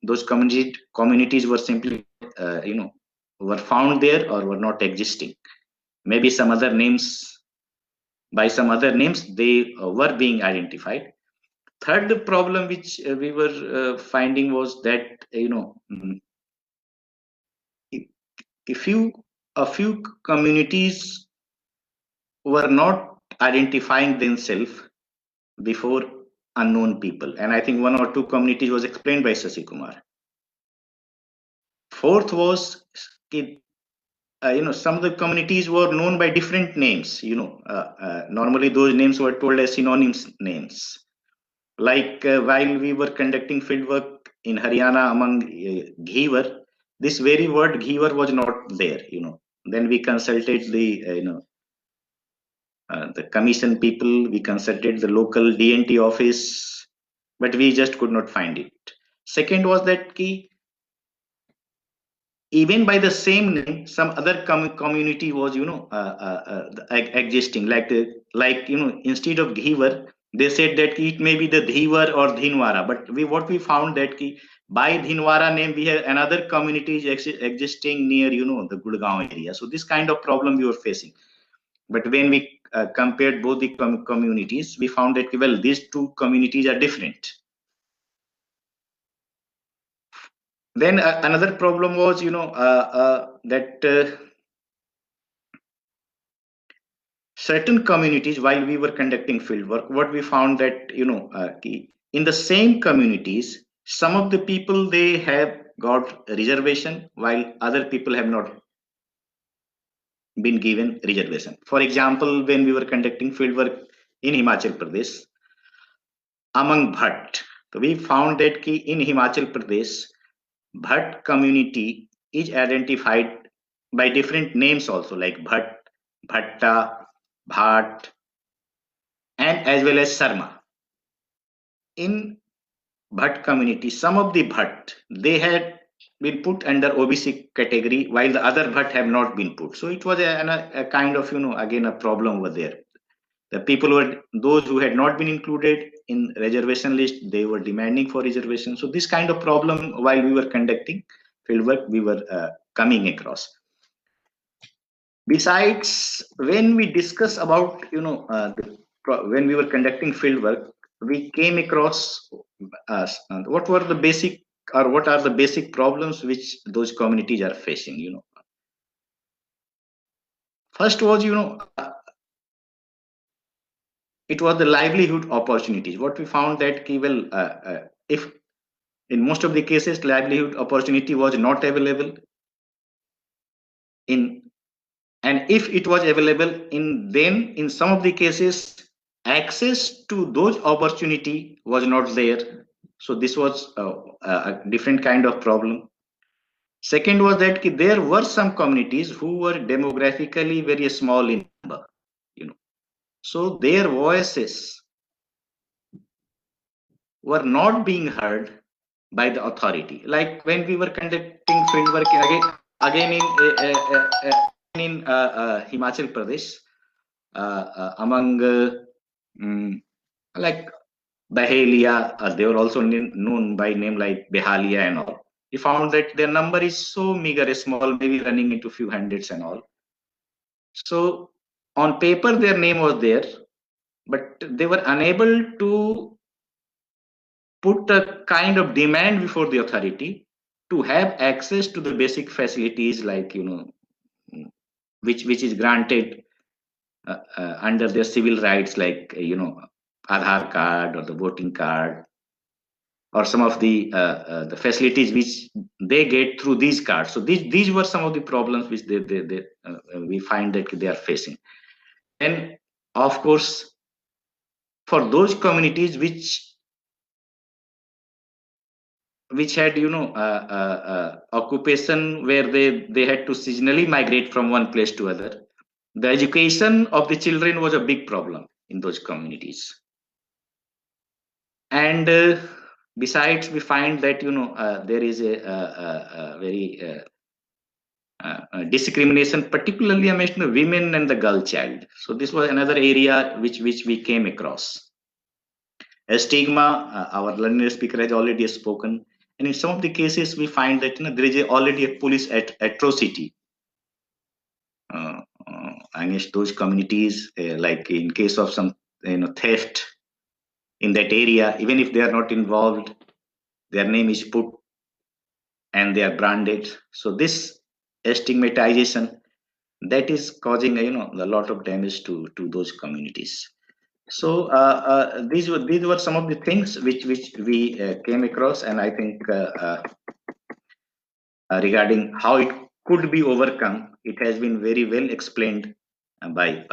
those communities were simply, were found there or were not existing. Maybe some other names, by some other names, they were being identified. Third problem which we were finding was that a few communities were not identifying themselves before unknown people, and I think one or two communities was explained by Sasi Kumar. Fourth was some of the communities were known by different names. Normally those names were told as synonyms names. Like while we were conducting fieldwork in Haryana among Ghiwar, this very word Ghiwar was not there. Then we consulted the commission people, we consulted the local DNT office, but we just could not find it. Second was that even by the same name, some other community was existing. Like instead of Ghiwar, they said that it may be the Dhiwar or Dhinwara. But what we found that by Dhinwara name we have another community existing near the Gurgaon area. So this kind of problem we were facing. But when we compared both the communities, we found that these two communities are different. Then another problem was that certain communities, while we were conducting fieldwork, what we found that in the same communities, some of the people they have got reservation, while other people have not been given reservation. For example, when we were conducting fieldwork in Himachal Pradesh among Bhatt, so we found that in Himachal Pradesh, Bhatt community is identified by different names also, like Bhatt, Bhatta, Bhat, and as well as Sarma. In Bhatt community, some of the Bhatt, they had been put under OBC category, while the other Bhatt have not been put. So it was a kind of, again, a problem over there. The people those who had not been included in reservation list, they were demanding for reservation. So this kind of problem, while we were conducting fieldwork, we were coming across. Besides, when we discuss about, when we were conducting field work, we came across what were the basic, or what are the basic problems which those communities are facing. First was, it was the livelihood opportunities. What we found that, if in most of the cases livelihood opportunity was not available in, and if it was available in, then in some of the cases access to those opportunity was not there. So this was a different kind of problem. Second was that there were some communities who were demographically very small in number, so their voices were not being heard by the authority. Like when we were conducting field work again in Himachal Pradesh, among like Bahelia, they were also known by name like Behalia and all. We found that their number is so meager, small, maybe running into few hundreds and all. So on paper, their name was there, but they were unable to put a kind of demand before the authority to have access to the basic facilities, like, which is granted under their civil rights, like, Aadhaar card or the voting card, or some of the facilities which they get through these cards. So these were some of the problems which we find that they are facing. And of course, for those communities which had, occupation where they had to seasonally migrate from one place to other, the education of the children was a big problem in those communities. And besides, we find that, there is a very discrimination, particularly amongst the women and the girl child. So this was another area which we came across. A stigma, our learned speaker has already spoken, and in some of the cases we find that, there is already a police atrocity against those communities, like in case of some, theft in that area. Even if they are not involved, their name is put and they are branded. So this stigmatization, that is causing, a lot of damage to those communities. So these were some of the things which we came across, and I think regarding how it could be overcome, it has been very well explained by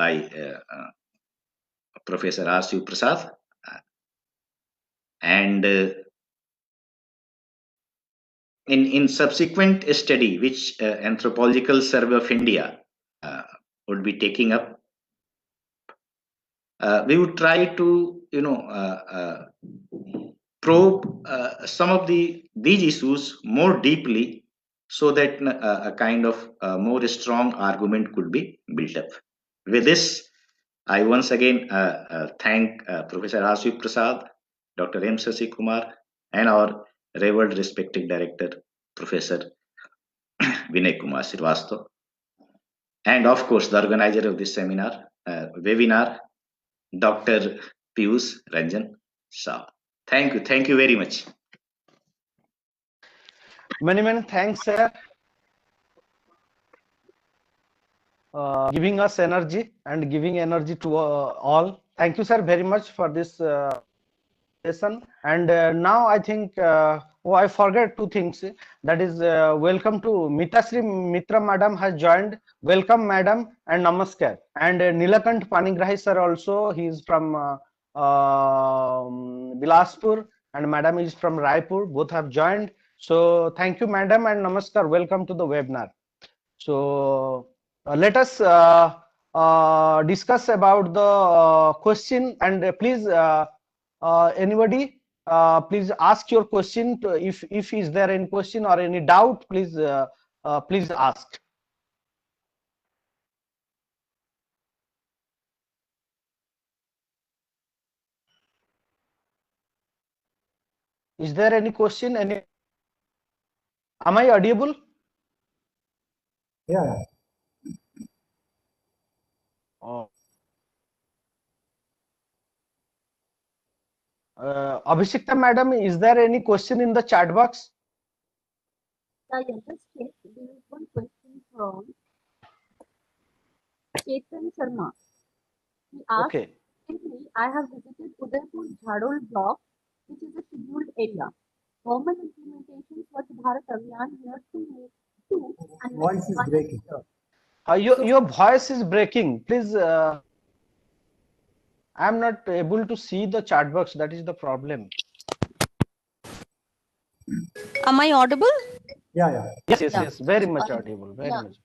Professor R. Shiv Prasad, and in subsequent study, which Anthropological Survey of India would be taking up, we would try to, probe some of these issues more deeply, so that a kind of more strong argument could be built up. With this, I once again thank Professor R. Shiv Prasad, Dr. M. Sasi Kumar, and our revered respected director, Professor Vinay Kumar Srivastava, and of course the organizer of this seminar, webinar, Dr. Piyush Ranjan Saw. Thank you very much. Many thanks, sir, giving us energy and giving energy to all. Thank you, sir, very much for this session. And now I think, I forget two things. That is, welcome to Mitashri Mitra Madam has joined. Welcome, Madam, and Namaskar. And Nilakant Panigrahi sir also, he is from Bilaspur, and Madam is from Raipur. Both have joined. So thank you, Madam, and Namaskar. Welcome to the webinar. So let us discuss about the question, and please, anybody, please ask your question. If is there any question or any doubt, please please ask. Is there any question? Am I audible? Yeah. Oh. Abhishekta madam, is there any question in the chat box? I understand there is one question from Chetan Sharma. He asked, Okay. recently I have visited Udaipur Jhadol block, which is a scheduled area. Government implementation Swachh Bharat Abhiyan here to and next Voice is 1 breaking. year. Your voice is breaking. Please, I'm not able to see the chat box. That is the problem. Am I audible? Yeah. Yes. Very much audible. Very Yeah. much.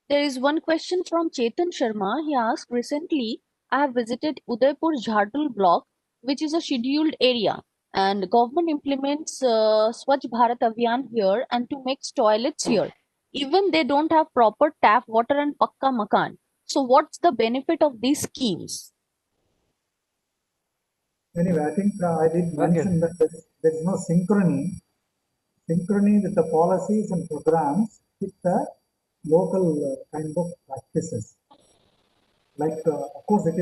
There is one question from Chetan Sharma. He asked, recently I have visited Udaipur Jhadul block, which is a scheduled area, and government implements Swachh Bharat Abhiyan here and to mix toilets here. Even they don't have proper tap water and pakka makan. So what's the benefit of these schemes? Anyway, I think I did mention Again. that there is no synchrony with the policies and programs with the local kind of practices. Like, of course, it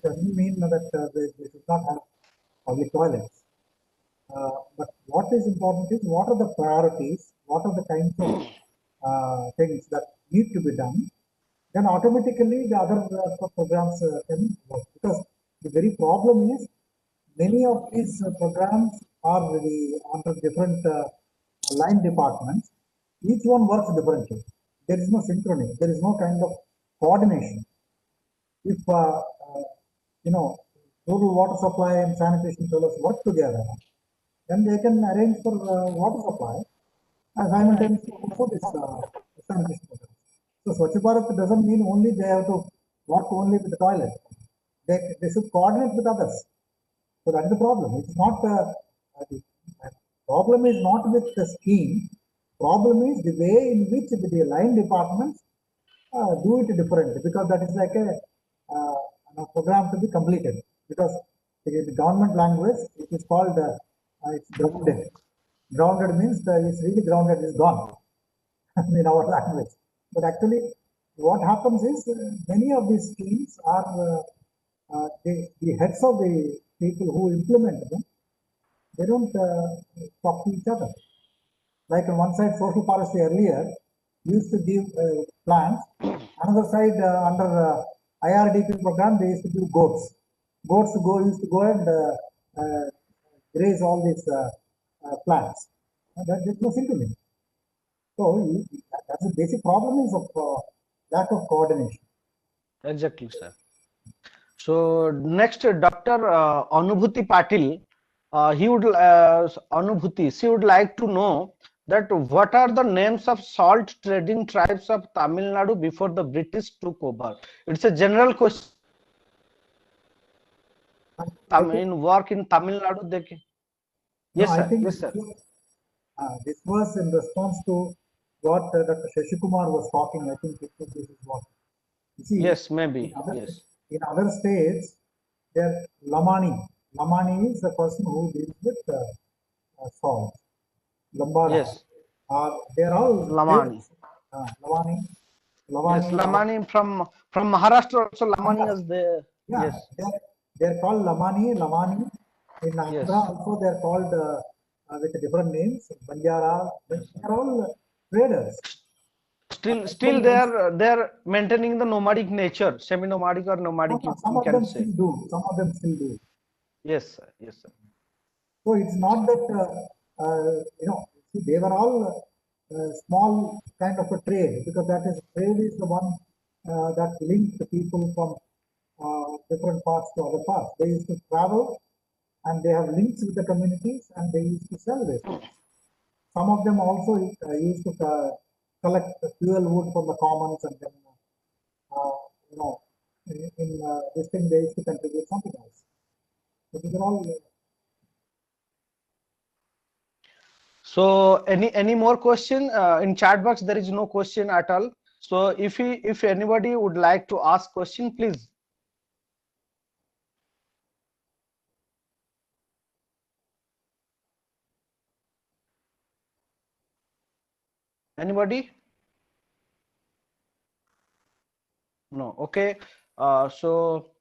doesn't mean that they should not have public toilets. But what is important is what are the priorities, what are the kinds of things that need to be done, then automatically the other programs can work. Because the very problem is many of these programs are under different line departments. Each one works differently. There is no synchrony. There is no kind of coordination. If rural water supply and sanitation fellows work together, then they can arrange for water supply and simultaneously also this sanitation program. So Swachh Bharat doesn't mean only they have to work only with the toilet. They should coordinate with others. So that is the problem. It's not the problem is not with the scheme. Problem is the way in which the line departments do it differently, because that is like a program to be completed. Because the government language, it is called it's grounded. Grounded means it's really grounded, is gone in our language. But actually, what happens is many of these schemes are the heads of the people who implement them, they don't talk to each other. Like on one side, social forestry earlier used to give plants. Another side, under IRDP program, they used to give goats. Goats used to go and graze all these plants. There's no synchrony. So that's the basic problem is of lack of coordination. Exactly, sir. So next, Dr. Anubhuti Patil, she would like to know that what are the names of salt trading tribes of Tamil Nadu before the British took over? It's a general question. I think, In work in Tamil Nadu, no, yes, I sir. think Yes, sir. this was in response to what Dr. Shashikumar was talking. I think this is what. You see, Yes, maybe. Yes. in other states, there Lamani. Lamani is the person who deals with salt. Lambada. Yes. They're all Lamani. states. Lavani. Yes, Lavani or Lamani from Maharashtra also. Lamani is there. yeah, Yes. they're called Lamani, Lavani. In Yes. Andhra also they're called with different names. Banjara. Yes. They're all traders. Still they are maintaining the nomadic nature, semi-nomadic or nomadic, Some you of can them say. still do. Some of them still do. Yes, sir. Yes, sir. So it's not that see, they were all small kind of a trade, because trade is the one that linked the people from different parts to other parts. They used to travel and they have links with the communities and they used to sell this. Some of them also used to collect the fuel wood from the commons, and then you know in this thing they used to contribute something else. So these are all So any more question in chat box? There is no question at all. So if anybody would like to ask question, please. Anybody? No. Okay. So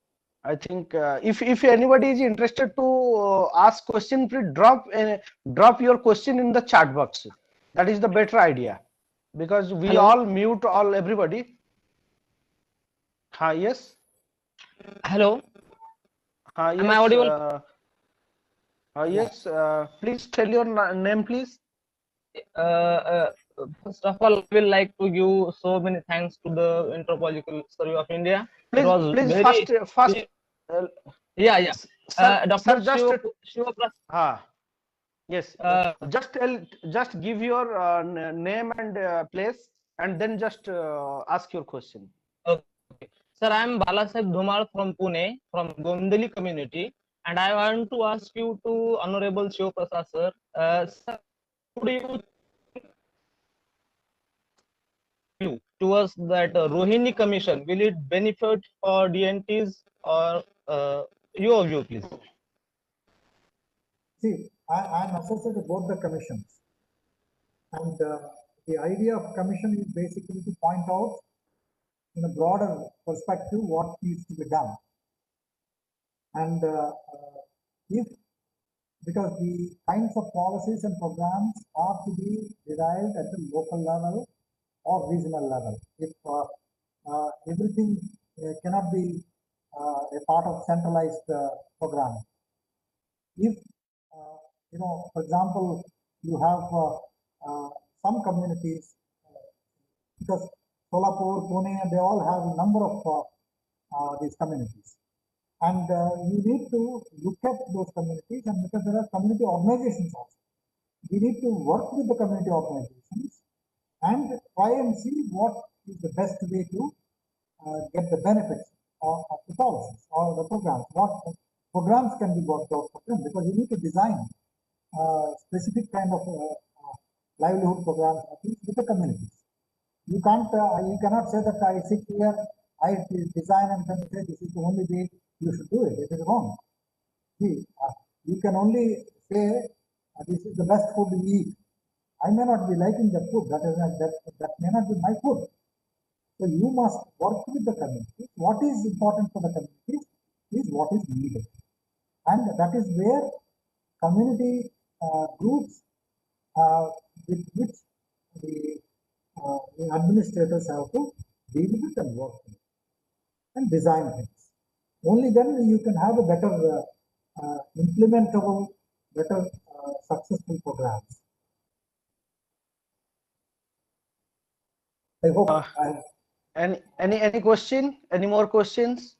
I think if anybody is interested to ask question, please drop your question in the chat box. That is the better idea, because we Hello. all mute all everybody. Yes. Hello. Am Yes. I audible? Yes. Please tell your name, please. First of all, I will like to give so many thanks to the Anthropological Survey of India. It Please, was please very, first. yeah. Sir, Dr. just Shiva yes. uh, Just give your name and place, and then just ask your question. okay. Sir, I am Balasaheb Dhumal from Pune, from Gondali community, and I want to ask you to Honorable Shiva Prasad sir, sir, could you towards that Rohini Commission, will it benefit for DNTs or your view, please? See, I'm associated with both the commissions. And the idea of commission is basically to point out in a broader perspective what needs to be done. And if, because the kinds of policies and programs are to be derived at the local level or regional level. If everything cannot be a part of centralized program. If, for example, you have some communities, because Solapur, Pune, they all have a number of these communities. And you need to look at those communities, and because there are community organizations also. We need to work with the community organizations and try and see what is the best way to get the benefits of the policies or the programs. What programs can be worked out for them, because you need to design specific kind of livelihood programs with the communities. You cannot say that I sit here, I design and then say this is the only way you should do it. It is wrong. See, you can only say this is the best food you eat. I may not be liking that food. That may not be my food. So you must work with the community. What is important for the community is what is needed, and that is where community groups with which the administrators have to deal with and work with and design things. Only then you can have a better implementable, better successful programs. I hope I. Any question? Any more questions?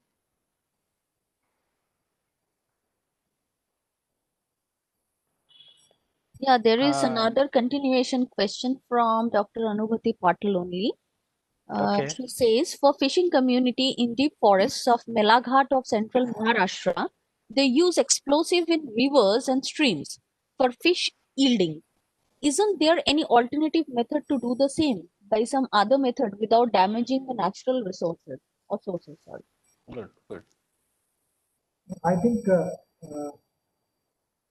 Yeah, there is another continuation question from Dr. Anubhati Patil only. Okay. She says, for fishing community in deep forests of Melaghat of central Maharashtra, they use explosive in rivers and streams for fish yielding. Isn't there any alternative method to do the same by some other method without damaging the natural resources or sources? Sorry. Good. I think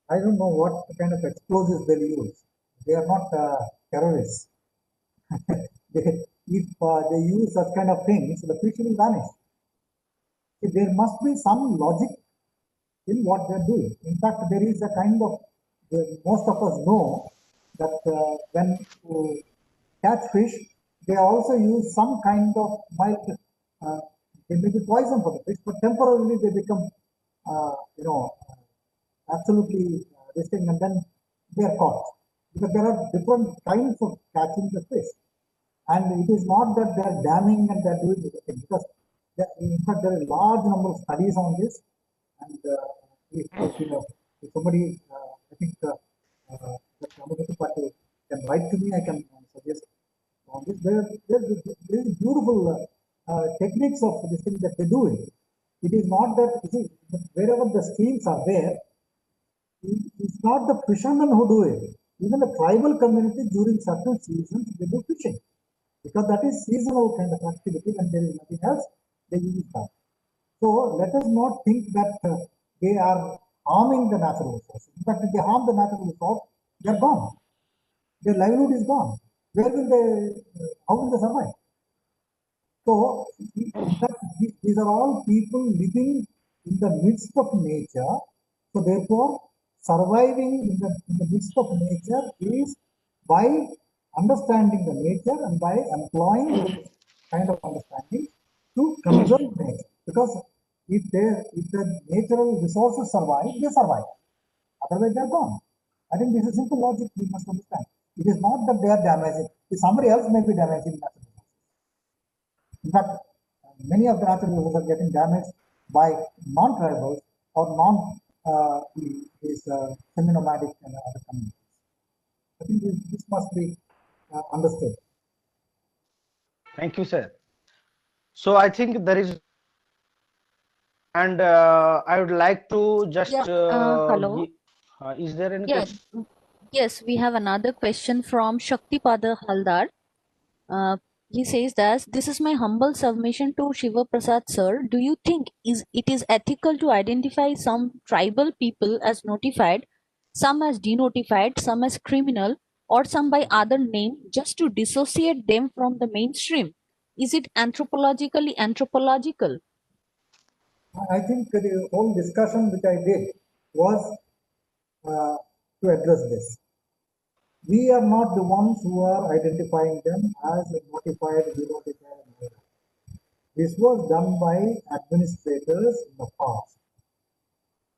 I don't know what kind of explosives they'll use. They are not terrorists. If they use such kind of things, the fish will vanish. So there must be some logic in what they're doing. In fact, there is a kind of, most of us know that when you catch fish, they also use some kind of mild, they may be poison for the fish, but temporarily they become, absolutely this thing, and then they are caught. Because there are different kinds of catching the fish. And it is not that they are damming and they are doing everything, because in fact there are a large number of studies on this. And if somebody, I think Dr. Patil can write to me, I can suggest on this. There is beautiful techniques of this thing that they do it. It is not that, you see, wherever the streams are there, it's not the fishermen who do it. Even the tribal community during certain seasons, they do fishing. Because that is seasonal kind of activity, when there is nothing else, they use that. So let us not think that they are harming the natural resources. In fact, if they harm the natural resource, they are gone. Their livelihood is gone. Where will they, how will they survive? So, in fact, these are all people living in the midst of nature. So, therefore, surviving in the midst of nature is by understanding the nature and by employing this kind of understanding to conserve nature. Because if the natural resources survive, they survive. Otherwise, they're gone. I think this is simple logic we must understand. It is not that they are damaging. If somebody else may be damaging natural resources. In fact, many of the natural resources are getting damaged by non-tribals or these semi-nomadic and other communities. I think this must be understood. Thank you, sir. So I think there is, and I would like to just Yeah. Hello. is there any Yes. question? Yes, we have another question from Shaktipada Haldar. He says that this is my humble submission to Shiva Prasad sir. Do you think it is ethical to identify some tribal people as notified, some as denotified, some as criminal, or some by other name just to dissociate them from the mainstream? Is it anthropological? I think the whole discussion which I did was to address this. We are not the ones who are identifying them as notified, denotified, and all that. This was done by administrators in the past.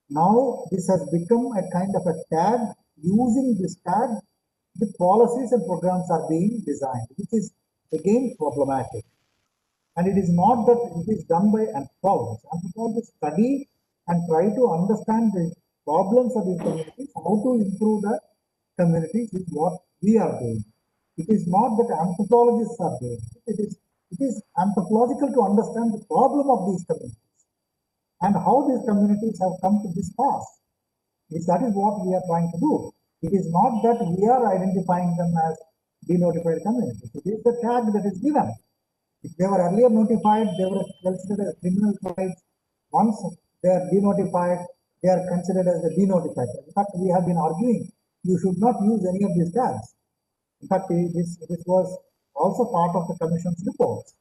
Now this has become a kind of a tag. Using this tag, the policies and programs are being designed, which is again problematic. And it is not that it is done by anthropologists. Anthropologists study and try to understand the problems of these communities, how to improve the communities is what we are doing. It is not that anthropologists are doing it. It is anthropological to understand the problem of these communities and how these communities have come to this pass. That is what we are trying to do. It is not that we are identifying them as denotified communities. It is the tag that is given. If they were earlier notified, they were considered as criminal tribes. Once they are denotified, they are considered as the denotified. In fact, we have been arguing you should not use any of these tags. In fact, this was also part of the commission's reports.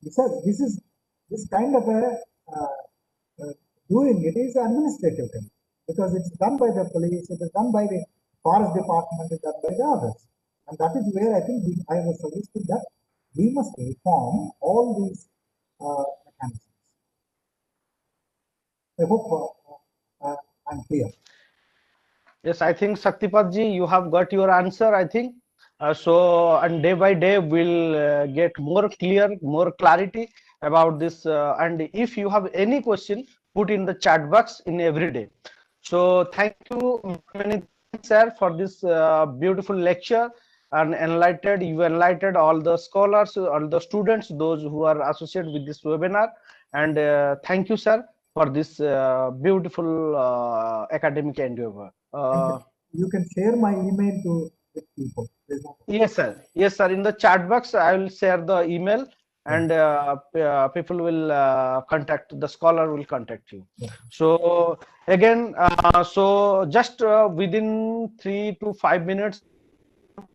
This is this kind of a doing it is administrative thing because it's done by the police, it is done by the forest department, it is done by the others, and that is where I think I was suggesting that we must reform all these mechanisms. I hope I'm clear. Yes, I think Shaktipat ji, you have got your answer, I think. So, and day by day, we'll get more clear, more clarity about this. And if you have any question, put in the chat box in every day. So, thank you many thanks, sir, for this beautiful lecture and you enlightened all the scholars, all the students, those who are associated with this webinar. And thank you, sir, for this beautiful academic endeavor. You can share my email to people. Yes, sir. Yes, sir. In the chat box, I will share the email, and people will contact the scholar will contact you. Yeah. So again, so just within 3 to 5 minutes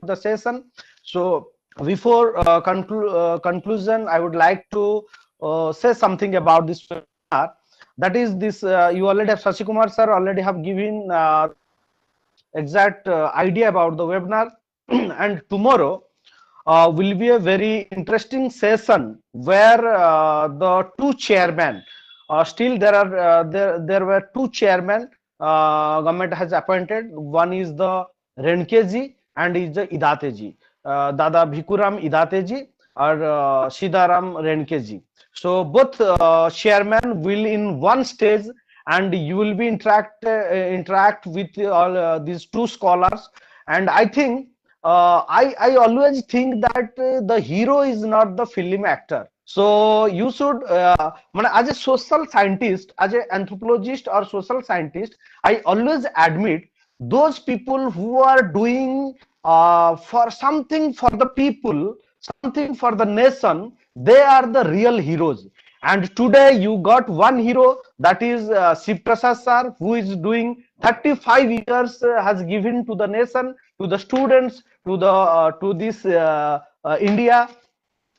the session. So before conclusion, I would like to say something about this webinar. That is this. You already have Sasikumar sir already have given exact idea about the webinar and tomorrow will be a very interesting session where the two chairmen still there are there were two chairmen government has appointed. One is the Renkeji and is the Idateji, Dada Bhikuram Idateji or Sidaram Renkeji. So both chairmen will in one stage and you will be interact with all these two scholars. And I think I always think that the hero is not the film actor. So you should as a social scientist, as an anthropologist or social scientist, I always admit those people who are doing for something for the people, something for the nation, they are the real heroes. And today you got one hero, that is Shiv Prasad sir, who is doing 35 years has given to the nation, to the students, to the to this India.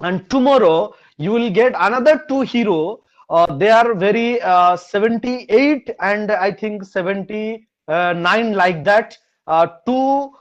and tomorrow you will get another two hero. They are very 78 and I think 79 like that. Two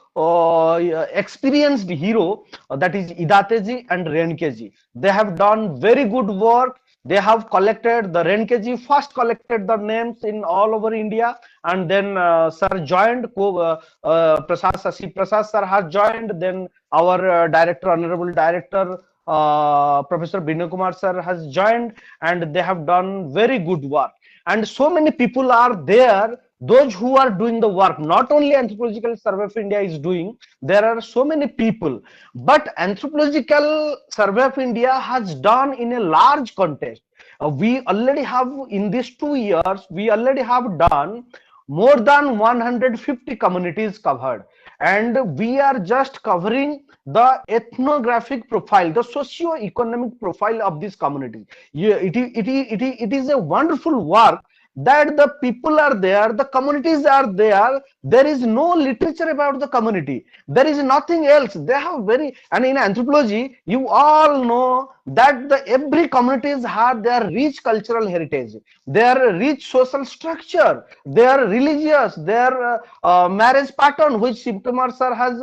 experienced hero, that is Idateji and Renkeji. They have done very good work. They have collected, the Renkeji first collected the names in all over India, and then sir joined, Prasad Sasi Prasad sir has joined, then our director, honorable director, Professor Binu Kumar sir has joined, and they have done very good work. And so many people are there, those who are doing the work. Not only Anthropological Survey of India is doing, there are so many people, but Anthropological Survey of India has done in a large context. We already have, in these 2 years, we already have done more than 150 communities covered, and we are just covering the ethnographic profile, the socio-economic profile of this community. Yeah, it is a wonderful work that the people are there, the communities are there. There is no literature about the community. There is nothing else. They have very, and in anthropology, you all know that the every communities have their rich cultural heritage, their rich social structure, their religious, their marriage pattern, which Shivkumar sir has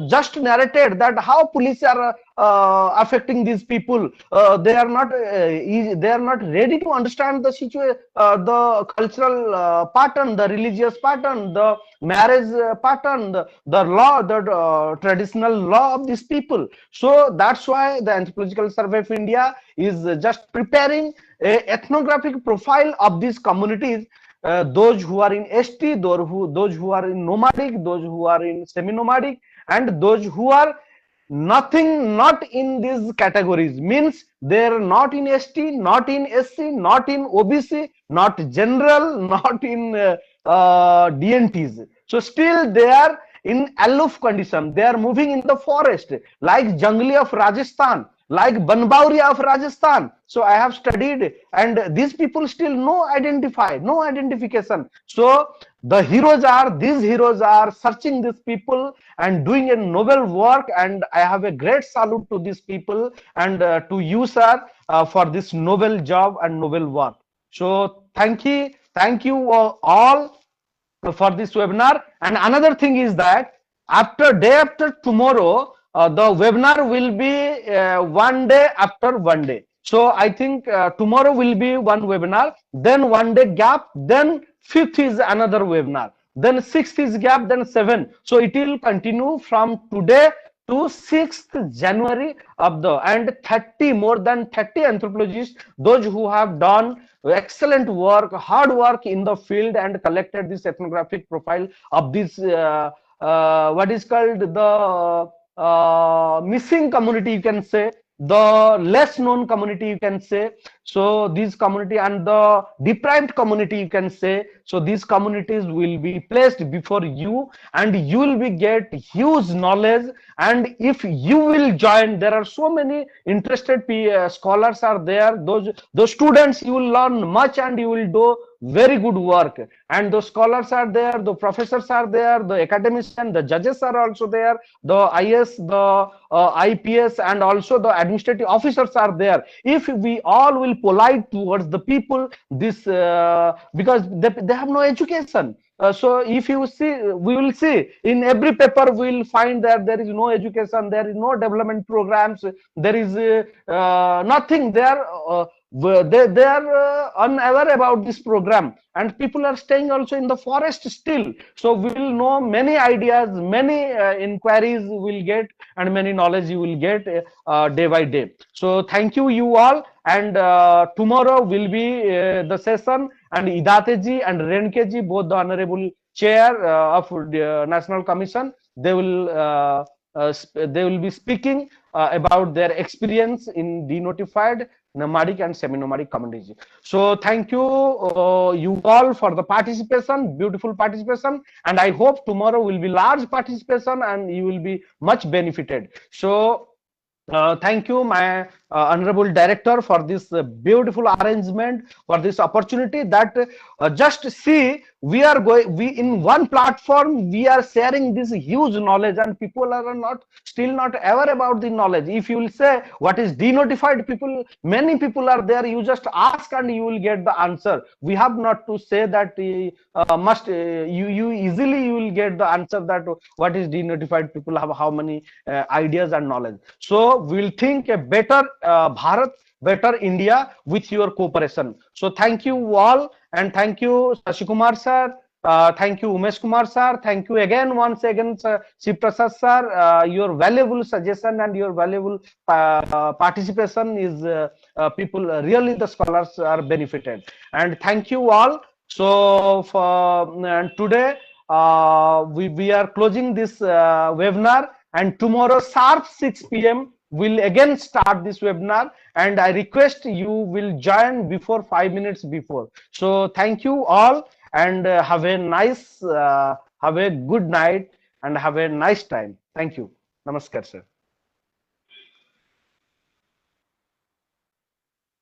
just narrated, that how police are affecting these people. They are not they are not ready to understand the situation, the cultural pattern, the religious pattern, the marriage pattern, the law, the traditional law of these people. So that's why the Anthropological Survey of India is just preparing a ethnographic profile of these communities, those who are in ST, those who are in nomadic, those who are in semi-nomadic, and those who are nothing, not in these categories, means they're not in ST, not in SC, not in OBC, not general, not in DNTs. So still they are in aloof condition. They are moving in the forest, like Jangli of Rajasthan, like Banbauri of Rajasthan. So I have studied, and these people still no identification. So the heroes are, these heroes are searching these people and doing a noble work, and I have a great salute to these people and to you, sir, for this noble job and noble work. So thank you all for this webinar. And another thing is that day after tomorrow, the webinar will be one day after one day. So I think tomorrow will be one webinar, then one day gap, then fifth is another webinar, then sixth is gap, then seven. So it will continue from today to 6th January of the, and 30, more than 30 anthropologists, those who have done excellent work, hard work in the field and collected this ethnographic profile of this what is called the missing community, you can say, the less known community, you can say. So this community and the deprived community, you can say. So these communities will be placed before you, and you will be get huge knowledge. And if you will join, there are so many interested scholars are there. Those students, you will learn much and you will do very good work. And the scholars are there, the professors are there, the academicians, the judges are also there, the IS, the IPS, and also the administrative officers are there. If we all will polite towards the people, this because they have no education. So if you see, we will see in every paper, we will find that there is no education, there is no development programs, there is nothing there. They are unaware about this program, and people are staying also in the forest still. So we will know many ideas, many inquiries will get, and many knowledge you will get day by day. So thank you all, and tomorrow will be the session, and Idateji and Renkeji, both the honorable chair of National Commission, they will be speaking about their experience in denotified, nomadic and semi-nomadic communities. So thank you you all for the participation, beautiful participation, and I hope tomorrow will be large participation and you will be much benefited. So thank you, my Honorable Director for this beautiful arrangement, for this opportunity. That just see, we are going, we in one platform we are sharing this huge knowledge, and people are not still not aware about the knowledge. If you will say what is denotified, people, many people are there, you just ask and you will get the answer. We have not to say that must you easily you will get the answer that what is denotified, people have how many ideas and knowledge. So we'll think a better Bharat, better India with your cooperation. So thank you all, and thank you Shashi Kumar sir, thank you Umesh Kumar sir, thank you again once again Shiv Prasad sir. Your valuable suggestion and your valuable participation is people really the scholars are benefited, and thank you all. So for and today we are closing this webinar, and tomorrow sharp 6 p.m. we'll again start this webinar, and I request you will join before 5 minutes before. So thank you all, and have a nice have a good night and have a nice time. Thank you. Namaskar sir.